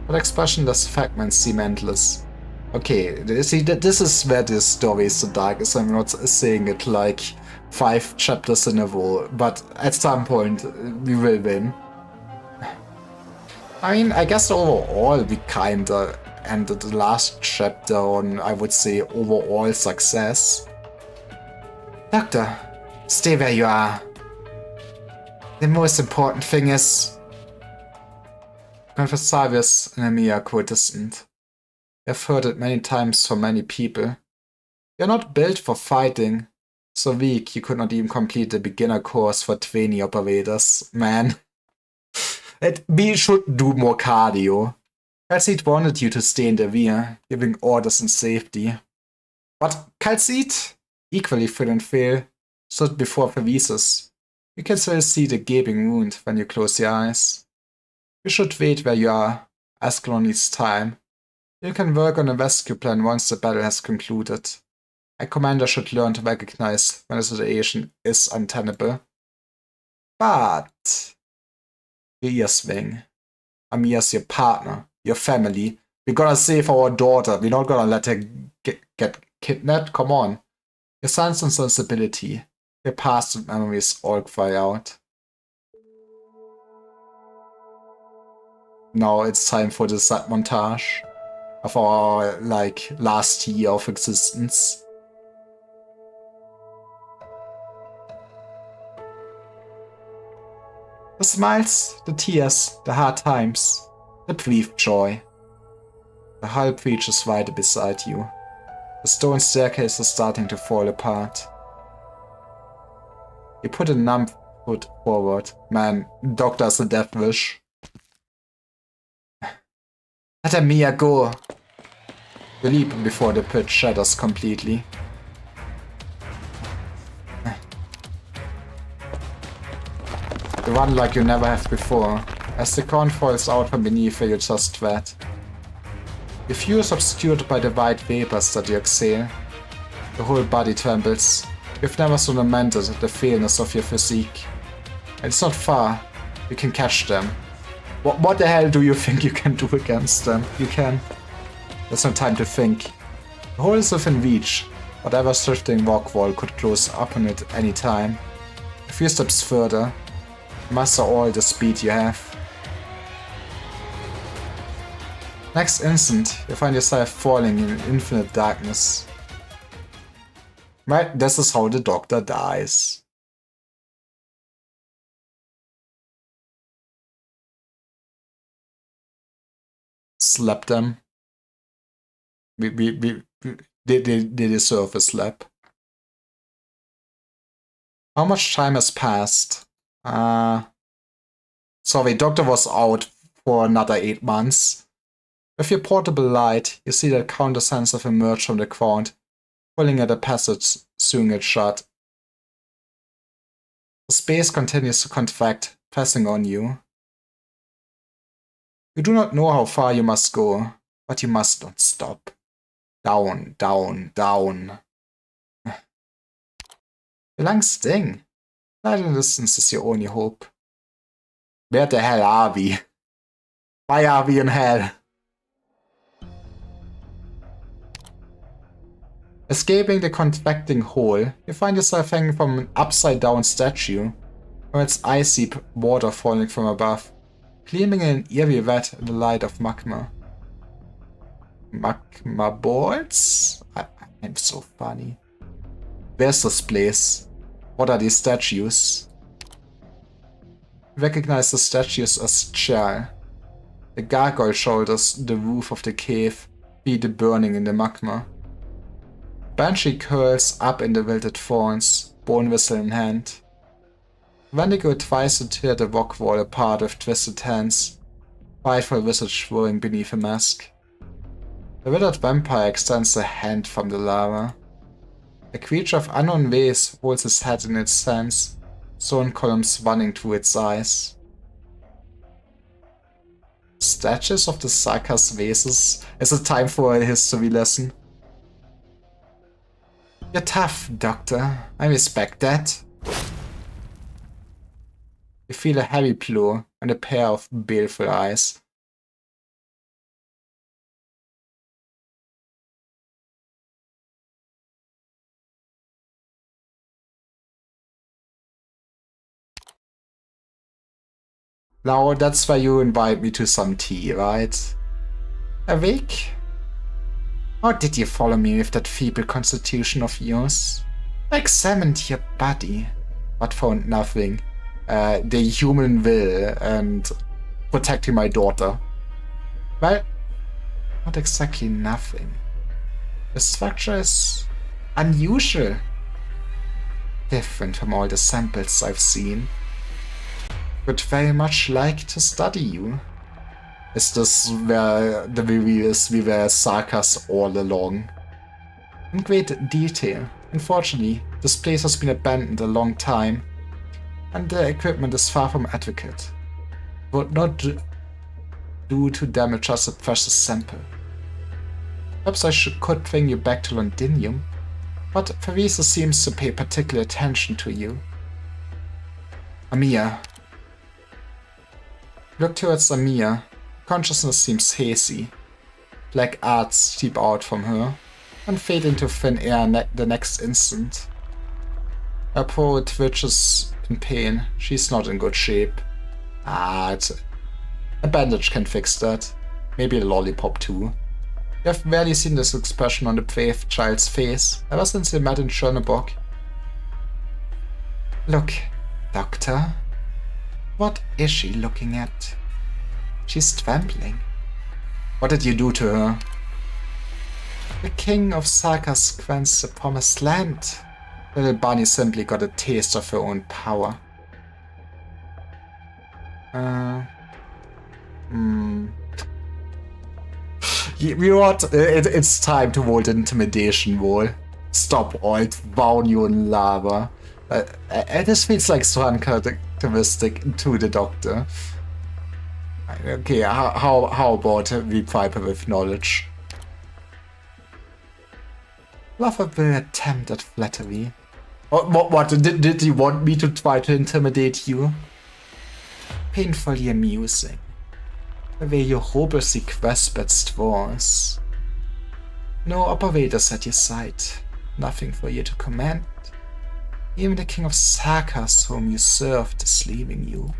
but expressionless fragments seem endless. Okay, see, this is where this story is the darkest. I'm not saying it like 5 chapters in a row, but at some point we will win. I mean, I guess overall we kinda ended the last chapter on, I would say, overall success. Doctor, stay where you are. The most important thing is... Confessorius and Amiya are co-distant. I've heard it many times from many people. You're not built for fighting. So weak you could not even complete the beginner course for 20 operators. Man. We should do more cardio. Calcite wanted you to stay in the rear, giving orders in safety. But Calcite, equally fit and fail, stood before Pheresis. You can still see the gaping wound when you close your eyes. You should wait where you are. Ascalon needs time. You can work on a rescue plan once the battle has concluded. A commander should learn to recognize when a situation is untenable. But your ear swing. Amia's your partner, your family. We're gonna save our daughter. We're not gonna let her get kidnapped. Come on. Your sense and sensibility, your past and memories all cry out. Now it's time for the sad montage of our, last year of existence. The smiles, the tears, the hard times, the brief joy. The hull breaches right beside you. The stone staircase is starting to fall apart. You put a numb foot forward. Man, doctor's a death wish. Let Amia go. You leap before the pit shatters completely. You run like you never have before, as the ground falls out from beneath where you just tread. Your view is obscured by the white vapors that you exhale. Your whole body trembles. You've never so lamented the fairness of your physique. And it's not far. You can catch them. What the hell do you think you can do against them? You can. There's no time to think. The hole is within reach. Whatever shifting rock wall could close up on it any time. A few steps further, muster all the speed you have. Next instant, you find yourself falling in infinite darkness. Right, this is how the doctor dies. Slap them. They deserve a slap. How much time has passed? Sorry, Doctor was out for another 8 months. With your portable light, you see that counter sensor emerge from the ground, pulling at a passage, sewing it shut. The space continues to contract, pressing on you. You do not know how far you must go, but you must not stop. Down, down, down. Your lungs sting. Light and distance is your only hope. Where the hell are we? Why are we in hell? Escaping the contracting hole, you find yourself hanging from an upside-down statue, from its icy water falling from above, gleaming in an eerie red in the light of magma. Magma balls? I'm so funny. Where's this place? What are these statues? You recognize the statues as Chal. The gargoyle shoulders the roof of the cave, feet burning in the magma. Banshee curls up in the wilted thorns, bone whistle in hand. Wendigo tries to tear the rock wall apart with twisted hands, frightful visage swirling beneath a mask. The withered vampire extends a hand from the lava. A creature of unknown ways holds his head in its hands, stone columns running through its eyes. Statues of the Sarkas vases? Is it time for a history lesson? You're tough, Doctor. I respect that. You feel a heavy blow and a pair of baleful eyes. Now that's why you invite me to some tea, right? Awake? How did you follow me with that feeble constitution of yours? I examined your body, but found nothing. The human will and protecting my daughter. Well, not exactly nothing. The structure is unusual. different from all the samples I've seen. Would very much like to study you. Is this where the reveal is we were Sarkas all along? In great detail. Unfortunately, this place has been abandoned a long time, and the equipment is far from adequate. Would not do to damage us a precious sample. Perhaps I could bring you back to Londinium, but Theresa seems to pay particular attention to you. Amia. Look towards Amia. Consciousness seems hazy. Black arcs seep out from her and fade into thin air the next instant. Her paw twitches in pain. She's not in good shape. A bandage can fix that. Maybe a lollipop too. You have barely seen this expression on the brave child's face ever since they met in Chernobog. Look, Doctor. What is she looking at? She's trembling. What did you do to her? The king of Sarkas grants the promised land. Little Bunny simply got a taste of her own power. You know what? It's time to roll the intimidation roll. Stop all drown you in lava. This feels like so uncharacteristic to the Doctor. Okay, how about we pipe with knowledge? Lover will attempt at flattery. What did you want me to try to intimidate you? Painfully amusing. The way you hopelessly grasp at straws. No operators at your side. Nothing for you to command. Even the king of Sarkas whom you served is leaving you.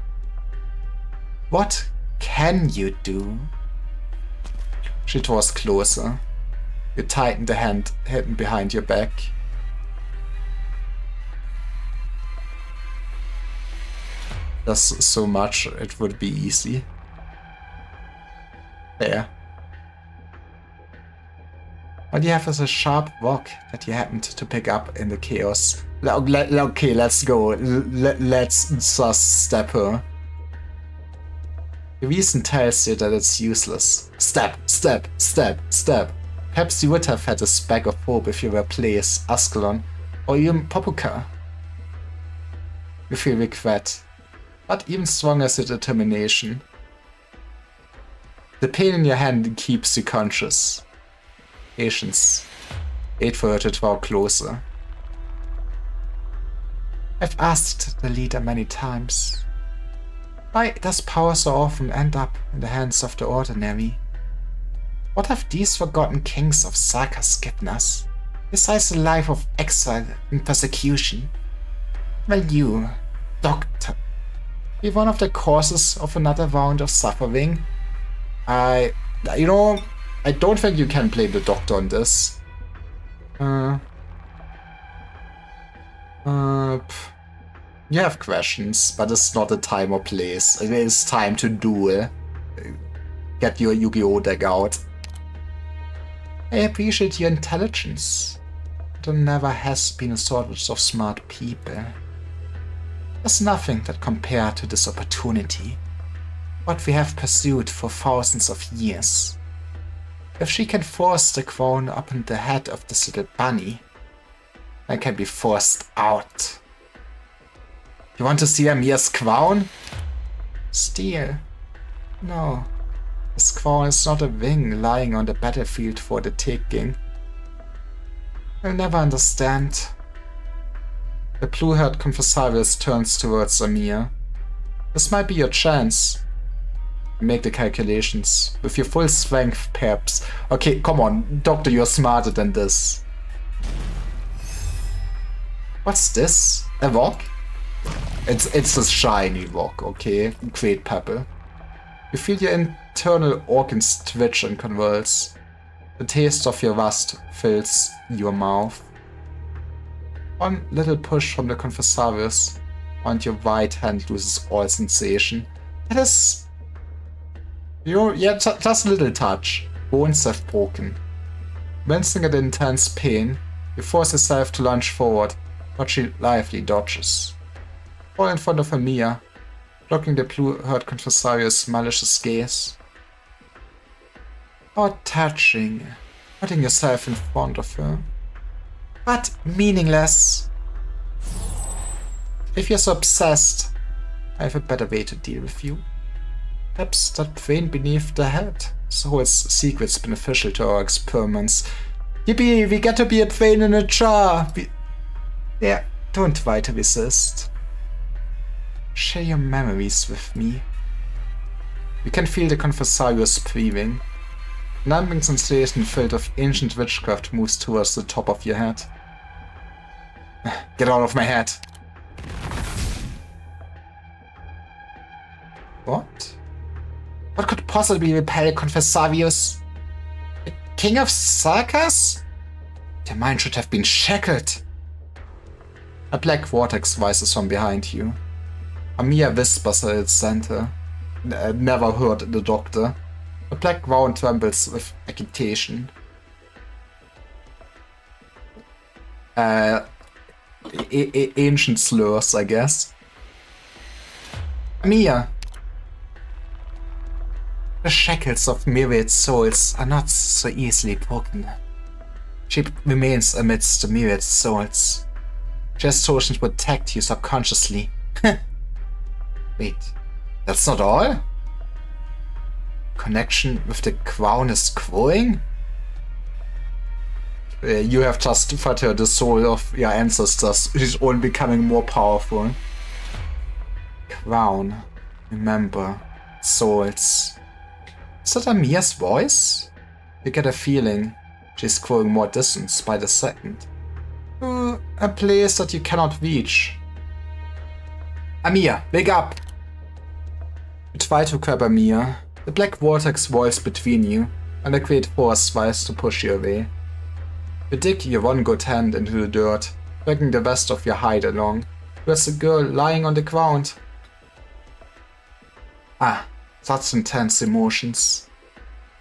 What can you do? She draws closer. You tighten the hand hidden behind your back. Does so much it would be easy. There. What you have is a sharp rock that you happened to pick up in the chaos. Okay, let's go. Let's just stab her. The reason tells you that it's useless. Stab, stab, stab, stab. Perhaps you would have had a speck of hope if you were Place, Ascalon, or even Popuka. You feel regret, but even stronger is your determination. The pain in your hand keeps you conscious. Patience. Wait for her to draw closer. I've asked the leader many times. Why does power so often end up in the hands of the ordinary? What have these forgotten kings of Sarkas given us, besides a life of exile and persecution? Will you, Doctor, be one of the causes of another round of suffering? I don't think you can blame the Doctor on this. You have questions, but it's not a time or place. It is time to duel. Get your Yu-Gi-Oh deck out. I appreciate your intelligence. There never has been a shortage of smart people. There's nothing that compared to this opportunity. What we have pursued for thousands of years. If she can force the crown upon the head of this little bunny, I can be forced out. You want to see Amia's crown? Steal? No. This crown is not a wing lying on the battlefield for the taking. You'll never understand. The blue-haired Conversarius turns towards Amia. This might be your chance. Make the calculations. With your full strength, perhaps. Okay, come on, Doctor, you're smarter than this. What's this? A rock? It's a shiny rock, okay? Great pebble. You feel your internal organs twitch and convulse. The taste of your rust fills your mouth. One little push from the Conversarius, and your right hand loses all sensation. It is... just a little touch. Bones have broken. Wincing at intense pain, you force yourself to lunge forward, but she lively dodges. All in front of Amiya, blocking the blue-haired Confessarius' malicious gaze. How touching, putting yourself in front of her. But meaningless. If you're so obsessed, I have a better way to deal with you. Perhaps that vein beneath the head holds secrets beneficial to our experiments. Yippee, we get to be a vein in a jar! Yeah, don't try to resist. Share your memories with me. You can feel the Confessarius breathing. Numbing sensation filled with ancient witchcraft moves towards the top of your head. Get out of my head! What? What could possibly repel Confessarius? The King of Sarkas? Their mind should have been shackled. A black vortex rises from behind you. Amiya whispers at its center. Never heard the doctor. The black ground trembles with agitation. Ancient slurs, I guess. Amiya! The shackles of myriad souls are not so easily broken. She remains amidst the myriad souls. She has chosen to protect you subconsciously. Wait, that's not all? Connection with the crown is growing? You have just fed her the soul of your ancestors. She's only becoming more powerful. Crown. Remember. Souls. Is that Amiya's voice? You get a feeling she's growing more distant by the second. A place that you cannot reach. Amiya, wake up! You try to grab Amiya. The black vortex walls between you, and a great force tries to push you away. You dig your one good hand into the dirt, dragging the rest of your hide along. There's a girl lying on the ground. Ah, such intense emotions.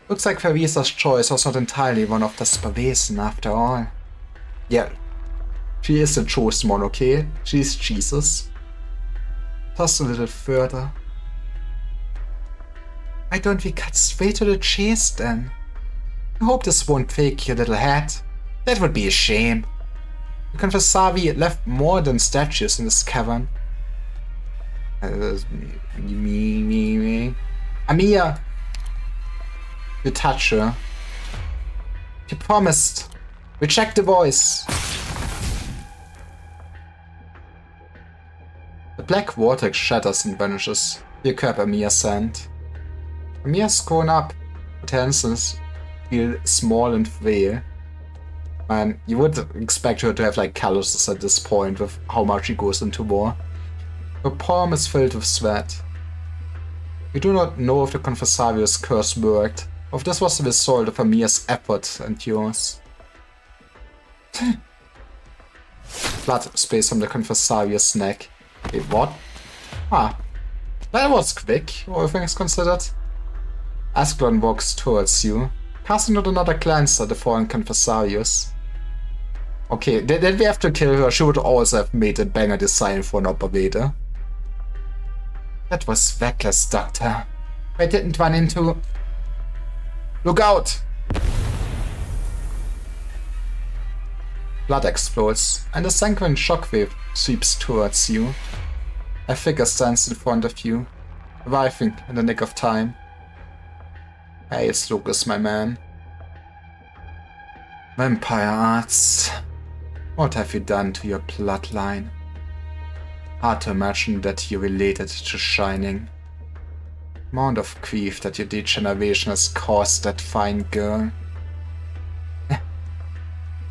Looks like Theresa's choice was not entirely one of desperation after all. Yeah, she is the chosen one, okay? She's Jesus. Just a little further. Why don't we cut straight to the chase then? I hope this won't fake your little head. That would be a shame. The Confessari left more than statues in this cavern. Amiya! You touch her. You promised. Reject the voice. The black vortex shatters and vanishes. You grab Amiya's hand. Amiya's grown up. Her hands feel small and frail. And you would expect her to have like calluses at this point with how much she goes into war. Her palm is filled with sweat. You do not know if the Confessarius curse worked, or if this was the result of Amiya's effort and yours. Blood sprays from the Confessarius' neck. Wait, what? Ah, that was quick, all things considered. Ascalon walks towards you, casting out another glance at the fallen Confessarius. Okay, then we have to kill her. She would also have made a banger design for an operator. That was reckless, Doctor. I didn't run into... Look out! Blood explodes, and a sanguine shockwave sweeps towards you. A figure stands in front of you, arriving in the nick of time. Hey, it's Lucas, my man. Vampire arts. What have you done to your bloodline? Hard to imagine that you're related to Shining. Amount of grief that your degeneration has caused that fine girl.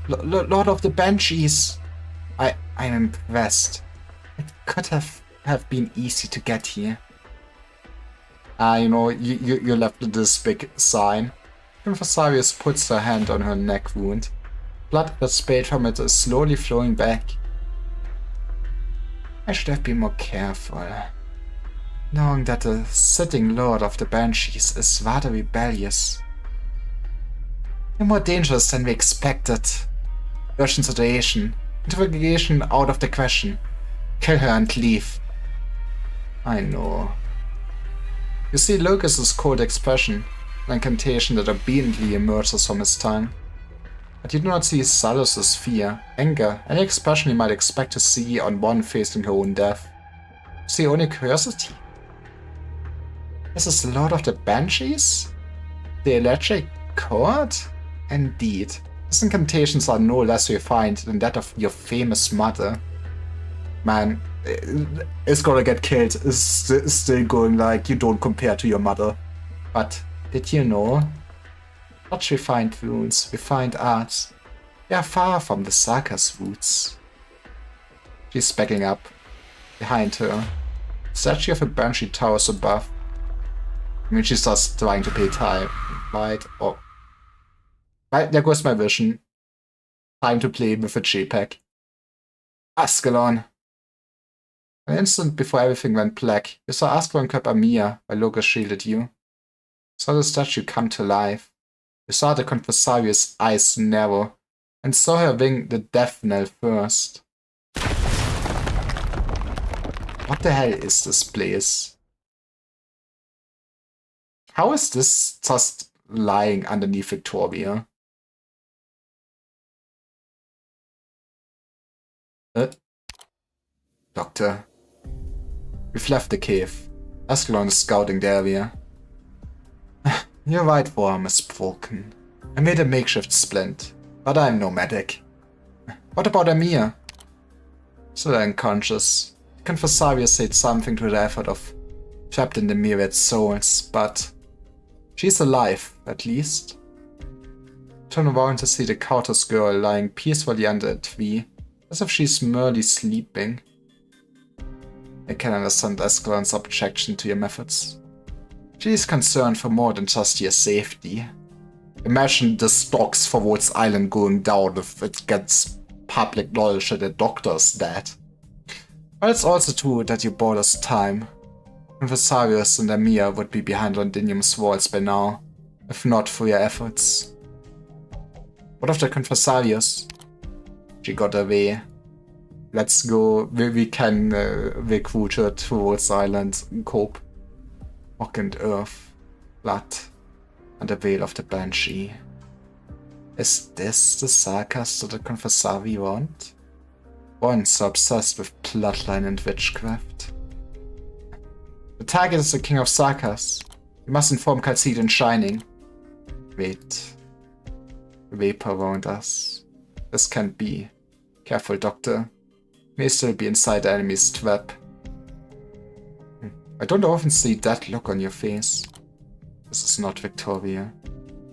Lord of the Banshees. I'm impressed. It could have been easy to get here. You know, you left this big sign. Confessarius puts her hand on her neck wound. Blood that sprayed from it is slowly flowing back. I should have been more careful. Knowing that the sitting Lord of the Banshees is rather rebellious. You're more dangerous than we expected. Urgent situation. Interrogation out of the question. Kill her and leave. I know. You see Lucas's cold expression, an incantation that obediently emerges from his tongue. But you do not see Salus's fear, anger, any expression you might expect to see on one facing her own death. You see only curiosity. This is Lord of the Banshees? The electric cord? Indeed. His incantations are no less refined than that of your famous mother. Man, it's gonna get killed. It's still going like you don't compare to your mother. But did you know? Such refined runes, refined arts, they are far from the Sarkaz roots. She's backing up. Behind her, the statue of a Banshee towers above. I mean, she's just trying to pay time. Right? Oh. Right, there goes my vision. Time to play with a JPEG. Ascalon. An instant before everything went black, you saw Ascalon grab Amir while Lucas shielded you. You saw the statue come to life. You saw the Conversarius' eyes narrow, and saw her ring the death knell first. What the hell is this place? How is this just lying underneath Victoria? Doctor. We've left the cave. Ascalon is scouting the area. Your right forearm is broken. I made a makeshift splint, but I'm no medic. What about Amir? Still unconscious. Conversarius said something to the effort of trapped in the myriad souls, but she's alive, at least. Turn around to see the Countess girl lying peacefully under a tree, as if she's merely sleeping. I can understand Ascalon's objection to your methods. She is concerned for more than just your safety. Imagine the stocks for Rhodes Island going down if it gets public knowledge that the doctor's dead. But it's also true that you bought us time. Conversarius and Amir would be behind Londinium's walls by now, if not for your efforts. What of the Conversarius? She got away. Let's go. We can recruit her to Rhodes Island and cope. Rock and earth, blood, and the veil of the Banshee. Is this the Sarkaz that the Conversari want? One so obsessed with bloodline and witchcraft. The target is the King of Sarkaz. You must inform Calcid and Shining. Wait. Vapor around us. This can't be. Careful, Doctor. May still be inside the enemy's trap. I don't often see that look on your face. This is not Victoria.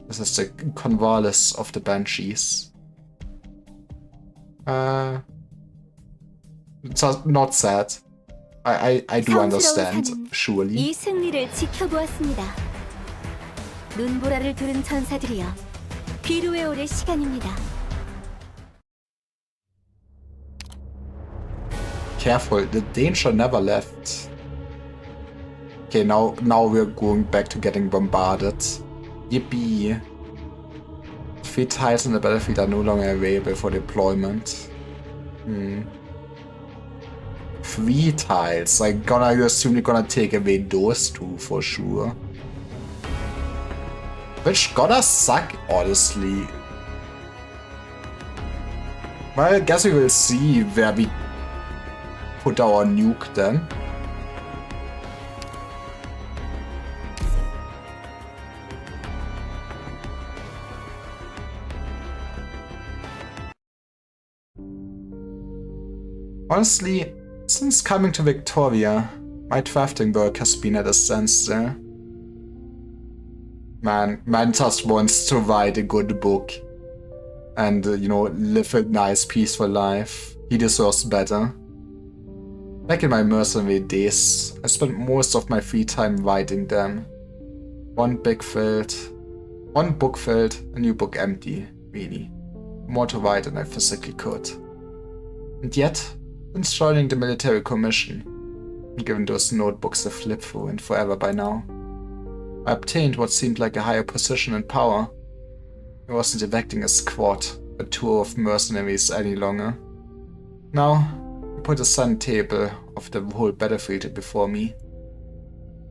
This is the Convalis of the Banshees. It's not sad. I do understand, surely. 이 승리를 지켜보았습니다. 눈보라를 두른 전사들이여, 비루에 오를 시간입니다. Careful, the danger never left. Okay, now we're going back to getting bombarded. Yippee. 3 tiles in the battlefield are no longer available for deployment. 3 tiles. I assume you're gonna take away those 2 for sure. Which gotta suck, honestly. Well, I guess we will see where we put our nuke then. Honestly, since coming to Victoria, my drafting work has been at a standstill. Man just wants to write a good book and, live a nice, peaceful life. He deserves better. Back in my mercenary days, I spent most of my free time writing them. One book filled, a new book empty, really. More to write than I physically could. And yet, since joining the military commission, and given those notebooks a flip through and forever by now, I obtained what seemed like a higher position and power. I wasn't electing a squad, a tour of mercenaries any longer. Now, I put a sun table of the whole battlefield before me,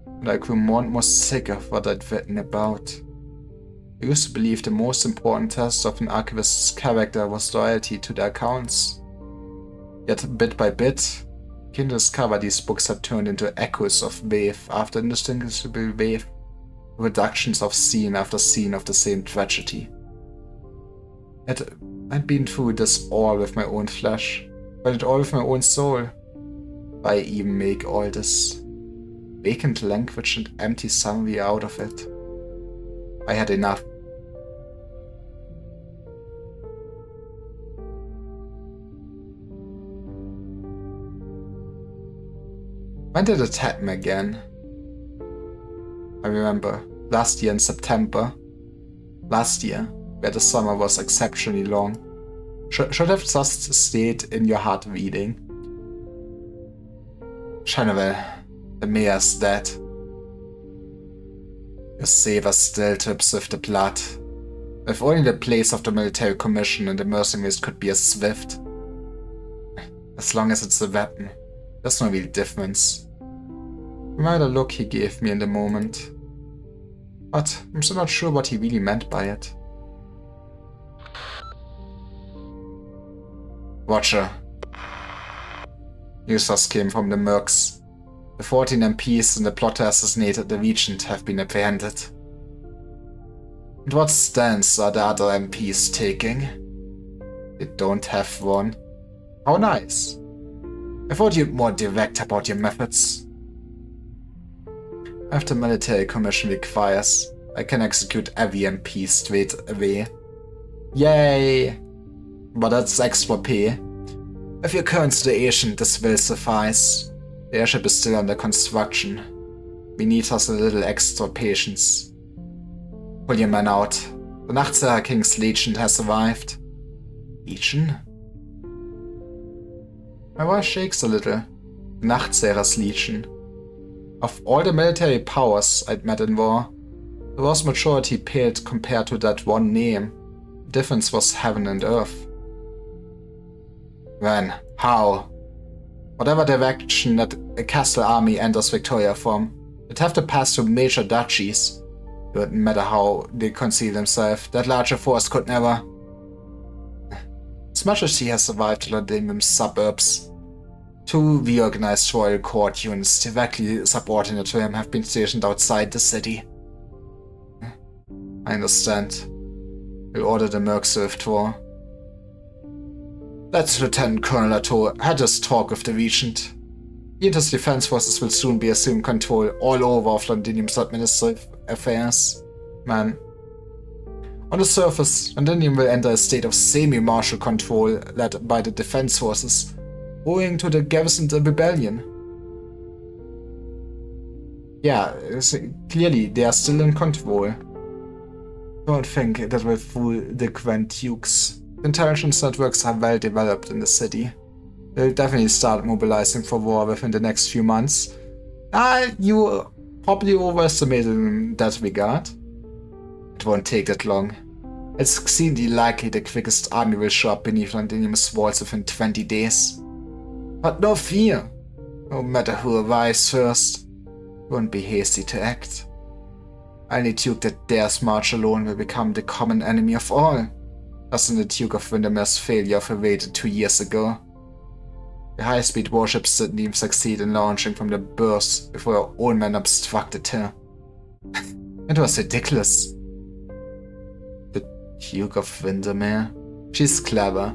and I grew more and more sick of what I'd written about. I used to believe the most important test of an archivist's character was loyalty to their accounts. Yet, bit by bit, I came to discover these books had turned into echoes of wave after indistinguishable wave, reductions of scene after scene of the same tragedy. Yet, I'd been through this all with my own flesh, but it all with my own soul. Why even make all this vacant language and empty summary out of it? I had enough. When did it happen again? I remember, last year in September. Last year, where the summer was exceptionally long. Should have just stayed in your heart reading. General, the mayor's dead. Your saber still drips with the blood. If only the place of the military commission and the mercenaries could be as swift. As long as it's a weapon, there's no real difference. Remember the look he gave me in the moment. But I'm still not sure what he really meant by it. Watcher. News just came from the Mercs. The 14 MPs and the plot to assassinate the regent have been apprehended. And what stance are the other MPs taking? They don't have one. How nice. I thought you'd be more direct about your methods. If the military commission requires, I can execute every MP straight away. Yay! But that's extra pay. With your current situation, this will suffice. The airship is still under construction. We need us a little extra patience. Pull your men out. The Nachtseher King's Legion has arrived. Legion? My voice shakes a little. The Nachtseher's Legion. Of all the military powers I'd met in war, the vast majority paled compared to that one name. The difference was heaven and earth. When? How? Whatever direction that a castle army enters Victoria from, it'd have to pass through major duchies. It wouldn't matter how they conceal themselves, that larger force could never. As much as he has survived to London's suburbs, 2 reorganized royal court units directly subordinate to him have been stationed outside the city. I understand. We'll order the Mercs to withdraw. Let Lieutenant Colonel Latour had his talk with the regent. He and his defense forces will soon be assuming control all over of Londinium's administrative affairs. Man. On the surface, Londinium will enter a state of semi-martial control led by the defense forces, owing to the garrisoned rebellion. Yeah, clearly they are still in control. Don't think that will fool the Grand Dukes. Intelligence networks are well developed in the city. They'll definitely start mobilizing for war within the next few months. You probably overestimated in that regard. It won't take that long. It's exceedingly likely the quickest army will show up beneath Londinium's walls within 20 days. But no fear. No matter who arrives first, won't be hasty to act. Any Duke that dares march alone will become the common enemy of all. As in the Duke of Windermere's failure of a raid 2 years ago. The high-speed warships didn't even succeed in launching from the berths before our own men obstructed her. It was ridiculous. The Duke of Windermere? She's clever.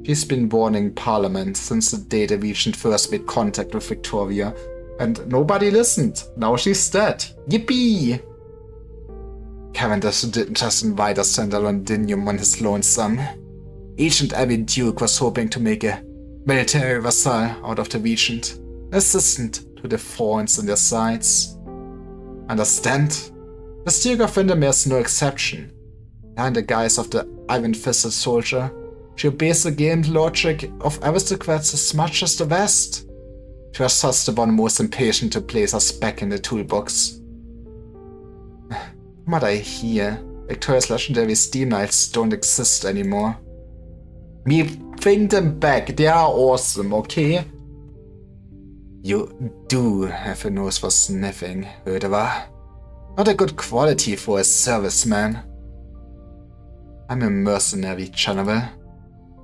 She's been warning Parliament since the day the regent first made contact with Victoria, and nobody listened. Now she's dead. Yippee! Cavendish didn't just invite us to enter Londinium on his lonesome. Each and every duke was hoping to make a military vassal out of the regent, an assistant to the thorns in their sides. Understand? The Duke of Windermere is no exception. Behind the guise of the iron-fisted soldier, she obeys the game logic of aristocrats as much as the West. She was just the one most impatient to place us back in the toolbox. From what I hear, Victoria's legendary steam knights don't exist anymore. Me bring them back. They are awesome, okay? You do have a nose for sniffing, Rödewa. Not a good quality for a serviceman. I'm a mercenary, General.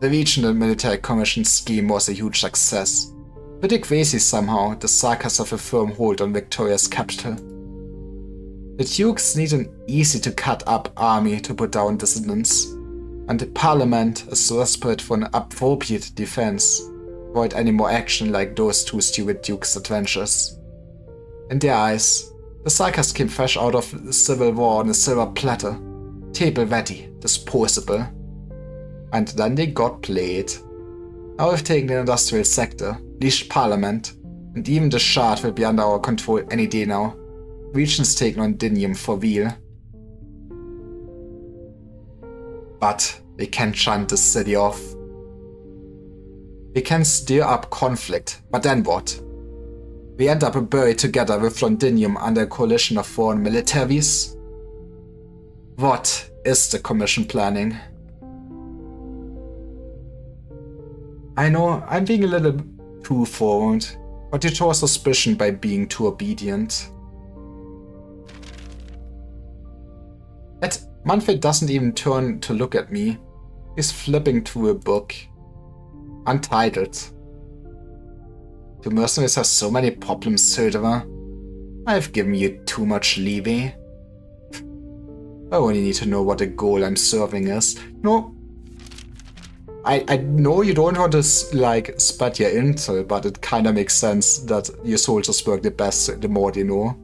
The Regional Military Commission scheme was a huge success. Pretty crazy somehow, the Sarkas have a firm hold on Victoria's capital. The Dukes need an easy-to-cut-up army to put down dissidents, and the Parliament is desperate for an appropriate defense. Avoid any more action like those two stupid Dukes' adventures. In their eyes, the Sarkas came fresh out of the civil war on a silver platter, table-ready, disposable. And then they got played. Now we've taken the industrial sector, leashed Parliament, and even the Shard will be under our control any day now. Regions taken on Dinium for real. But we can shunt the city off. We can stir up conflict, but then what? We end up buried together with Londinium under a coalition of foreign militaries? What is the Commission planning? I know I'm being a little too forward, but you show suspicion by being too obedient. Yet Manfred doesn't even turn to look at me. He's flipping through a book. Untitled. Do mercenaries have so many problems, Söderer? I've given you too much leeway. I only need to know what the goal I'm serving is. No. I know you don't want to, like, spread your intel, but it kinda makes sense that your soldiers work the best the more they know.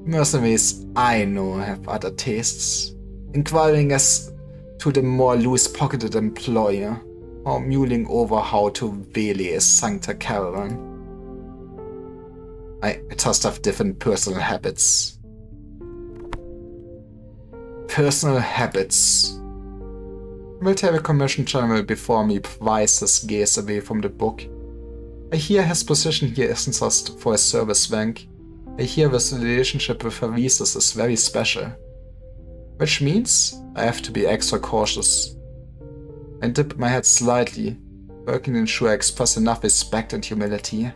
Mercenaries I know have other tastes. Inquiring as to the more loose-pocketed employer, or mulling over how to waylay a Sancta caravan. I just have different personal habits. Personal habits. Military Commission General before me pries his gaze away from the book. I hear his position here isn't just for a service rank. I hear his relationship with Harises is very special. Which means I have to be extra cautious. I dip my head slightly, working to ensure I express enough respect and humility.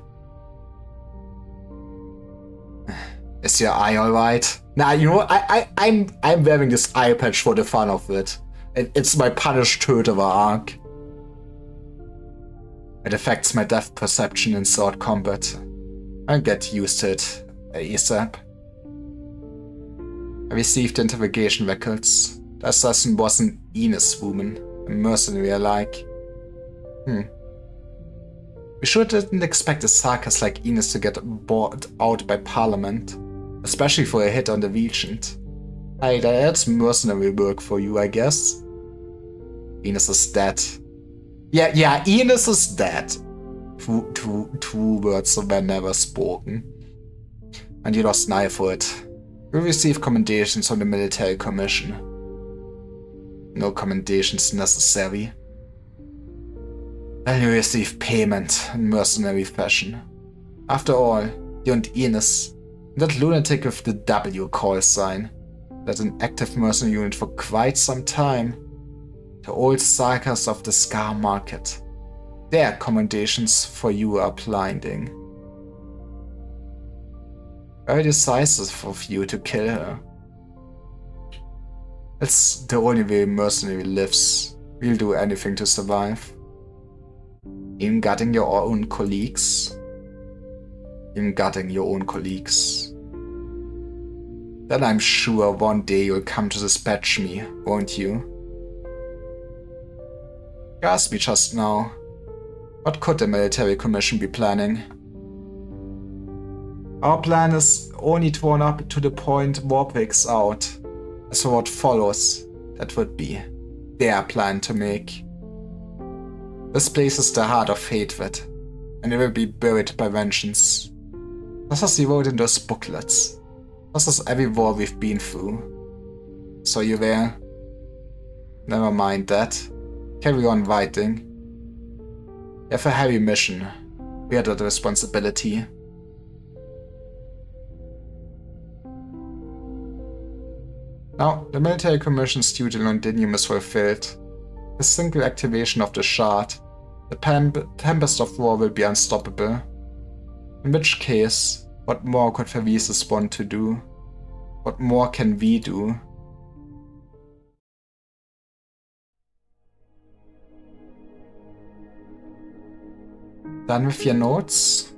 Is your eye alright? Nah, you know, I'm wearing this eye patch for the fun of it. It's my punished Töterer arc. It affects my depth perception in sword combat. I'll get used to it ASAP. I received interrogation records. The assassin was an Ines woman, a mercenary alike. We sure didn't expect a Sarkas like Ines to get bought out by Parliament, especially for a hit on the Regent. Hey, that's mercenary work for you, I guess. Ines is dead. Yeah, Ines is dead. Two words were never spoken. And you lost an eye for it. You received commendations from the Military Commission. No commendations necessary. And you receive payment in mercenary fashion. After all, you and Ines, that lunatic with the W call sign, led an active mercenary unit for quite some time. The old Sarkas of the Scar Market. Their commendations for you are blinding. Very decisive of you to kill her. It's the only way a mercenary lives. We'll do anything to survive. Even gutting your own colleagues. Then I'm sure one day you'll come to dispatch me, won't you? You asked me just now, what could the Military Commission be planning? Our plan is only torn up to the point war breaks out. As for what follows, that would be their plan to make. This place is the heart of hatred, and it will be buried by vengeance. Just as he wrote in those booklets. Just as every war we've been through. So you there? Never mind that. Carry on writing. You have a heavy mission. We had that responsibility. Now, the Military Commission's duty on Londinium is fulfilled. A single activation of the Shard, The Tempest of War will be unstoppable. In which case, what more could Vervises want to do? What more can we do? Done with your notes?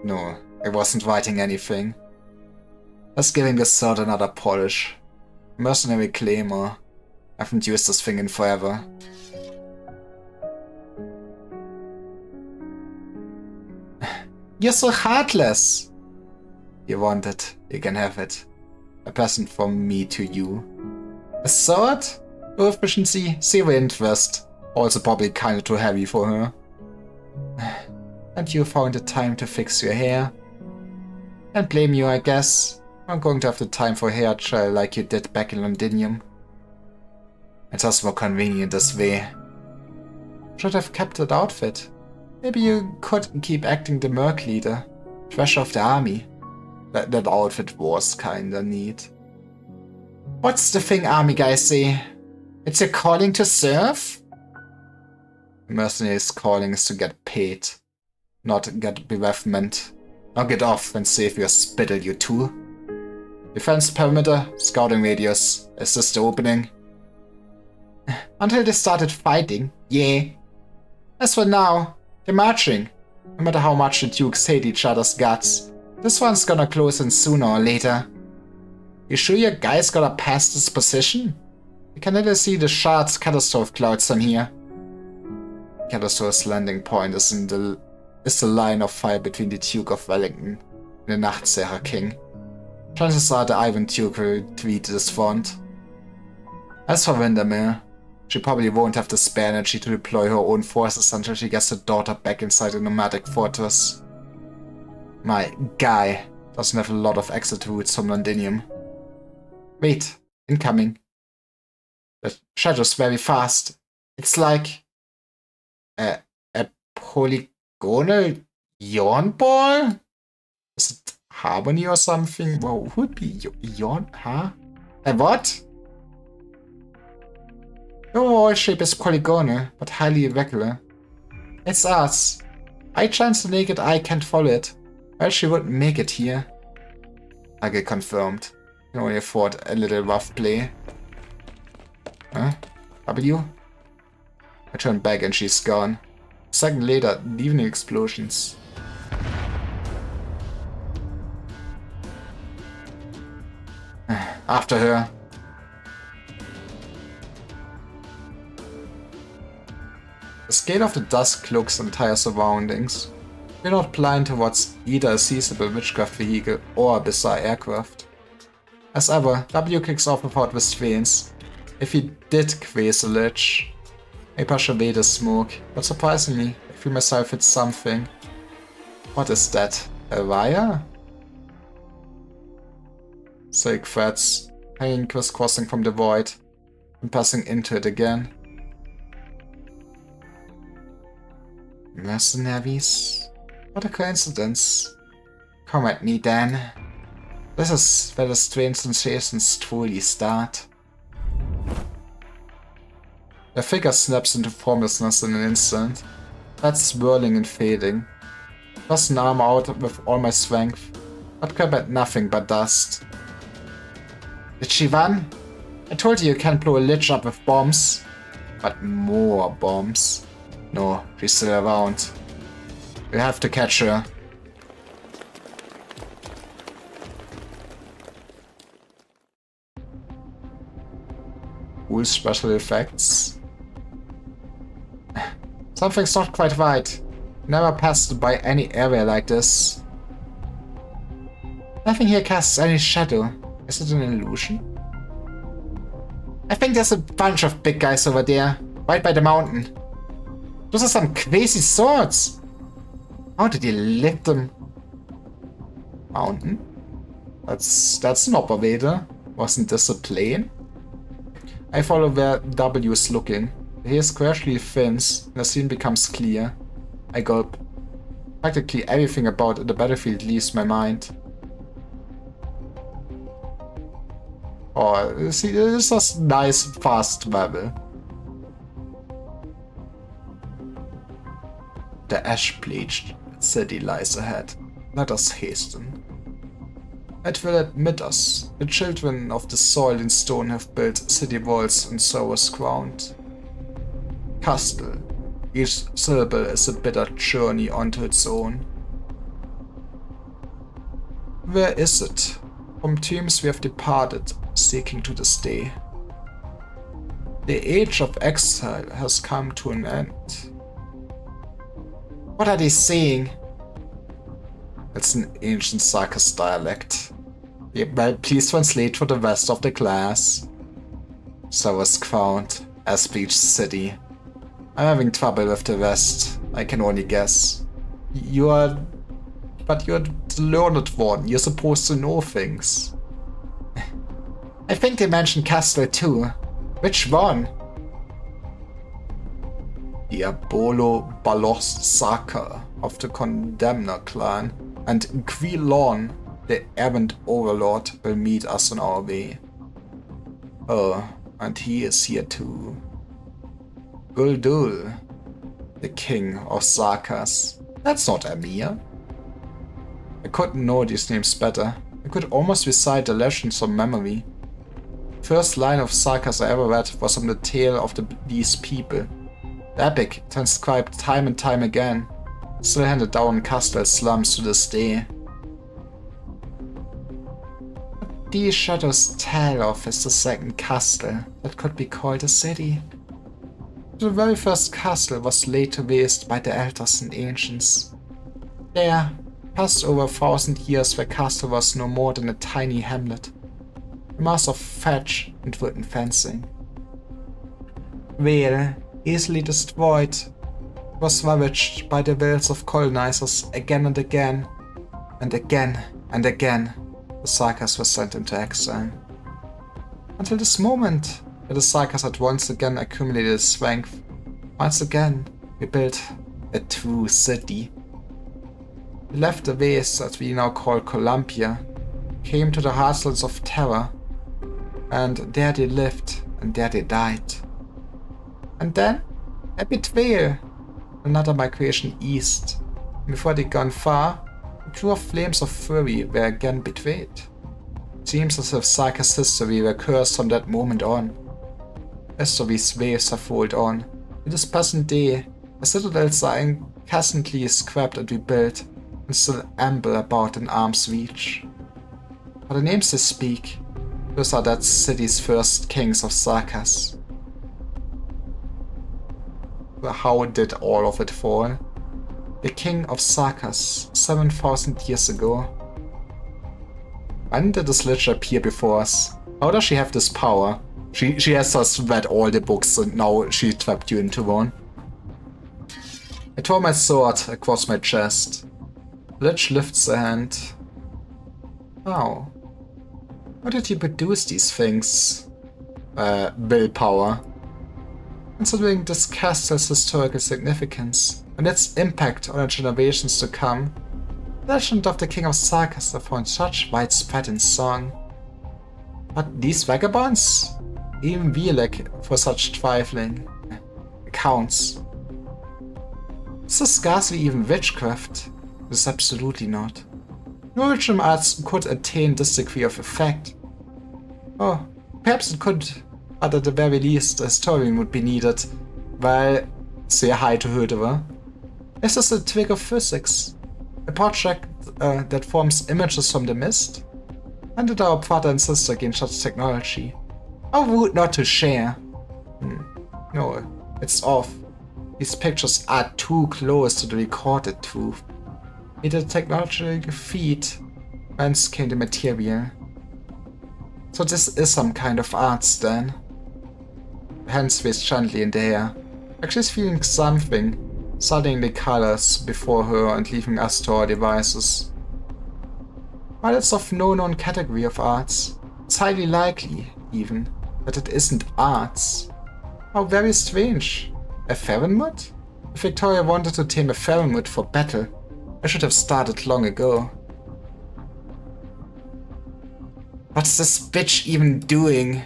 No, I wasn't writing anything. Just giving this sword another polish. Mercenary Claymore. I haven't used this thing in forever. You're so heartless! You want it, you can have it. A present from me to you. A sword? Low efficiency, zero interest. Also probably kinda too heavy for her. And you found the time to fix your hair? Can't blame you, I guess. I'm going to have the time for hair gel like you did back in Londinium. It's just more convenient this way. Should have kept that outfit. Maybe you could keep acting the Merc leader. Fresh off the army. That outfit was kinda neat. What's the thing army guys say? It's your calling to serve? Mercenary's calling is to get paid. Not get bereavement. Now get off and save your spittle, you two. Defense perimeter, scouting radius. Is this the opening? Until they started fighting, yeah. As for now, they're marching. No matter how much the Dukes hate each other's guts, this one's gonna close in sooner or later. You sure your guys gotta pass this position? You can literally see the Shard's catastrophe clouds from here. Catastrophe's landing point is the line of fire between the Duke of Wellington and the Nachtseher King. Chances are the Iron Duke will tweet this front. As for Windermere, she probably won't have the spare energy to deploy her own forces until she gets her daughter back inside the nomadic fortress. My guy doesn't have a lot of exit routes from Londinium. Wait, incoming. The shadow's very fast. It's like a polygonal yawn ball? Is it Harmony or something? Well, who would be yawn? Huh? What? The overall shape is polygonal, but highly irregular. It's us. I chance the naked eye can't follow it. Well, she wouldn't make it here. I get confirmed. Can only afford a little rough play. Huh? W? I turn back and she's gone. A second later, evening explosions. After her. The scale of the dust cloaks entire surroundings. We're not blind towards either a seizable witchcraft vehicle or a bizarre aircraft. As ever, W kicks off without restraints. If he did quiz a lich, I push away the smoke, but surprisingly, I feel myself hit something. What is that? A wire? Silk threads, hanging crisscrossing from the void, and passing into it again. Mercenaries? What a coincidence. Come at me, Dan. This is where the strange sensations truly start. The figure snaps into formlessness in an instant. That's swirling and fading. Toss an arm out with all my strength, but grab at nothing but dust. Did she run? I told you can't blow a lich up with bombs. But more bombs. No, she's still around. We have to catch her. Cool special effects. Something's not quite right. Never passed by any area like this. Nothing here casts any shadow. Is it an illusion? I think there's a bunch of big guys over there, right by the mountain. Those are some crazy swords. How did you lift them? Mountain? That's an operator. Wasn't this a plane? I follow where W is looking. The hair gradually thins, and the scene becomes clear. I gulp. Practically everything about the battlefield leaves my mind. Oh, see, this is nice, fast travel. The ash-bleached city lies ahead. Let us hasten. It will admit us. The children of the soil and stone have built city walls on Sora's ground. Castle. Each syllable is a bitter journey onto its own. Where is it? From teams we have departed, seeking to this day. The age of exile has come to an end. What are they saying? It's an ancient Sarkas dialect. Yeah, well, please translate for the rest of the class. Sora's crowned, ash-bleached city. I'm having trouble with the rest. I can only guess. But you're the learned one. You're supposed to know things. I think they mentioned Castle too. Which one? Diabolo Balos Saka of the Condemner clan and Quilon, the errant overlord, will meet us on our way. Oh, and he is here too. Guldul, the king of Sarkas. That's not Amir. I couldn't know these names better. I could almost recite the legends from memory. First line of Sarkas I ever read was from the tale of these people. The epic, transcribed time and time again, still handed down in Castle slums to this day. What these shadows tell of is the second castle that could be called a city. The very first castle was later raised by the elders and ancients. There, passed over 1,000 years, the castle was no more than a tiny hamlet, a mass of thatch and wooden fencing. Vale, easily destroyed, was ravaged by the wills of colonizers again and again, and again and again. The Sarkas were sent into exile. Until this moment, where the Sarkas had once again accumulated strength, once again we built a true city. We left the waste that we now call Columbia, came to the heartlands of Terra, and there they lived, and there they died. And then, a betrayal, another migration east. Before they'd gone far, the crew of Flames of Fury were again betrayed. It seems as if Sarkas' history were cursed from that moment on. History's waves have rolled on. To this present day, the citadels are incessantly scrapped and rebuilt, and still amble about in arm's reach. For the names they speak, those are that city's first kings of Sarkas. How did all of it fall? The king of Sarkas, 7,000 years ago. When did this lich appear before us? How does she have this power? She has just read all the books and now she trapped you into one. I tore my sword across my chest. Lich lifts a hand. How? How did you produce these things? Willpower. Considering this castle's historical significance and its impact on the generations to come, the legend of the King of Sarkas have found such widespread in song. But these vagabonds? Even we lack for such trifling accounts. This is scarcely even witchcraft. This is absolutely not. No ritual arts could attain this degree of effect. Oh, perhaps it could, but at the very least a historian would be needed. Well, say hi to Höderer. Is this a twig of physics? A project that forms images from the mist? When did our father and sister gain such technology? How rude not to share. No, it's off. These pictures are too close to the recorded truth. With a technological feat, whence came the material? So this is some kind of arts then. Hands raised gently in the air. Like she's feeling something, studying the colors before her and leaving us to our devices. While it's of no known category of arts, it's highly likely, even, that it isn't arts. How very strange. A Farenwood? If Victoria wanted to tame a Farenwood for battle, I should have started long ago. What's this bitch even doing?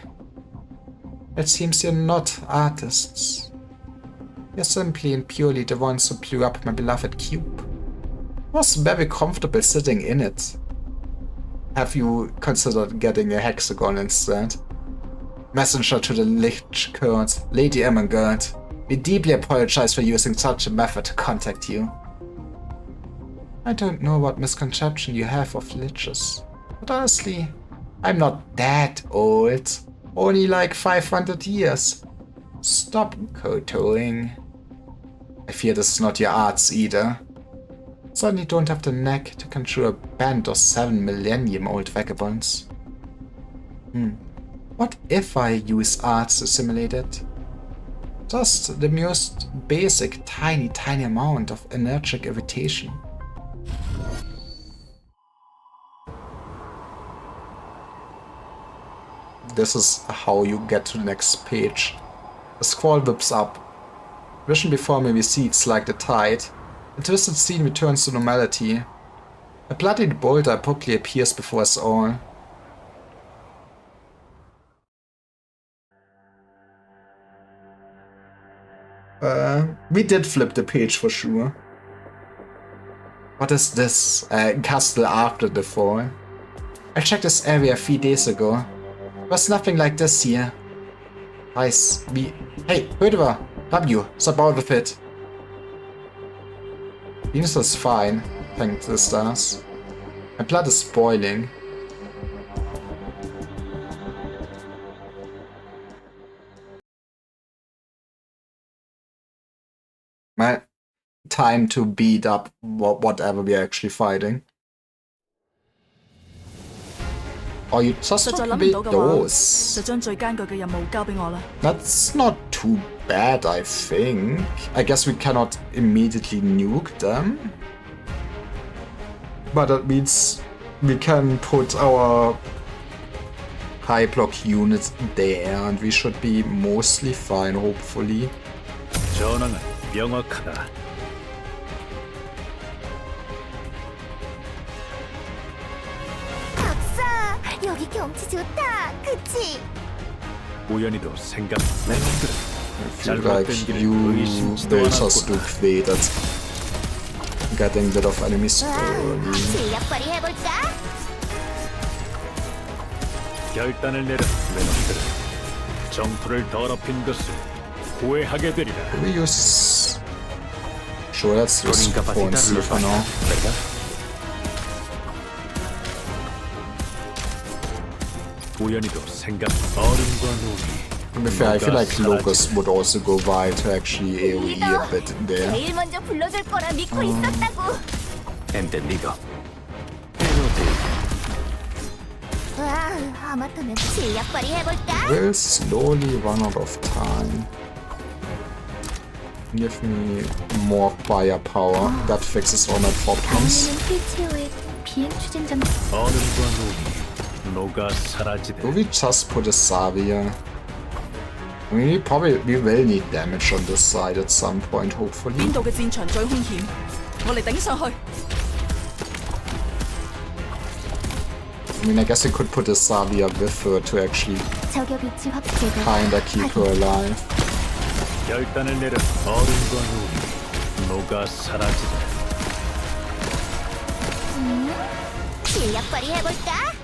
It seems you're not artists. You're simply and purely the ones who blew up my beloved cube. I was very comfortable sitting in it. Have you considered getting a hexagon instead? Messenger to the Lich Court, Lady Ermengarde. We deeply apologize for using such a method to contact you. I don't know what misconception you have of liches, but honestly, I'm not that old. Only like 500 years. Stop kowtowing. I fear this is not your arts either. Certainly don't have the knack to conjure a band of 7 millennium-old vagabonds. What if I use arts to simulate it? Just the most basic tiny amount of energetic irritation. This is how you get to the next page. A squall whips up. Vision before me recedes like the tide. A twisted scene returns to normality. A bloodied boulder abruptly appears before us all. We did flip the page for sure. What is this? Castle after the fall? I checked this area 3 days ago. There was nothing like this here. Nice. Hey, Röderer! W, stop out of it. Venus is fine, thank the stars. My blood is boiling. My time to beat up whatever we're actually fighting. Or you just 實在 want 諗 to 唔 beat 到嘅話， those. 就將最艱巨嘅任務交俾我啦。 That's not too bad, I think. I guess we cannot immediately nuke them. But that means we can put our high block units there and we should be mostly fine, hopefully. 전황은 명확하다. 박사, 여기 경치 좋다. 그치? 우연히도 생각 내 놈들은 I feel like you will just look faded. Getting rid of enemies early. 실력 발휘해볼까? 결단을 내려 내 놈들은 정프를 더럽힌 것을 후회하게 되리라. We use... Sure, let's use Fonzie for now. 우연히도 생각 얼음과 눈이 To be fair, I feel like Locust would also go wide to actually AoE a bit in there. 제일 먼저 불러줄 거라 믿고 있었다고. 엔텐디도. 와, 하마터면 실력 발휘해볼까? Will slowly run out of time. Give me more firepower. That fixes all my problems. 필체어의 비행 추진장. 얼음과 눈이 녹아 사라지되. Do we just put a Savia? I mean, we will need damage on this side at some point, hopefully. 邊度嘅戰場最兇險？我嚟頂上去。 I mean, I guess we could put a Savia with her to actually 저격 위치 확보되고. kinda keep her alive. 결단을 내려 얼음과 눈이 녹아 사라지되. 실력 발휘해볼까?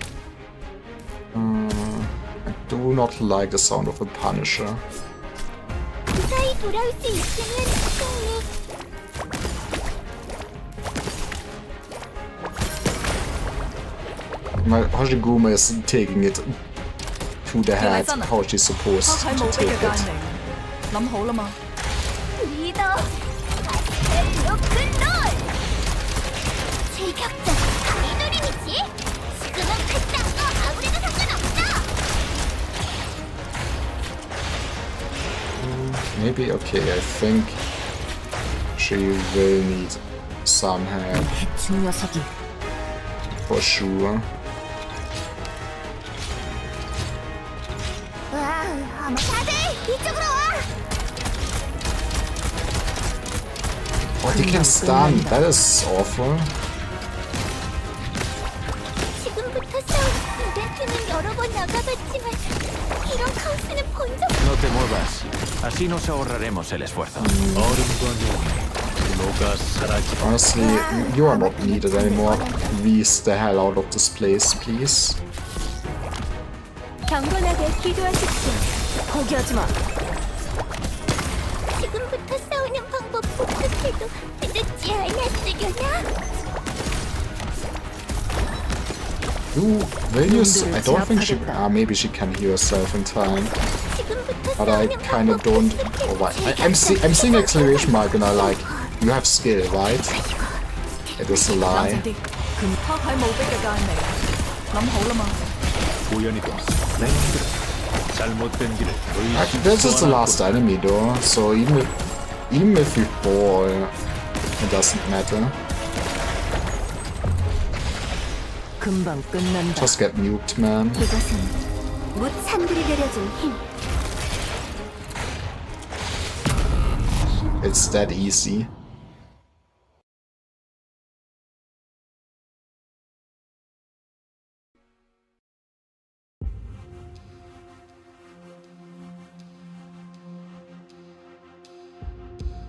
I do not like the sound of a Punisher. 무사히 돌아올 수 있으면 좋겠네. My Hojiguma is taking it to the head how she's supposed 黑喺 to 墓碑 take 嘅界 it. 名，諗好啦嘛？ 리더, 로큰롤! 제격자, 아이돌이지? 지금은 끝난 거 아무래도 상관없어! Maybe, okay, I think she will need some help 대충 녀석이. for sure. 와, 아마 다들 이쪽으로 와! Oh, he can stun. That is awful. 지금부터 싸울 이벤트는 여러 번 나가봤지만 이런 카오스는 본 적. No te muevas. Así nos ahorraremos el esfuerzo. 얼음과 눈이 녹아 사라지고 Honestly, you are not needed anymore. Please the hell out of this place, please. 경건하게 기도하십시오. 포기하지 마. 지금부터 싸우는 방법 복습해도 늦지 않았으려나? Will you? I don't think she. Maybe she can heal herself in time, 지금부터 but I 싸우는 kind of 방법 don't. 복습해도 Oh, what? I'm seeing exclamation mark and I like. You have skill, right? It is a 冷 lie. 靜啲，刻喺墓碑嘅間嚟，諗好啦嘛。 우연히도 내 놈들은 잘못된 길을 This is the 의식도 안 last enemy though, so even if we fall, it doesn't matter. 금방 끝난다. Just get nuked, man. 그것은 못 산들이 내려준 힘. It's that easy.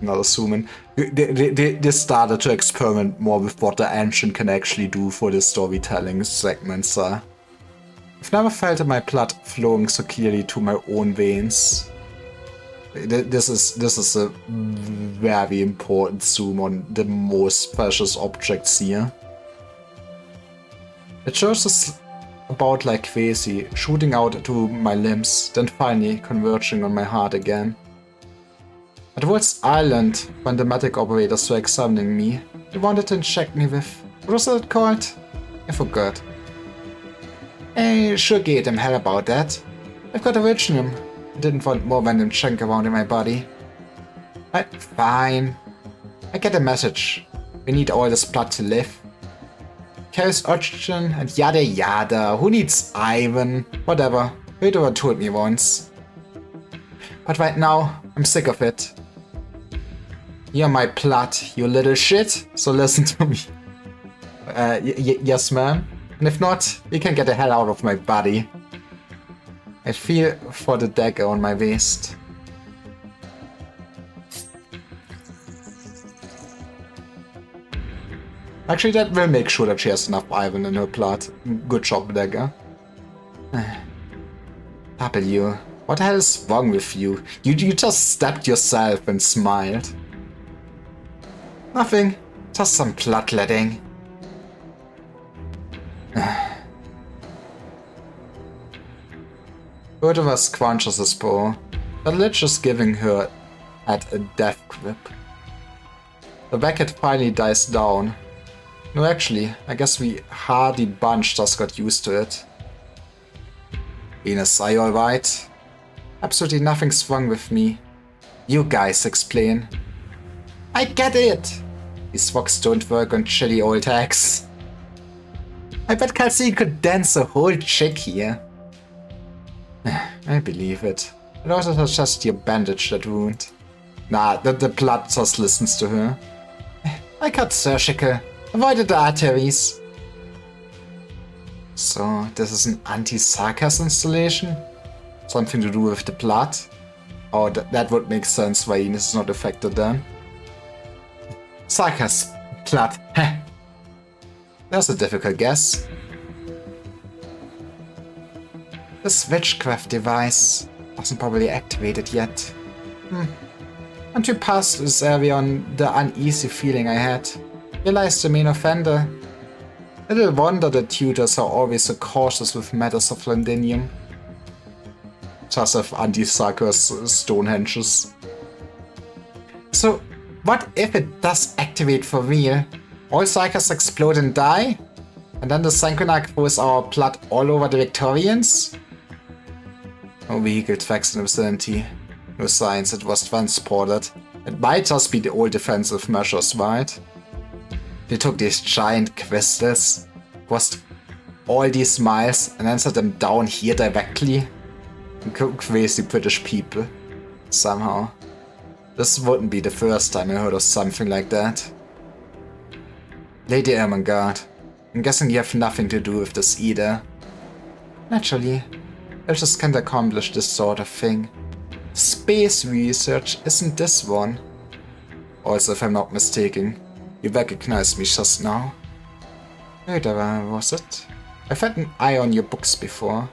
Not assuming. They started to experiment more with what the Ancient can actually do for the storytelling segments. I've never felt my blood flowing so clearly to my own veins. This is a very important zoom on the most precious objects here. It shows us about like crazy, shooting out to my limbs, then finally converging on my heart again. At Woods Island, when the medic operators were examining me, they wanted to inject me with... what was it called? I forgot. I sure gave them hell about that. I've got Originum. I didn't want more random junk around in my body. But fine. I get the message. We need all this blood to live. Carries oxygen and yada yada. Who needs iron? Whatever. Rito told me once. But right now, I'm sick of it. You're my blood, you little shit, so listen to me. Yes, ma'am. And if not, you can get the hell out of my body. I feel for the dagger on my waist. Actually, that will make sure that she has enough iron in her blood. Good job, dagger. W, what the hell is wrong with you? You just stabbed yourself and smiled. Nothing, just some bloodletting. Urdova scrunches his bow. The lich is giving her at a death grip. The racket finally dies down. No, actually, I guess we hardy bunch just got used to it. Venus, are you alright? Absolutely nothing's wrong with me. You guys explain. I get it! These rocks don't work on chilly old hacks. I bet Calcine could dance a whole chick here. I believe it. It also has just your bandage that wound. Nah, the blood just listens to her. I cut surgical. Avoided the arteries. So, this is an anti-Sarkas installation? Something to do with the blood? Oh, that would make sense why Ines is not affected then. Sarkas blood. Heh. That's a difficult guess. This witchcraft device wasn't probably activated yet. I'm too past this area on the uneasy feeling I had. Realized the main offender. Little wonder the tutors are always so cautious with matters of Londinium. Just have anti-Sarkas Stonehenges. So, what if it does activate for real? All Sarkas explode and die? And then the Sanguinarch throws our blood all over the Victorians? No vehicle tracks in the vicinity. No signs it was transported. It might just be the old defensive measures, right? They took these giant crystals, crossed all these miles, and then set them down here directly. Crazy British people. Somehow. This wouldn't be the first time I heard of something like that. Lady Ermengarde, I'm guessing you have nothing to do with this either. Naturally, Elchers can't accomplish this sort of thing. Space research isn't this one. Also, if I'm not mistaken, you recognized me just now. Wait, was it? I've had an eye on your books before.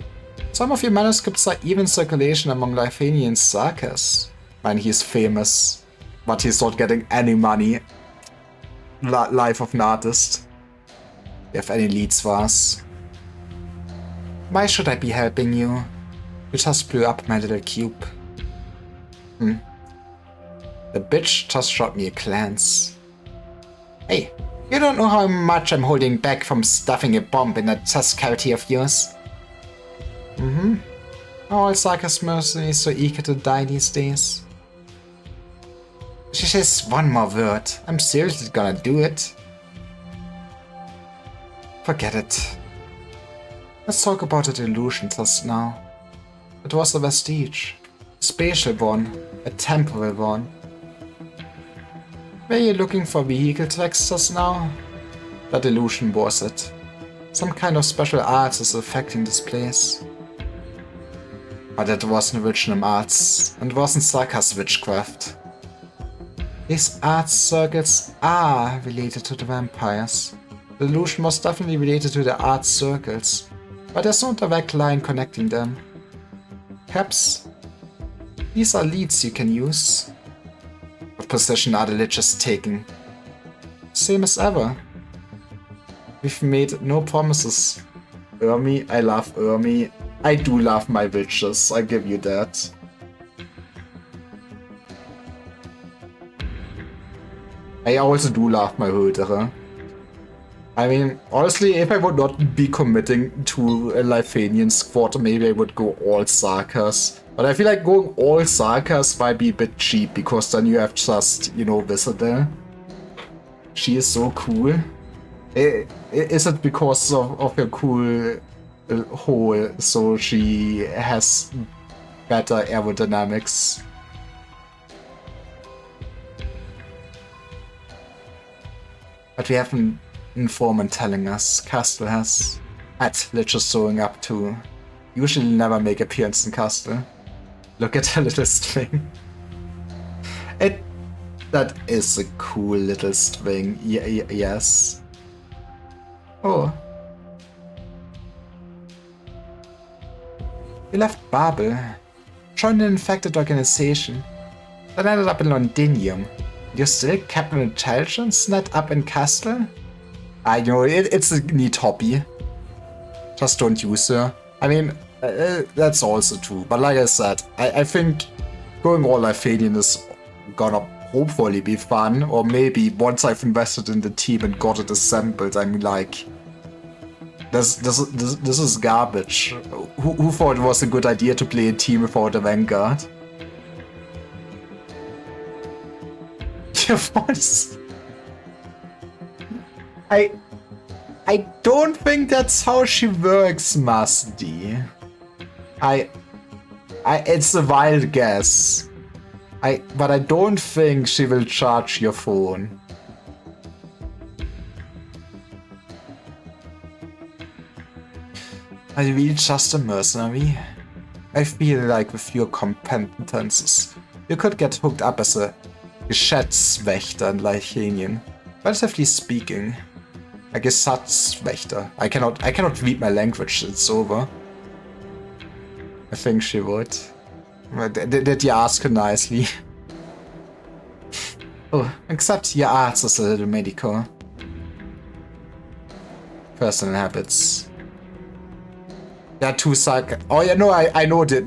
Some of your manuscripts are even circulation among Lifanian sagas. Man, he's famous, but he's not getting any money. Life of an artist. You have any leads for us? Why should I be helping you? You just blew up my little cube. The bitch just shot me a glance. Hey, you don't know how much I'm holding back from stuffing a bomb in that test cavity of yours. All Sarkis mercenaries so eager to die these days. She says one more word. I'm seriously gonna do it. Forget it. Let's talk about the delusion just now. It was a vestige. A spatial one. A temporal one. Were you looking for vehicle tracks just now? That illusion was it. Some kind of special arts is affecting this place. But it wasn't original arts, and wasn't Sarkis witchcraft. These arts circles are related to the vampires. The illusion was definitely related to the arts circles, but there's no direct line connecting them. Perhaps these are leads you can use. What position are the liches taking? Same as ever. We've made no promises. Ermi, I love Ermi. I do love my witches, I give you that. I also do love my Höltere. I mean, honestly, if I would not be committing to a Lifanian squad, maybe I would go all Sarkis. But I feel like going all Sarkis might be a bit cheap, because then you have just, you know, Viscera. She is so cool. Is it because of her cool hole, so she has better aerodynamics? But we have an informant telling us Castle has had liches showing up too. Usually never make appearance in Castle. Look at her little string. That is a cool little string. Yes. Oh. You left Babel, joined an infected organization, then ended up in Londinium. You're still Captain Intelligence net up in Castle? I know, it's a neat hobby. Just don't use her. I mean, that's also true. But like I said, I think going all Lifanian is gonna hopefully be fun. Or maybe once I've invested in the team and got it assembled, I'm like, this is garbage. Who thought it was a good idea to play a team without a Vanguard? Your voice. I don't think that's how she works, Masdi. It's a wild guess. But I don't think she will charge your phone. Are you really just a mercenary? I feel like with your competences, you could get hooked up as a Geschäftswächter in Lifanian. Relatively speaking. A Gesatzwächter. I cannot read my language, it's over. I think she would. Did you ask her nicely? Oh, except your arts is a little medical. Personal habits. There are two Sarkis. Oh yeah, no, I know the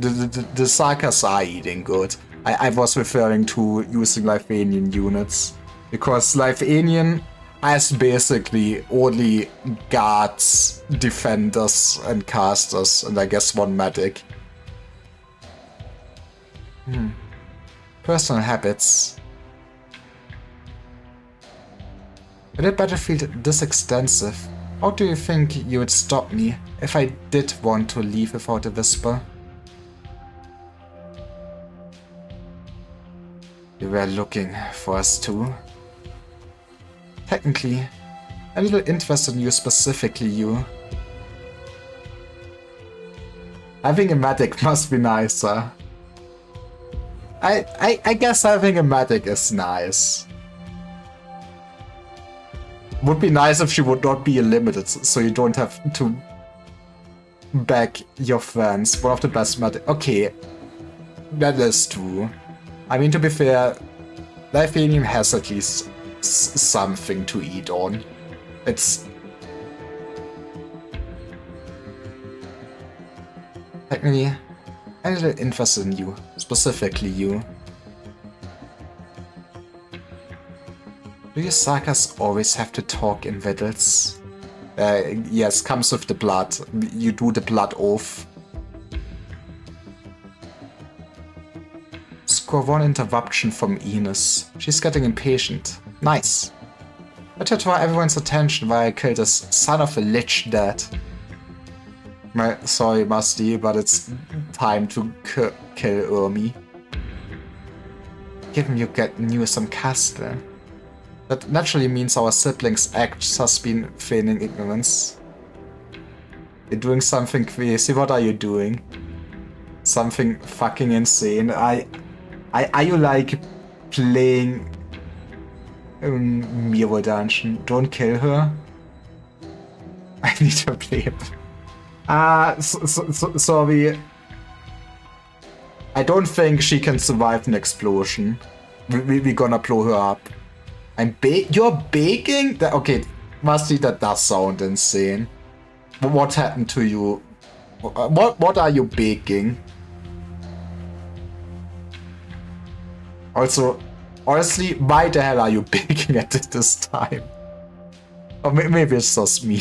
Sarkis are eating good. I was referring to using Lifanian units. Because Lifanian has basically only guards, defenders, and casters, and I guess one medic. Personal habits. With a battlefield this extensive, how do you think you would stop me if I did want to leave without a whisper? You were looking for us too? Technically, a little interested in you specifically, you. Having a medic must be nicer. I guess having a medic is nice. Would be nice if she would not be limited, so you don't have to beg your friends. One of the best medic. Okay, that is true. I mean, to be fair, Lifeanium has at least something to eat on. It's technically, I'm a little interested in you, specifically you. Do your sagas always have to talk in riddles? Yes, comes with the blood. You do the blood oath. Score 1 interruption from Ines. She's getting impatient. Nice. Better draw everyone's attention while I kill this son of a lich dead. Sorry, Musty, but it's time to kill Urmi. Given you get news from Castle. That naturally means our siblings' acts has been feigning ignorance. You're doing something crazy. What are you doing? Something fucking insane. Are you like playing Miro Dungeon? Don't kill her. I need to play it. Sorry. I don't think she can survive an explosion. We're gonna blow her up. You're baking? Okay, Musty, that does sound insane. What happened to you? What are you baking? Also, honestly, why the hell are you baking at this time? Or maybe it's just me.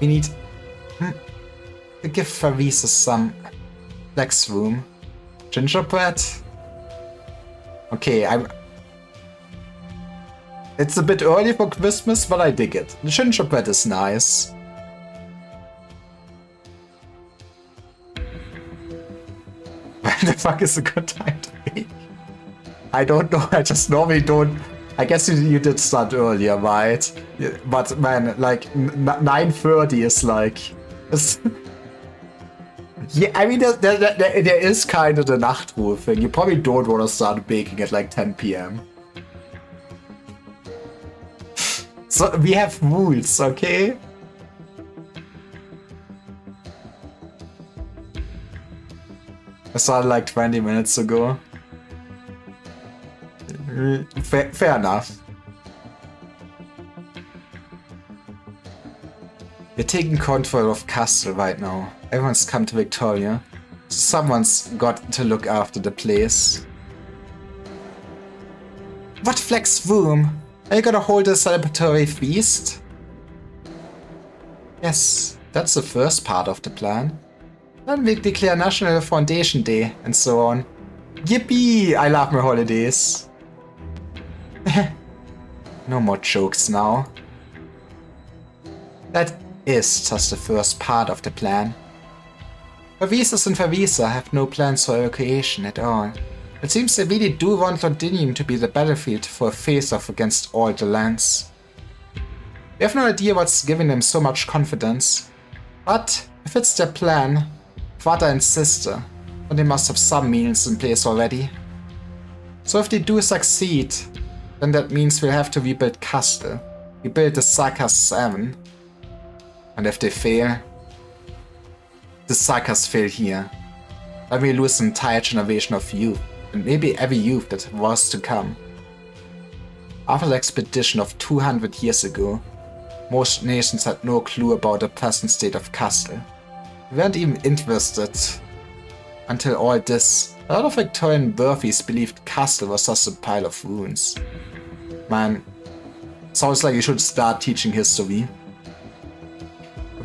We need to give Farisa some flex room. Gingerbread? Okay, it's a bit early for Christmas, but I dig it. The gingerbread is nice. When the fuck is a good time to bake? I don't know, I just normally don't. I guess you did start earlier, right? But man, like 9:30 is like... Yeah, I mean, there is kind of the Nachtruhe thing. You probably don't want to start baking at like 10 PM. So we have rules, okay? I started like 20 minutes ago. Fair enough. We're taking control of Castle right now. Everyone's come to Victoria. Someone's got to look after the place. What flex room? Are you gonna hold a celebratory feast? Yes, that's the first part of the plan. Then we declare National Foundation Day and so on. Yippee! I love my holidays. No more jokes now. That is just the first part of the plan. Vervisas and Vervisa have no plans for evacuation at all. It seems they really do want Londinium to be the battlefield for a face-off against all the lands. We have no idea what's giving them so much confidence. But if it's their plan, father and sister, then they must have some means in place already. So if they do succeed, then that means we'll have to rebuild Castle, rebuild the Sagas 7. And if they fail, the Sagas fail here. Then we lose an entire generation of youth, and maybe every youth that was to come. After the expedition of 200 years ago, most nations had no clue about the present state of Castle. We weren't even interested until all this. A lot of Victorian worthies believed Castle was just a pile of ruins. Man, sounds like you should start teaching history.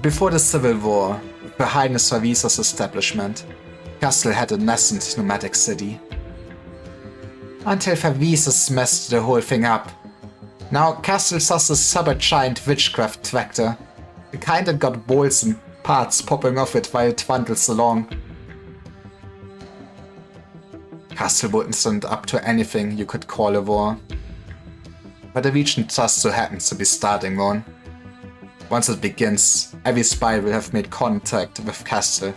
Before the Civil War, behind the Vervisa's establishment, Castle had a nascent nomadic city. Until Vervisas messed the whole thing up. Now Castle's just a super giant witchcraft tractor, the kind that got bolts and parts popping off it while it bundles along. Castle wouldn't stand up to anything you could call a war. but the region just so happens to be starting one. Once it begins, every spy will have made contact with Castle.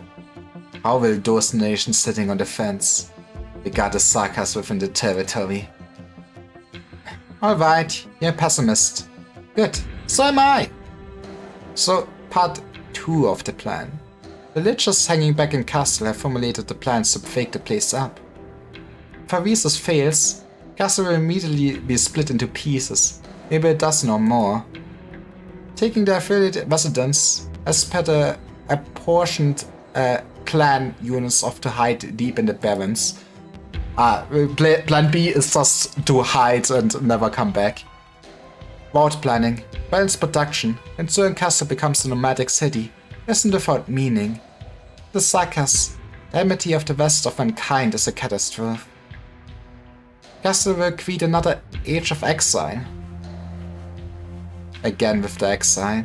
How will those nations sitting on the fence regard the Sarkas within the territory? Alright, you're a pessimist. Good, so am I! So, part 2 of the plan. The lichers hanging back in Castle have formulated the plans to break the place up. If Avisus fails, Castle will immediately be split into pieces, maybe a dozen or more. Taking the affiliated residents as per the apportioned clan units of to hide deep in the Barrens. Plan B is just to hide and never come back. Route planning, balanced production, and soon Castle becomes a nomadic city, isn't without meaning. The Sarkas, the enmity of the rest of mankind, is a catastrophe. Castle will create another Age of Exile. Again with the exile.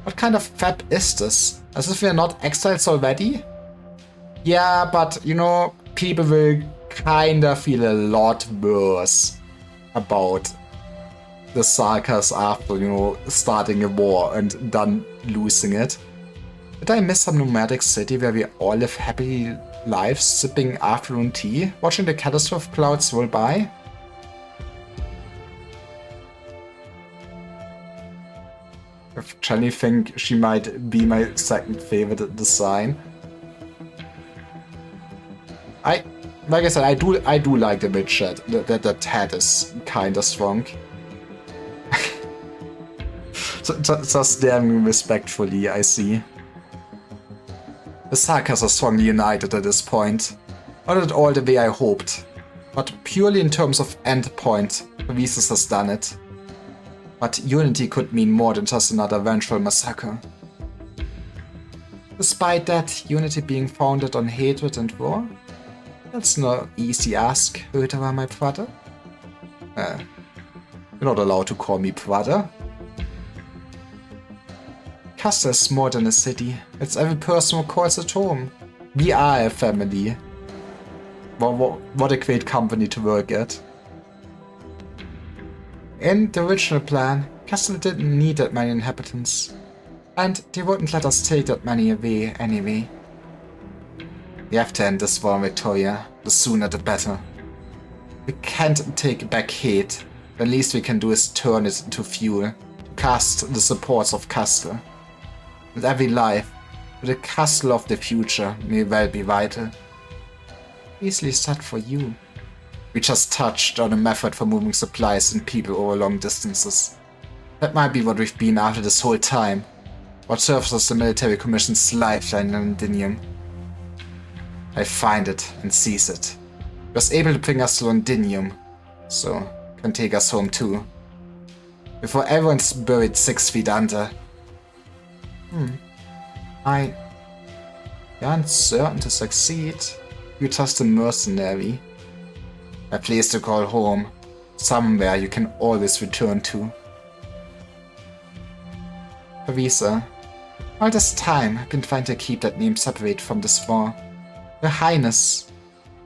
What kind of fab is this? As if we are not exiles already? Yeah, but you know, people will kinda feel a lot worse about the Sarkas after, you know, starting a war and then losing it. Did I miss some nomadic city where we all live happy lives sipping afternoon tea, watching the catastrophe clouds roll by? I actually think she might be my second favorite design. Like I said, I do like the Witcher. That head is kinda strong. Just staring respectfully, I see. The Sarkas are strongly united at this point. Not at all the way I hoped, but purely in terms of endpoint, Avisus has done it. But unity could mean more than just another vengeful massacre. Despite that, unity being founded on hatred and war? That's no easy ask, Röterer, my brother. You're not allowed to call me brother. Castle is more than a city. It's every person who calls it home. We are a family. What a great company to work at. In the original plan, Castle didn't need that many inhabitants. And they wouldn't let us take that many away anyway. We have to end this war, Victoria. The sooner the better. We can't take back hate. The least we can do is turn it into fuel. To cast the supports of Castle. With every life, the Castle of the future may well be vital. Easily said for you. We just touched on a method for moving supplies and people over long distances. That might be what we've been after this whole time. What serves as the military commission's lifeline in Londinium. I find it and seize it. It was able to bring us to Londinium, so can take us home too. Before everyone's buried 6 feet under. You aren't certain to succeed. You're just a mercenary. A place to call home. Somewhere you can always return to. Avisa, all this time I've been trying to keep that name separate from this war. Your Highness.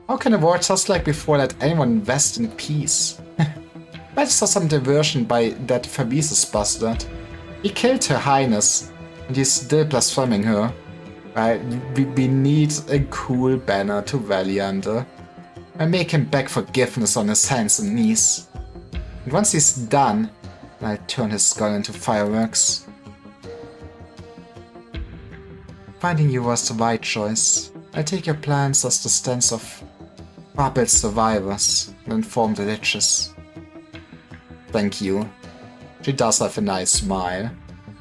How can a war just like before let anyone rest in peace? I just saw some diversion by that Fabisus bastard. He killed Her Highness, and he's still blaspheming her. We need a cool banner to rally under. And make him beg forgiveness on his hands and knees. And once he's done, I'll turn his skull into fireworks. Finding you was the right choice. I'll take your plans as the stance of Babel's survivors and inform the Liches. Thank you. She does have a nice smile.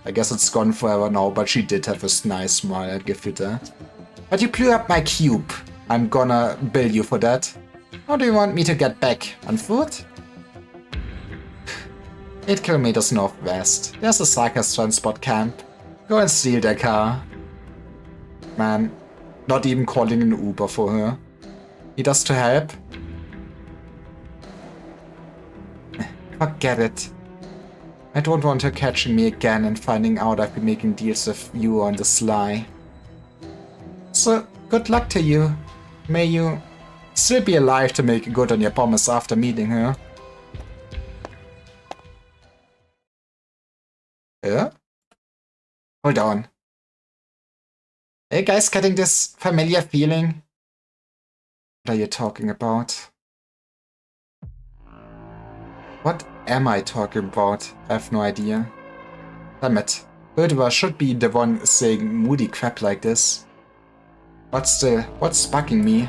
I guess it's gone forever now, but she did have a nice smile, I'll give you that. But you blew up my cube. I'm gonna bill you for that. How do you want me to get back? On foot? 8 kilometers northwest. There's a Sarkas transport camp. Go and steal their car. Man, not even calling an Uber for her. Need us to help? Forget it. I don't want her catching me again and finding out I've been making deals with you on the sly. So, good luck to you. May you still be alive to make good on your promise after meeting her. Hold on. Are you guys getting this familiar feeling? What are you talking about? What am I talking about? I have no idea. Damn it. Burdova should be the one saying moody crap like this. What's bugging me?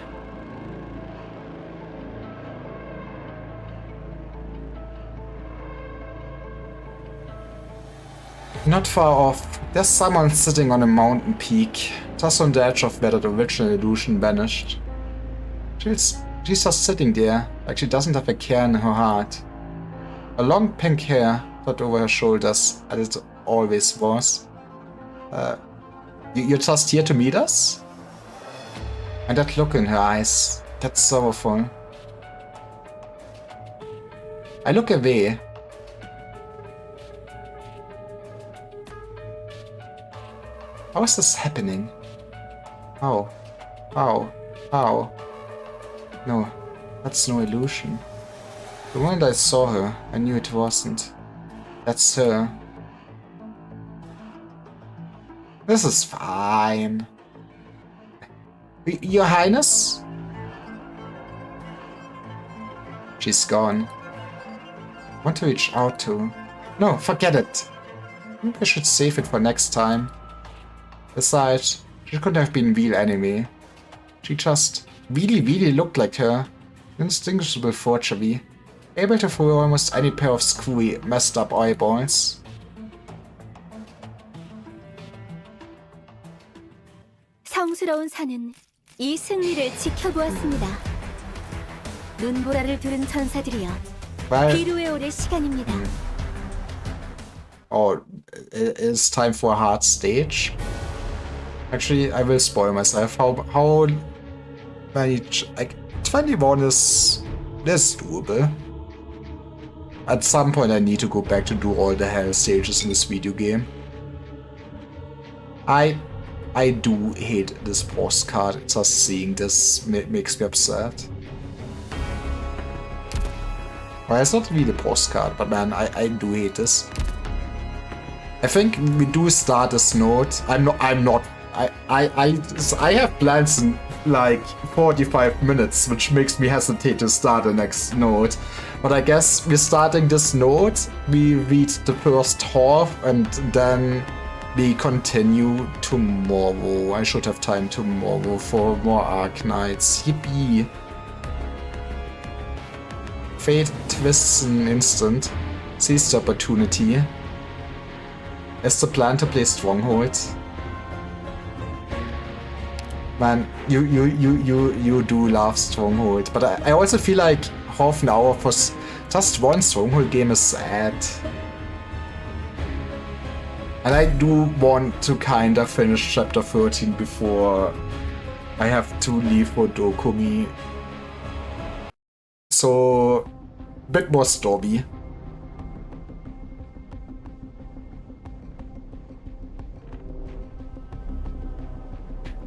Not far off, there's someone sitting on a mountain peak, just on the edge of where the original illusion vanished. She's just sitting there, like she doesn't have a care in her heart. Her long pink hair tucked over her shoulders, as it always was. You're just here to meet us? And that look in her eyes, that's sorrowful. I look away. How is this happening? How? How? How? No, that's no illusion. The moment I saw her, I knew it wasn't. That's her. This is fine. Your Highness? She's gone. I want to reach out to... No, forget it. Maybe I should save it for next time. Besides, she couldn't have been real anyway. She just really looked like her. Indistinguishable forgery. Able to fool almost any pair of screwy, messed up eyeballs. 성스러운 산은 이 승리를 지켜보았습니다. 눈보라를 두른 천사들이여, 비루에 오를 시간입니다. Oh, it's time for a hard stage. Actually, I will spoil myself. How many? Like 21 is doable. At some point, I need to go back to do all the hell stages in this video game. I do hate this postcard. Just seeing this makes me upset. Well, it's not really a postcard, but man, I do hate this. I think we do start this note. I have plans in like 45 minutes, which makes me hesitate to start the next note. But I guess we're starting this note, we read the first half, and then we continue tomorrow. I should have time tomorrow for more Arknights. Yippee! Fate twists in an instant. Seize the opportunity. Is the plan to play Stronghold? Man, you do love Stronghold, but I also feel like half an hour for just one Stronghold game is sad. And I do want to kinda finish chapter 13 before I have to leave for Dokumi. So, bit more story.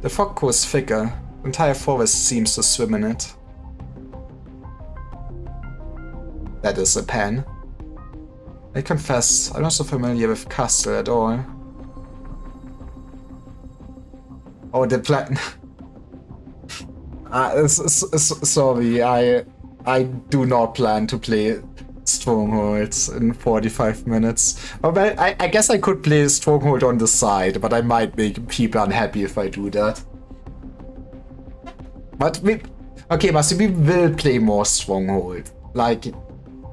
The fog grows thicker. The entire forest seems to swim in it. That is a pen. I confess, I'm not so familiar with Castle at all. Oh, the plan. Sorry, I do not plan to play Strongholds in 45 minutes. Well, I guess I could play Stronghold on the side, but I might make people unhappy if I do that. But okay, Masi, we will play more Stronghold. Like,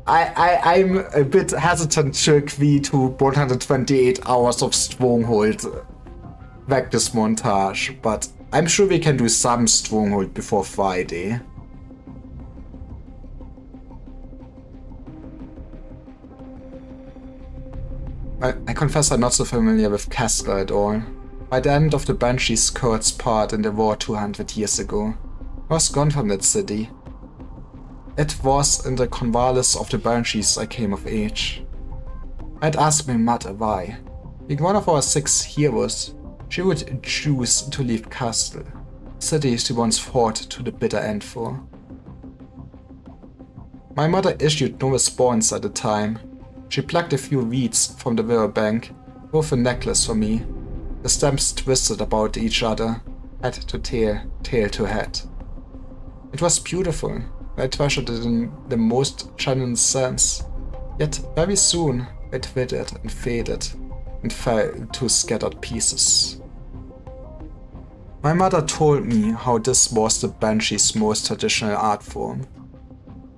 I'm a bit hesitant to agree to 128 hours of Stronghold Vectis montage, but I'm sure we can do some Stronghold before Friday. I confess I'm not so familiar with Castle at all. By the end of the Banshee's Skirt's part in the war 200 years ago, I was gone from that city. It was in the Convalis of the Banshees I came of age. I'd asked my mother why. Being one of our 6 heroes, she would choose to leave Castle, a city she once fought to the bitter end for. My mother issued no response at the time. She plucked a few reeds from the river bank, wove a necklace for me, The stems twisted about each other, head to tail, tail to head. It was beautiful. I treasured it in the most genuine sense. Yet very soon it withered and faded and fell to scattered pieces. My mother told me how this was the Banshee's most traditional art form.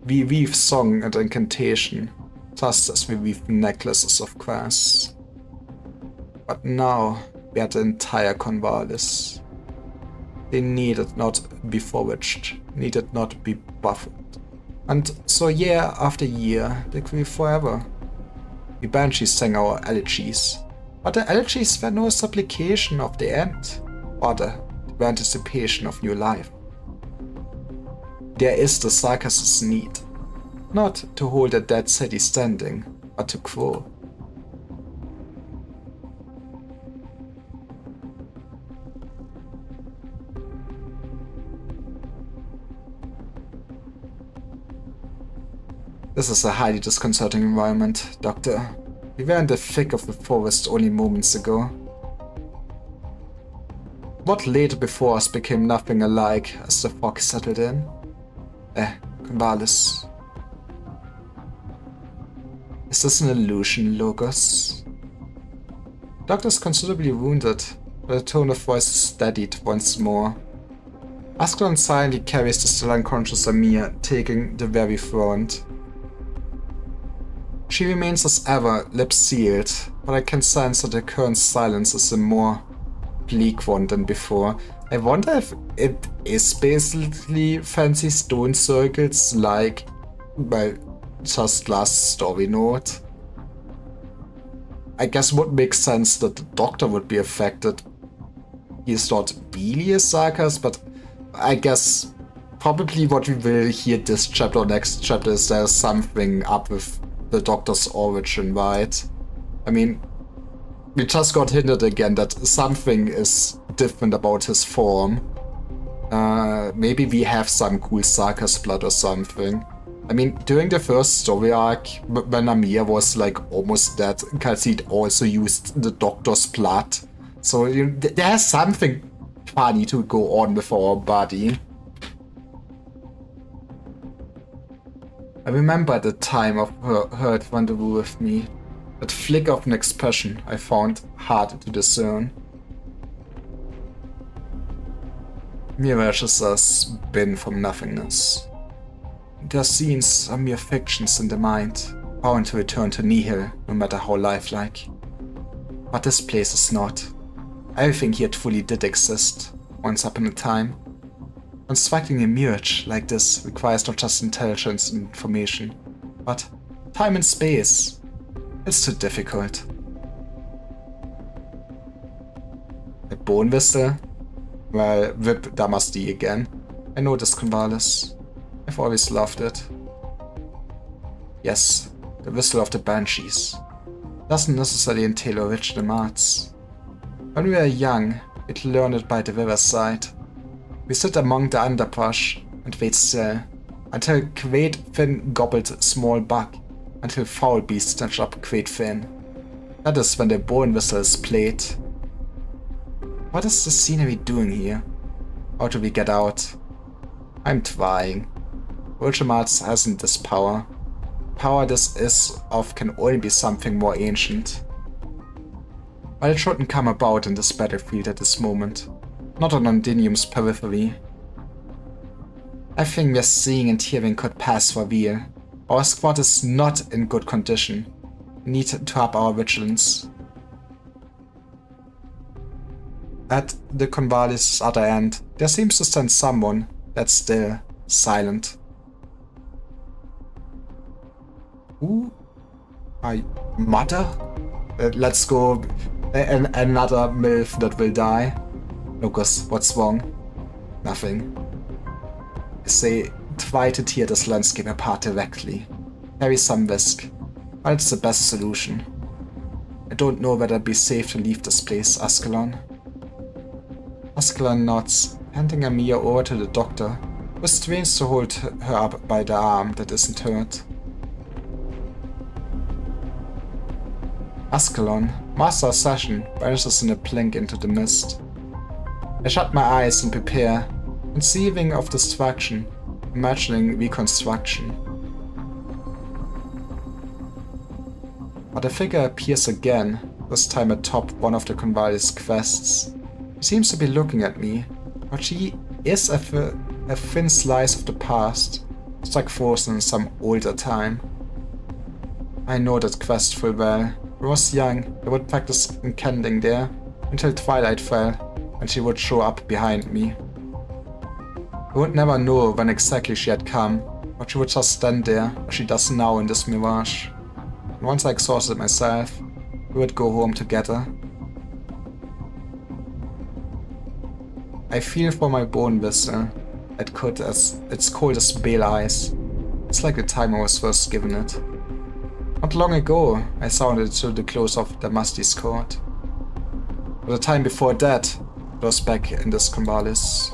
We weave song and incantation, just as we weave necklaces of grass. But now we had the entire Convalis. They needed not be foraged, needed not be buffered. And so year after year, they grew forever. We Banshees sang our elegies, but the elegies were no supplication of the end, rather the anticipation of new life. There is the Sarkas's need, not to hold a dead city standing, but to grow. This is a highly disconcerting environment, Doctor. We were in the thick of the forest only moments ago. What lay before us became nothing alike as the fog settled in. Convalis. Is this an illusion, Logos? Doctor is considerably wounded, but the tone of voice is steadied once more. Ascalon silently carries the still unconscious Amir, taking the very front. She remains as ever, lips sealed, but I can sense that her current silence is a more bleak one than before. I wonder if it is basically fancy stone circles like, well, just last story note. I guess what makes sense that the Doctor would be affected. He's not really a Sarkas, but I guess probably what we will hear this chapter or next chapter is there's something up with the Doctor's origin, right? I mean, we just got hinted again that something is different about his form. Maybe we have some cool Sarkas blood or something. I mean, during the first story arc, when Amir was like almost dead, Khazid also used the Doctor's blood. So there's something funny to go on with our body. I remember at the time of her at rendezvous with me, that flick of an expression I found hard to discern. Mirages are spin from nothingness. Their scenes are mere fictions in the mind, bound to return to nihil no matter how lifelike. But this place is not. Everything here truly did exist, once upon a time. Constructing a mirage like this requires not just intelligence and information, but time and space. It's too difficult. A bone whistle? Well, Vip Damasti again. I know this Convalis. I've always loved it. Yes, the whistle of the Banshees. Doesn't necessarily entail original arts. When we were young, we'd learn it by the riverside. We sit among the underbrush and wait still, until Quaid Finn gobbled small buck, until Foul Beast snatched up Quaid Finn. That is when the bone whistle is played. What is the scenery doing here? How do we get out? I'm trying. Ultramarts hasn't this power. Power this is of can only be something more ancient. But it shouldn't come about in this battlefield at this moment. Not on Ondinium's periphery. Everything we're seeing and hearing could pass for real. Our squad is not in good condition. We need to up our vigilance. At the Convalis' other end, there seems to stand someone that's still silent. Who? My mother? Let's go. Another MILF that will die. Lucas, what's wrong? Nothing. I say, try to tear this landscape apart directly. Carry some risk, but it's the best solution. I don't know whether it'd be safe to leave this place, Ascalon. Ascalon nods, handing Amir over to the Doctor, who strains to hold her up by the arm that isn't hurt. Ascalon, Master Assassin, vanishes in a blink into the mist. I shut my eyes and prepare, conceiving of destruction, imagining reconstruction. But a figure appears again, this time atop one of the Convalis quests. She seems to be looking at me, but she is a thin slice of the past, stuck frozen in some older time. I know that quest full well. When I was young, I would practice encandling there until twilight fell, and she would show up behind me. I would never know when exactly she had come, but she would just stand there, as she does now in this mirage. And once I exhausted myself, we would go home together. I feel for my bone vessel, it's cold as bale ice. It's like the time I was first given it. Not long ago, I sounded it to the close of Damastis court. But the time before that, it was back in this Convalis.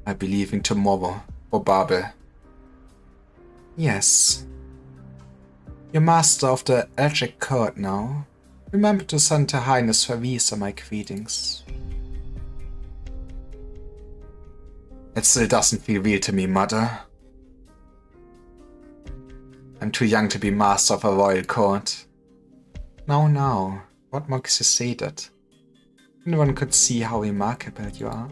I believe in tomorrow, for Babel. Yes. You're master of the Eldritch Court now. Remember to send Her Highness Vervisa my greetings. It still doesn't feel real to me, Mother. I'm too young to be master of a royal court. Now, what makes you say that? Anyone could see how remarkable you are.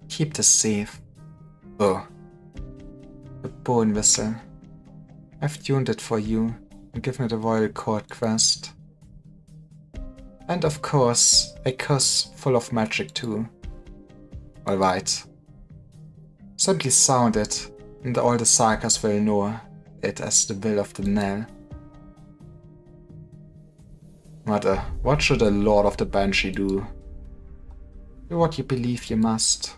Keep this safe. Oh. The bone vessel. I've tuned it for you and given it a royal court quest. And of course, a curse full of magic too. Alright. Simply sound it, and all the Sarkas will know it as the will of the Nell. Mother, what should a Lord of the Banshee do? Do what you believe you must.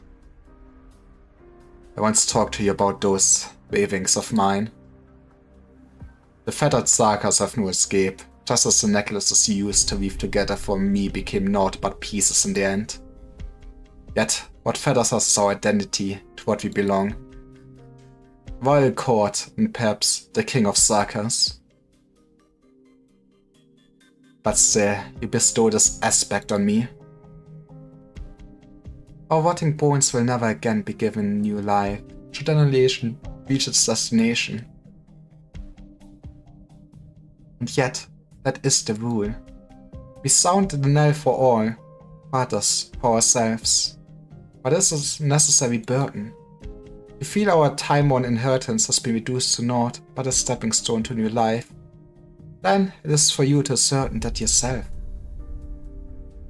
I once talked to you about those ravings of mine. The feathered Sarkas have no escape, just as the necklaces used to weave together for me became naught but pieces in the end. Yet, what feathers us is our identity to what we belong. Royal court and perhaps the king of Sarkas. But still, you bestow this aspect on me. Our rotting bones will never again be given new life, should annihilation reach its destination. And yet, that is the rule. We sound the knell for all, others for ourselves. But this is a necessary burden. We feel our time-worn inheritance has been reduced to naught but a stepping stone to new life. Then it is for you to ascertain that yourself.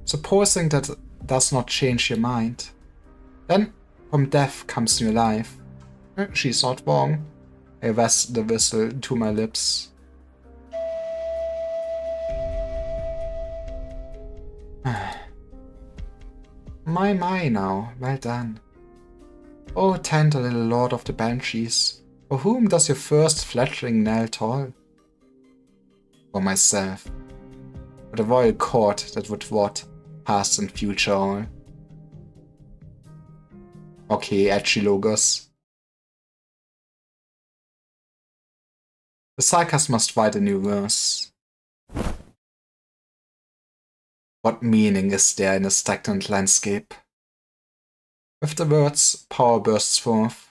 Supposing that does not change your mind. Then, from death comes new life. She's not wrong. I rest the whistle to my lips. My now, well done. Oh, tender little Lord of the Banshees, for whom does your first fledgling knell toll? For myself. For the royal court that would rot, past and future all. Okay, edgy logos. The Sarkas must write a new verse. What meaning is there in a stagnant landscape? With the words, power bursts forth.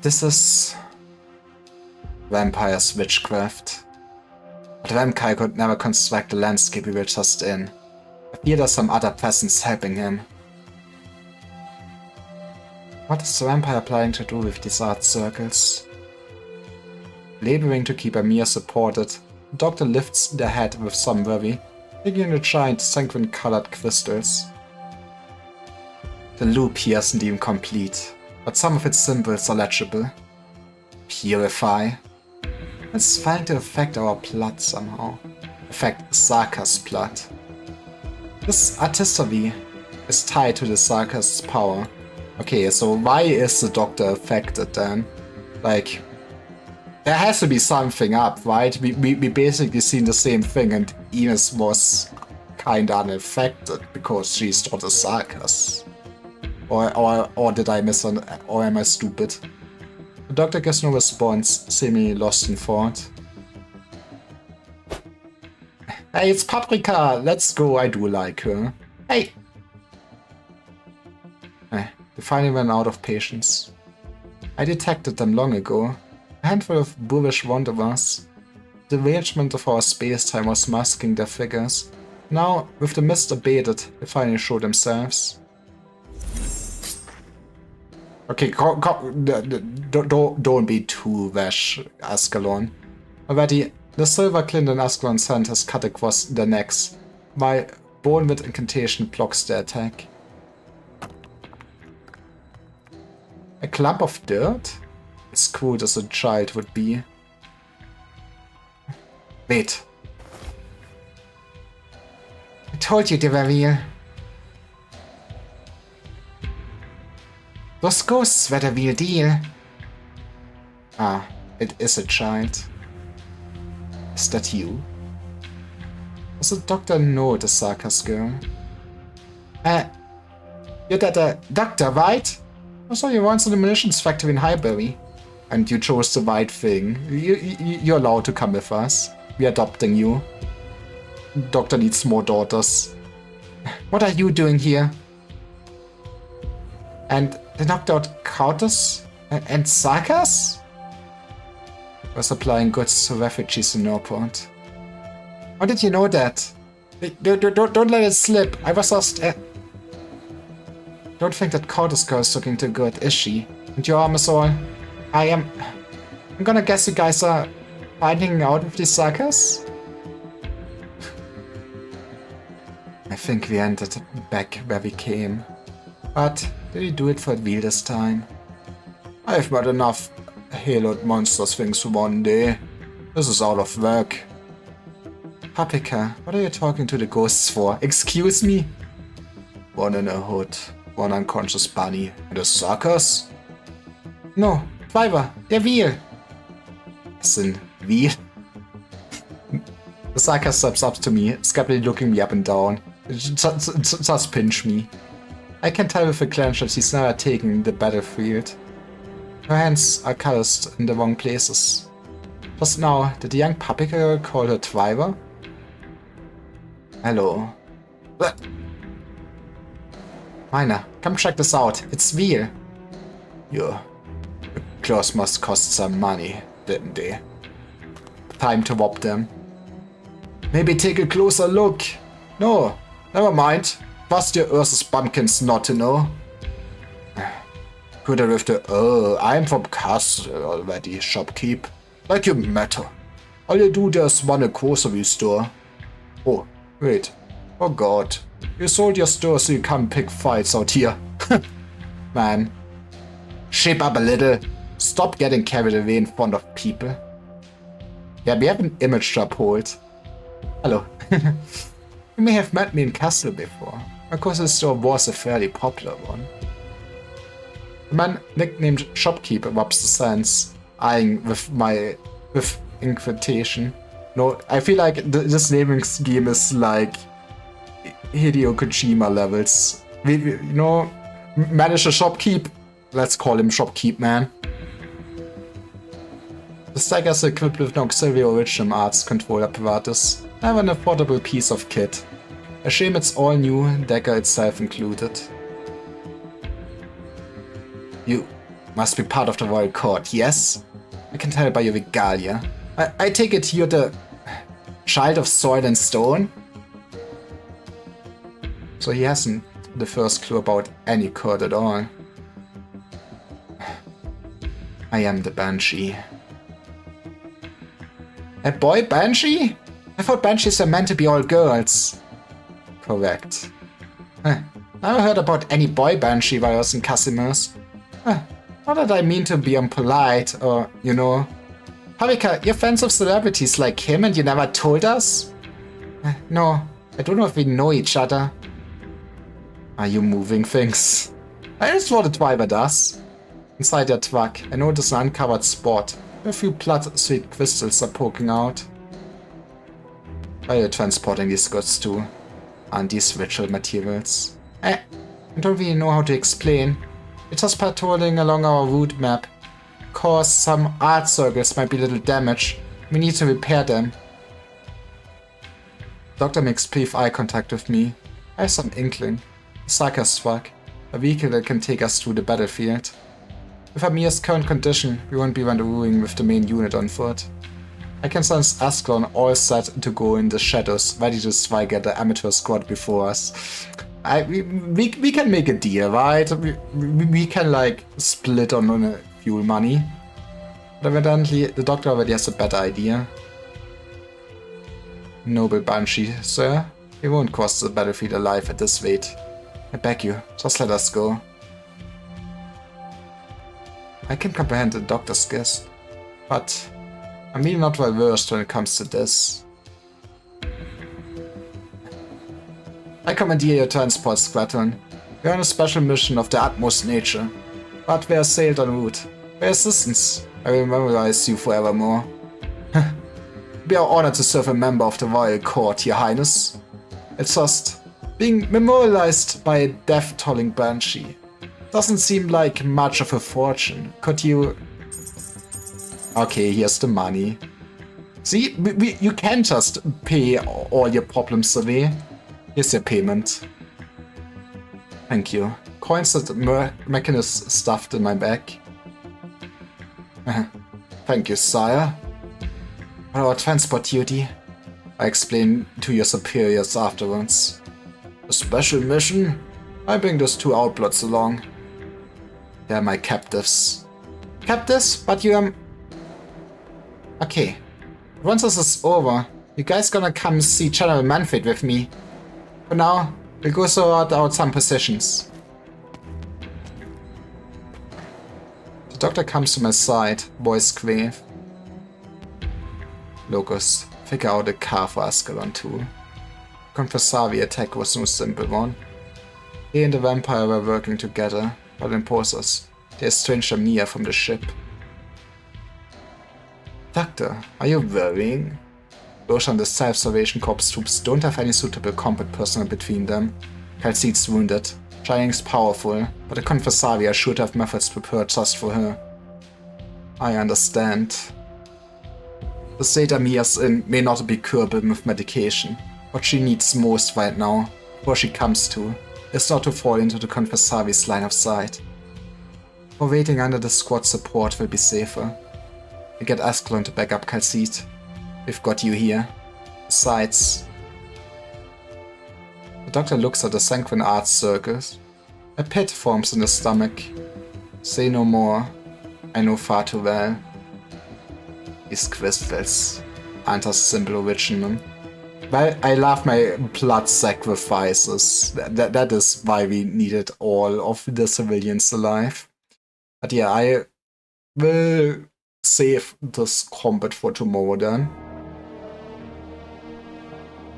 This is Vampire's witchcraft. But Vampire could never construct the landscape we were just in. I fear there's some other presence helping him. What is the vampire planning to do with these art circles? Laboring to keep Amir supported, the doctor lifts their head with some worry, digging the giant sanguine-colored crystals. The loop here isn't even complete, but some of its symbols are legible. Purify. It's trying to affect our blood somehow. Affect Sarkas' blood. This artistry is tied to the Sarkas' power. Okay, so why is the doctor affected then? Like, there has to be something up, right? We basically seen the same thing, and Ines was kinda unaffected because she's not a Sarkas. Or did I miss an, or am I stupid? The doctor gets no response, seemingly lost in thought. Hey, it's Paprika! Let's go, I do like her. Hey! They finally ran out of patience. I detected them long ago. A handful of boorish wanderers. The arrangement of our space-time was masking their figures. Now, with the mist abated, they finally showed themselves. Okay, don't be too rash, Ascalon. Already, the silver glint in Ascalon's hand has cut across their necks, while Bone with incantation blocks their attack. A clump of dirt? As crude as a child would be. Wait. I told you they were real. Those ghosts were the real deal. Ah, it is a child. Is that you? Does the doctor know the Sarkas girl? You're that doctor, right? I saw you once in the munitions factory in Highbury. And you chose the right thing. You're allowed to come with us. We're adopting you. Doctor needs more daughters. What are you doing here? And they knocked out Kautus? And Sarkas? We're supplying goods to refugees in Norport. How did you know that? Don't let it slip. I was just... Don't think that Kautus girl is looking too good, is she? And your arm is all... I'm gonna guess you guys are finding out with these Sarkas? I think we ended back where we came. But did we do it for real this time? I've met enough haloed monsters things for one day. This is out of work. Paprika, what are you talking to the ghosts for? Excuse me? One in a hood, one unconscious bunny, and a Sarkas? No, Driver, they're real. As in, real? The Sarkas steps up to me, skeptically looking me up and down. Just pinch me. I can tell with a clench that he's never taken the battlefield. Her hands are calloused in the wrong places. Just now, did the young Paprika girl call her Driver? Hello. Miner, come check this out. It's real. Your clothes must cost some money, didn't they? Time to rob them. Maybe take a closer look. No, never mind. Trust your Ursus bumpkins not to know. Could I with the, I'm from Castle already, shopkeep. Like you matter. All you do there's run a grocery store. Oh, wait. Oh god. You sold your store so you can't pick fights out here. Man. Shape up a little. Stop getting carried away in front of people. Yeah, we have an image to uphold. Hello. You may have met me in Castle before. My grocery store was a fairly popular one. The man nicknamed Shopkeeper rubs the sands, eyeing with invitation. No, I feel like this naming scheme is like Hideo Kojima levels. You know, manage a shopkeep. Let's call him Shopkeep Man. The Stagger is equipped with an auxiliary original arts control apparatus. I have an affordable piece of kit. A shame it's all new, dagger itself included. You must be part of the royal court, yes? I can tell by your regalia. I take it you're the child of soil and stone? So he hasn't the first clue about any court at all. I am the Banshee. A boy Banshee? I thought Banshees were meant to be all girls. Correct. Never heard about any boy Banshee while I was in Casimir's. Not that I mean to be impolite, or, you know. Paprika, you're friends of celebrities like him and you never told us? No, I don't know if we know each other. Are you moving things? I just what a driver does. Inside their truck, I notice an uncovered spot. A few blood-sweet crystals are poking out. Why are you transporting these goods to? Aren't these ritual materials? I don't really know how to explain. We're just patrolling along our route map. Of course, some art circles might be a little damaged. We need to repair them. Doctor makes brief eye contact with me. I have some inkling. A Sarkis truck. A vehicle that can take us through the battlefield. With Amir's current condition, we won't be rendezvousing with the main unit on foot. I can sense Ascalon all set to go in the shadows, ready to strike at the amateur squad before us. We can make a deal, right? We can like split on fuel money. But evidently, the doctor already has a better idea. Noble Banshee, sir. We won't cross the battlefield alive at this rate. I beg you, just let us go. I can comprehend the doctor's guess, but I'm really not well versed when it comes to this. I commandeer your transport squadron. We are on a special mission of the utmost nature, but we are sailed en route. For assistance, I will memorize you forevermore. We are honored to serve a member of the royal court, your highness. It's just being memorialized by a death-tolling banshee. Doesn't seem like much of a fortune. Could you... Okay, here's the money. See, you can just pay all your problems away. Here's your payment. Thank you. Coins that Mechanist stuffed in my bag. Thank you, sire. What about transport duty? I explain to your superiors afterwards. A special mission? I bring those two outlaws along. They're my captives. Captives? But you are... Okay. Once this is over, you guys gonna come see General Manfred with me. For now, we'll go sort out some positions. The doctor comes to my side, voice grave. Locust, figure out a car for Ascalon too. Confessavi attack was no simple one. He and the vampire were working together, but impose us. They estranged Amnia from the ship. Doctor, are you worrying? Those on the Self-Salvation Corps troops don't have any suitable combat personnel between them. Calcete's wounded. Jiang's powerful, but the Confessaria should have methods prepared just for her. I understand. The state Amia's in may not be curable with medication. What she needs most right now, before she comes to, is not to fall into the Confessavi's line of sight. For waiting under the squad support will be safer. We get Ascalon to back up Calcete. We've got you here. Besides... The doctor looks at the sanguine arts circles. A pit forms in the stomach. Say no more. I know far too well. These crystals aren't a simple original. Well, I love my blood sacrifices. That is why we needed all of the civilians alive. But yeah, I will save this combat for tomorrow then.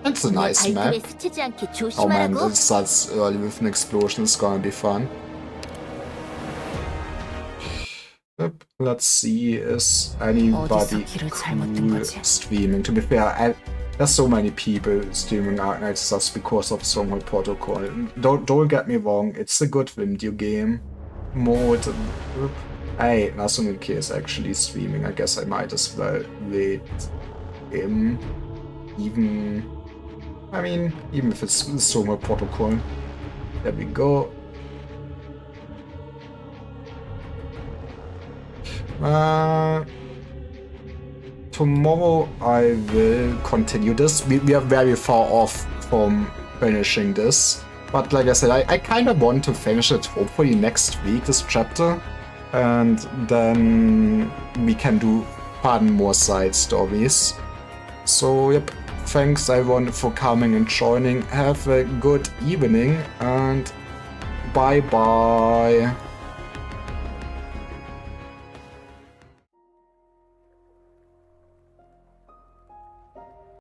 It's a nice map. Oh man, it starts early with an explosion, it's gonna be fun. Yep, let's see, is anybody cool streaming? To be fair, there's so many people streaming Arknights just because of Stronghold Protocol. Don't get me wrong, it's a good video game. Mode. Hey, Nasumike is actually streaming. I guess I might as well wait him. Even if it's Stronghold Protocol. There we go. Tomorrow I will continue this. We are very far off from finishing this. But like I said, I kind of want to finish it hopefully next week, this chapter. And then we can do fun more side stories. So yep, thanks everyone for coming and joining. Have a good evening and bye bye.